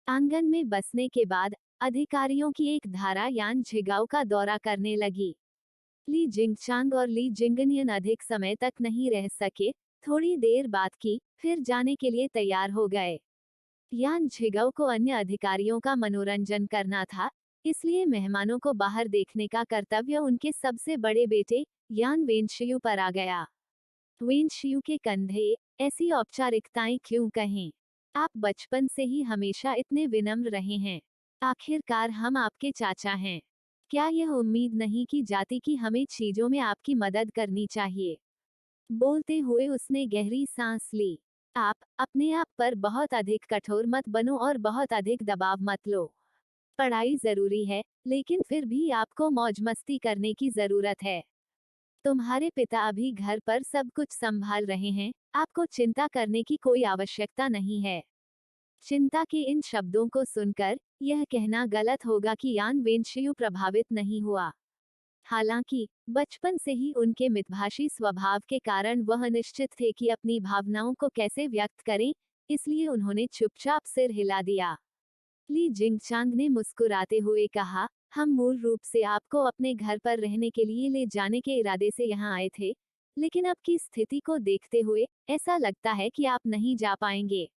आंगन में बसने के बाद अधिकारियों की एक धारा यान झिगाओ का दौरा करने लगी। ली जिंगचांग और ली जिंगनियन अधिक समय तक नहीं रह सके, थोड़ी देर बात की, फिर जाने के लिए तैयार हो गए। यान झिगाओ को अन्य अधिकारियों का मनोरंजन करना था, इसलिए मेहमानों को बाहर देखने का कर्तव्य उनके सबसे बड़े बेटे यान वेनशियू पर आ गया। वेनशियू के कंधे, ऐसी औपचारिकताएं क्यों कहें? आप बचपन से ही हमेशा इतने विनम्र रहे हैं। आखिरकार हम आपके चाचा हैं। क्या यह उम्मीद नहीं की जाती कि हमें चीजों में आपकी मदद करनी चाहिए? बोलते हुए उसने गहरी सांस ली। आप अपने आप पर बहुत अधिक कठोर मत बनो और बहुत अधिक दबाव मत लो। पढ़ाई जरूरी है, लेकिन फिर भी आपको मौज मस्ती करने की जरूरत है। तुम्हारे पिता अभी घर पर सब कुछ संभाल रहे हैं, आपको चिंता करने की कोई आवश्यकता नहीं है। चिंता के इन शब्दों को सुनकर यह कहना गलत होगा कि यान वेनशियू प्रभावित नहीं हुआ। हालांकि बचपन से ही उनके मितभाषी स्वभाव के कारण वह निश्चित थे कि अपनी भावनाओं को कैसे व्यक्त करें, इसलिए उन्होंने चुपचाप सिर हिला दिया। ली जिंगचांग ने मुस्कुराते हुए कहा, हम मूल रूप से आपको अपने घर पर रहने के लिए ले जाने के इरादे से यहाँ आए थे, लेकिन अब की स्थिति को देखते हुए ऐसा लगता है कि आप नहीं जा पाएंगे।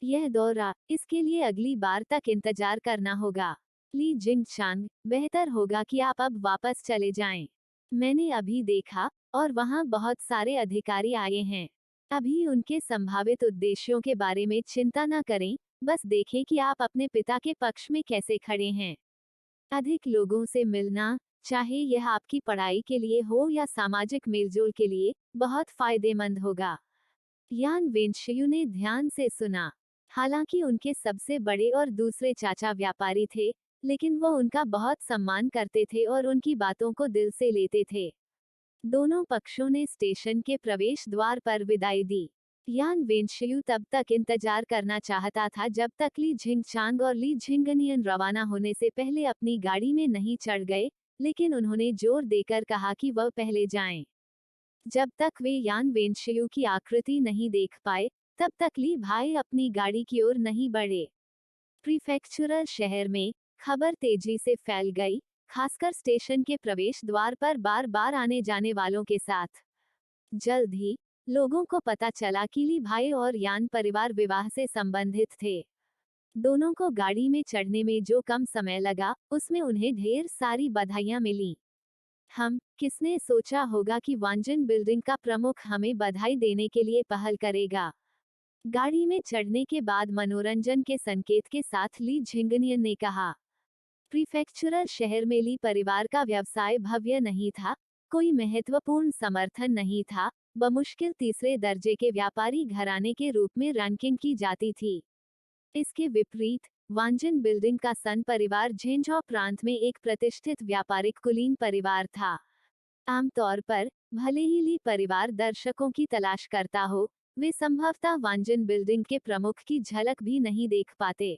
यह दौरा, इसके लिए अगली बार तक इंतजार करना होगा। ली जिंगचांग, बेहतर होगा कि आप अब वापस चले जाएं। मैंने अभी देखा, और वहां बहुत सारे अधिकारी आए हैं। अभी उनके संभावित उद्देश्यों के बारे में चिंता न करें, बस देखें कि आप अपने पिता के पक्ष में कैसे खड़े हैं। अधिक लोगों से मिलना, चाहे यह आपकी पढ़ाई के लिए हो या सामाजिक मेलजोल के लिए, बहुत फायदेमंद होगा। यान वेनशियू ने ध्यान से सुना। हालांकि उनके सबसे बड़े और दूसरे चाचा व्यापारी थे, लेकिन वो उनका बहुत सम्मान करते थे और उनकी बातों को दिल से लेते थे। दोनों पक्षों ने स्टेशन के प्रवेश द्वार पर विदाई दी। यान वेनशियू तब तक इंतजार करना चाहता था जब तक ली झिंगचांग और ली झिंगनियन रवाना होने से पहले अपनी गाड़ी में नहीं चढ़ गए, लेकिन उन्होंने जोर देकर कहा कि वह पहले जाएं। जब तक वे यान वेनशियू की आकृति नहीं देख पाए, तब तक ली भाई अपनी गाड़ी की ओर नहीं बढ़े। प्रीफेक्चुरल शहर में खबर तेजी से फैल गई, खासकर स्टेशन के प्रवेश द्वार पर बार बार आने जाने वालों के साथ। जल्द ही लोगों को पता चला कि ली भाई और यान परिवार विवाह से संबंधित थे। दोनों को गाड़ी में चढ़ने में जो कम समय लगा, उसमें उन्हें ढेर सारी बधाइयां मिली। किसने सोचा होगा कि वांजन बिल्डिंग का प्रमुख हमें बधाई देने के लिए पहल करेगा। गाड़ी में चढ़ने के बाद मनोरंजन के संकेत के साथ ली झिंगनियन ने कहा। प्रीफेक्चुरल शहर में ली परिवार का व्यवसाय भव्य नहीं था, कोई महत्वपूर्ण समर्थन नहीं था, बमुश्किल तीसरे दर्जे के व्यापारी घराने के रूप में रैंकिंग की जाती थी। इसके विपरीत वांजन बिल्डिंग का सन परिवार झेंझौ प्रांत में एक प्रतिष्ठित व्यापारिक कुलीन परिवार था। आमतौर पर भले ही ली परिवार दर्शकों की तलाश करता हो, वे संभवतः वांजन बिल्डिंग के प्रमुख की झलक भी नहीं देख पाते।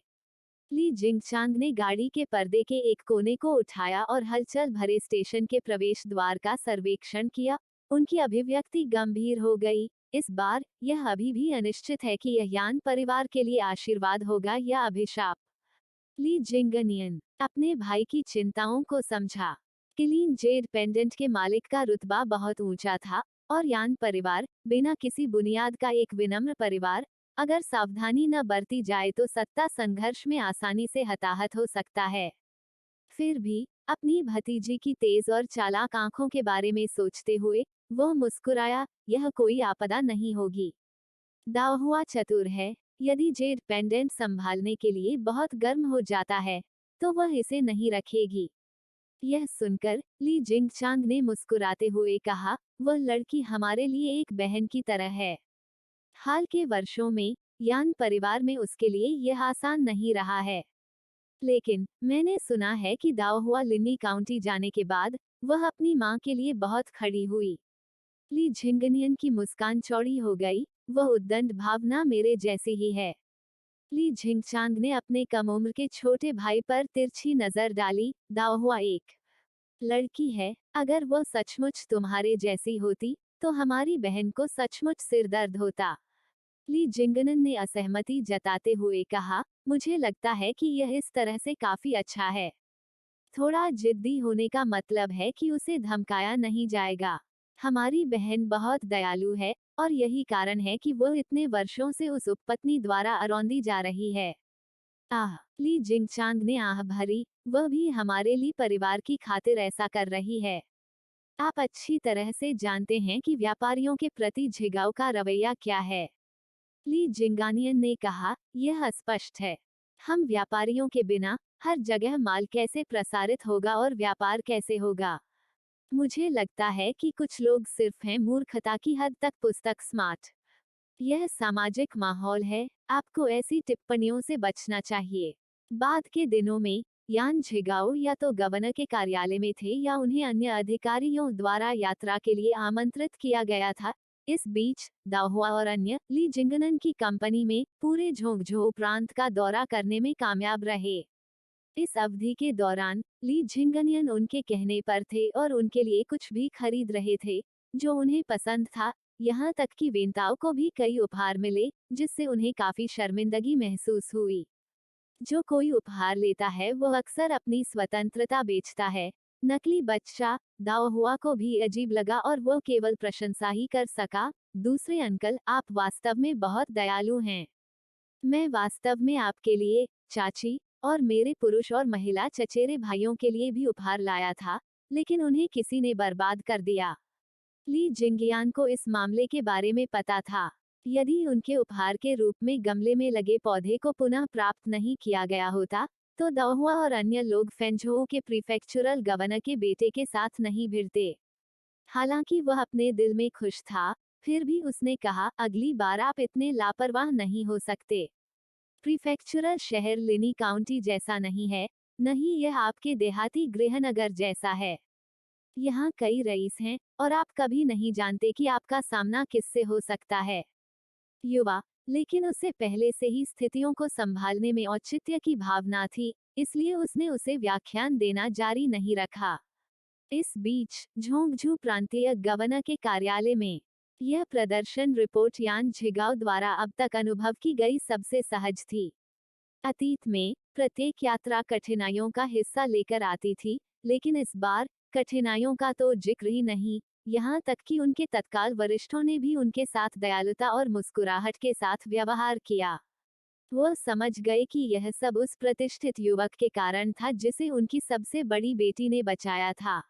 ली जिंगचांग ने गाड़ी के पर्दे के एक कोने को उठाया और हलचल भरे स्टेशन के प्रवेश द्वार का सर्वेक्षण किया। उनकी अभिव्यक्ति गंभीर हो गई। इस बार यह अभी भी अनिश्चित है कि यह यान परिवार के लिए आशीर्वाद होगा या अभिशाप। ली जिंगनियन अपने भाई की चिंताओं को समझा। क्लीन जेड पेंडेंट के मालिक का रुतबा बहुत ऊंचा था और यान परिवार, बिना किसी बुनियाद का एक विनम्र परिवार, अगर सावधानी न बरती जाए तो सत्ता संघर्ष में आसानी से हताहत हो सकता है। फिर भी अपनी भतीजी की तेज और चालाक आंखों के बारे में सोचते हुए वह मुस्कुराया, यह कोई आपदा नहीं होगी। दाओहुआ चतुर है। यदि जेड पेंडेंट संभालने के लिए बहुत गर्म हो जाता है तो वह इसे नहीं रखेगी। यह सुनकर ली जिंगचांग ने मुस्कुराते हुए कहा, वह लड़की हमारे लिए एक बहन की तरह है। हाल के वर्षों में यान परिवार में उसके लिए यह आसान नहीं रहा है, लेकिन मैंने सुना है कि दाओहुआ लिन्नी काउंटी जाने के बाद वह अपनी मां के लिए बहुत खड़ी हुई। ली झिंगनियन की मुस्कान चौड़ी हो गई, वह उद्दंड भावना मेरे जैसी ही है। ली झिंगचांग ने अपने कम उम्र के छोटे भाई पर तिरछी नजर डाली। दाओहुआ एक लड़की है, अगर वह सचमुच तुम्हारे जैसी होती तो हमारी बहन को सचमुच सिर दर्द होता। ली जिंगनन ने असहमति जताते हुए कहा, मुझे लगता है कि यह इस तरह से काफी अच्छा है। थोड़ा जिद्दी होने का मतलब है कि उसे धमकाया नहीं जाएगा। हमारी बहन बहुत दयालु है और यही कारण है कि वह इतने वर्षों से उस उपपत्नी द्वारा अरौंदी जा रही है। आह, ली जिंगचांग ने आह भरी, वह भी हमारे ली परिवार की खातिर ऐसा कर रही है। आप अच्छी तरह से जानते हैं कि व्यापारियों के प्रति झिगाव का रवैया क्या है। ली जिंगानियन ने कहा, यह स्पष्ट है। हम व्यापारियों के बिना हर जगह माल कैसे प्रसारित होगा और व्यापार कैसे होगा। मुझे लगता है कि कुछ लोग सिर्फ हैं मूर्खता की हद तक पुस्तक स्मार्ट। यह सामाजिक माहौल है, आपको ऐसी टिप्पणियों से बचना चाहिए। बाद के दिनों में यान झिगाओ या तो गवर्नर के कार्यालय में थे या उन्हें अन्य अधिकारियों द्वारा यात्रा के लिए आमंत्रित किया गया था। इस बीच दाओहुआ और अन्य ली जिंगनन की कंपनी में पूरे झोंगझो प्रांत का दौरा करने में कामयाब रहे। इस अवधि के दौरान ली झिंगनियन उनके कहने पर थे और उनके लिए कुछ भी खरीद रहे थे जो उन्हें पसंद था। यहाँ तक कि वेंताओ को भी कई उपहार मिले जिससे उन्हें काफी शर्मिंदगी महसूस हुई। जो कोई उपहार लेता है वह अक्सर अपनी स्वतंत्रता बेचता है। नकली बच्चा दाओहुआ को भी अजीब लगा और वह केवल प्रशंसा ही कर सका, दूसरे अंकल, आप वास्तव में बहुत दयालु हैं। मैं वास्तव में आपके लिए, चाची, और मेरे पुरुष और महिला चचेरे भाइयों के लिए भी उपहार लाया था, लेकिन उन्हें किसी ने बर्बाद कर दिया। ली जिंगियान को इस मामले के बारे में पता था। यदि उनके उपहार के रूप में गमले में लगे पौधे को पुनः प्राप्त नहीं किया गया होता तो दाओहुआ और अन्य लोग फेंझोउ के प्रीफेक्चुरल गवर्नर के बेटे के साथ नहीं भिड़ते। हालांकि वह अपने दिल में खुश था, फिर भी उसने कहा, अगली बार आप इतने लापरवाह नहीं हो सकते। प्रीफेक्चुरल शहर लिनी काउंटी जैसा नहीं है, न ही यह आपके देहाती गृहनगर जैसा है। यहाँ कई रईस हैं और आप कभी नहीं जानते कि आपका सामना किससे हो सकता है। युवा, लेकिन उसे पहले से ही स्थितियों को संभालने में औचित्य की भावना थी, इसलिए उसने उसे व्याख्यान देना जारी नहीं रखा। इस बीच झोंगझू प्रांतीय गवर्नर के कार्यालय में यह प्रदर्शन रिपोर्ट यान झिगाओ द्वारा अब तक अनुभव की गई सबसे सहज थी। अतीत में प्रत्येक यात्रा कठिनाइयों का हिस्सा लेकर आती थी, लेकिन इस बार कठिनाइयों का तो जिक्र ही नहीं। यहाँ तक कि उनके तत्काल वरिष्ठों ने भी उनके साथ दयालुता और मुस्कुराहट के साथ व्यवहार किया। वह समझ गए कि यह सब उस प्रतिष्ठित युवक के कारण था जिसे उनकी सबसे बड़ी बेटी ने बचाया था।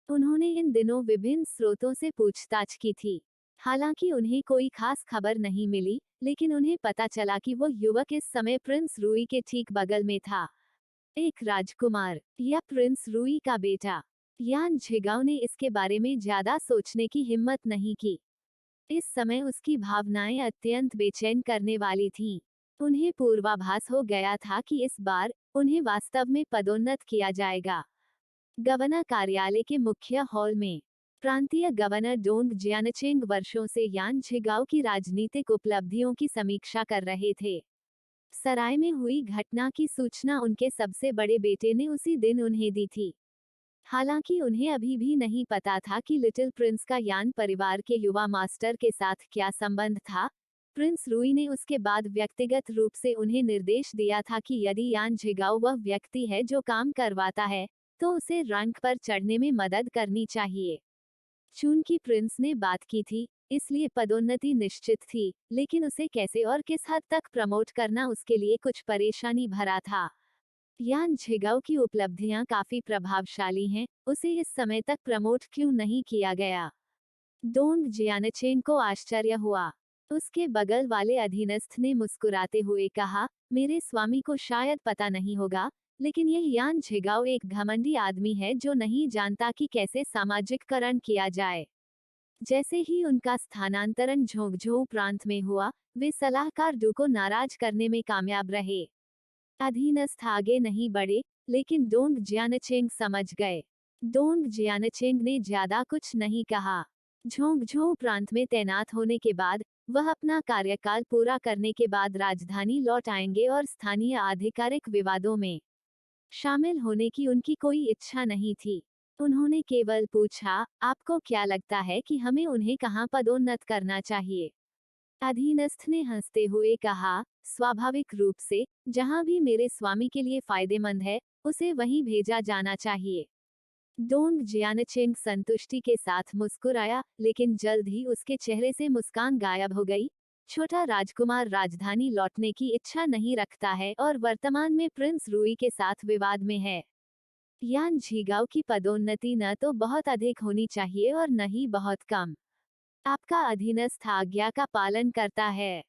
उन्होंने इन दिनों विभिन्न स्रोतों से पूछताछ की थी। हालांकि उन्हें कोई खास खबर नहीं मिली, लेकिन उन्हें पता चला कि वो युवक इस समय प्रिंस रूई के ठीक बगल में था। एक राजकुमार या प्रिंस रूई का बेटा। यान झिगाओ ने इसके बारे में ज्यादा सोचने की हिम्मत नहीं की। इस समय उसकी भावनाएं अत्यंत बेचैन करने वाली थीं। उन्हें पूर्वाभास हो गया था कि इस बार उन्हें वास्तव में पदोन्नत किया जाएगा। गवर्नर कार्यालय के मुख्य हॉल में प्रांतीय गवर्नर डोंग जियानचेंग वर्षों से यान झिगाओ की राजनीतिक उपलब्धियों की समीक्षा कर रहे थे। सराय में हुई घटना की सूचना उनके सबसे बड़े बेटे ने उसी दिन उन्हें दी थी। हालांकि उन्हें अभी भी नहीं पता था कि लिटिल प्रिंस का यान परिवार के युवा मास्टर के साथ क्या संबंध था। प्रिंस रूई ने उसके बाद व्यक्तिगत रूप से उन्हें निर्देश दिया था कि यदि यान झिगाओ वह व्यक्ति है जो काम करवाता है, तो उसे रैंक पर चढ़ने में मदद करनी चाहिए। चूंकि प्रिंस ने बात की थी, इसलिए पदोन्नति निश्चित थी, लेकिन उसे कैसे और किस हद तक प्रमोट करना उसके लिए कुछ परेशानी भरा था। यान झिगाओ की उपलब्धियां काफी प्रभावशाली हैं, उसे इस समय तक प्रमोट क्यों नहीं किया गया? डोंग जियानचेंग को आश्चर्य हुआ। उसके बगल वाले अधीनस्थ ने मुस्कुराते हुए कहा, मेरे स्वामी को शायद पता नहीं होगा, लेकिन यह यान झिगाओ एक घमंडी आदमी है जो नहीं जानता कि कैसे सामाजिककरण किया जाए। जैसे ही उनका स्थानांतरण झोंगझोऊ प्रांत में हुआ, वे सलाहकार डू को नाराज करने में कामयाब रहे। अधीनस्थ आगे नहीं बढ़े, लेकिन डोंग जियानचेंग समझ गए। डोंग जियानचेंग ने ज्यादा कुछ नहीं कहा। झोंगझोऊ प्रांत में तैनात होने के बाद वह अपना कार्यकाल पूरा करने के बाद राजधानी लौट आएंगे और स्थानीय आधिकारिक विवादों में शामिल होने की उनकी कोई इच्छा नहीं थी। उन्होंने केवल पूछा, आपको क्या लगता है कि हमें उन्हें कहाँ पदोन्नत करना चाहिए? अधीनस्थ ने हंसते हुए कहा, स्वाभाविक रूप से जहां भी मेरे स्वामी के लिए फायदेमंद है, उसे वहीं भेजा जाना चाहिए। डोंग जियानचेंग संतुष्टि के साथ मुस्कुराया, लेकिन जल्द ही उसके चेहरे से मुस्कान गायब हो गई। छोटा राजकुमार राजधानी लौटने की इच्छा नहीं रखता है और वर्तमान में प्रिंस रूई के साथ विवाद में है। यान झिगाओ की पदोन्नति न तो बहुत अधिक होनी चाहिए और न ही बहुत कम। आपका अधीनस्थ आज्ञा का पालन करता है।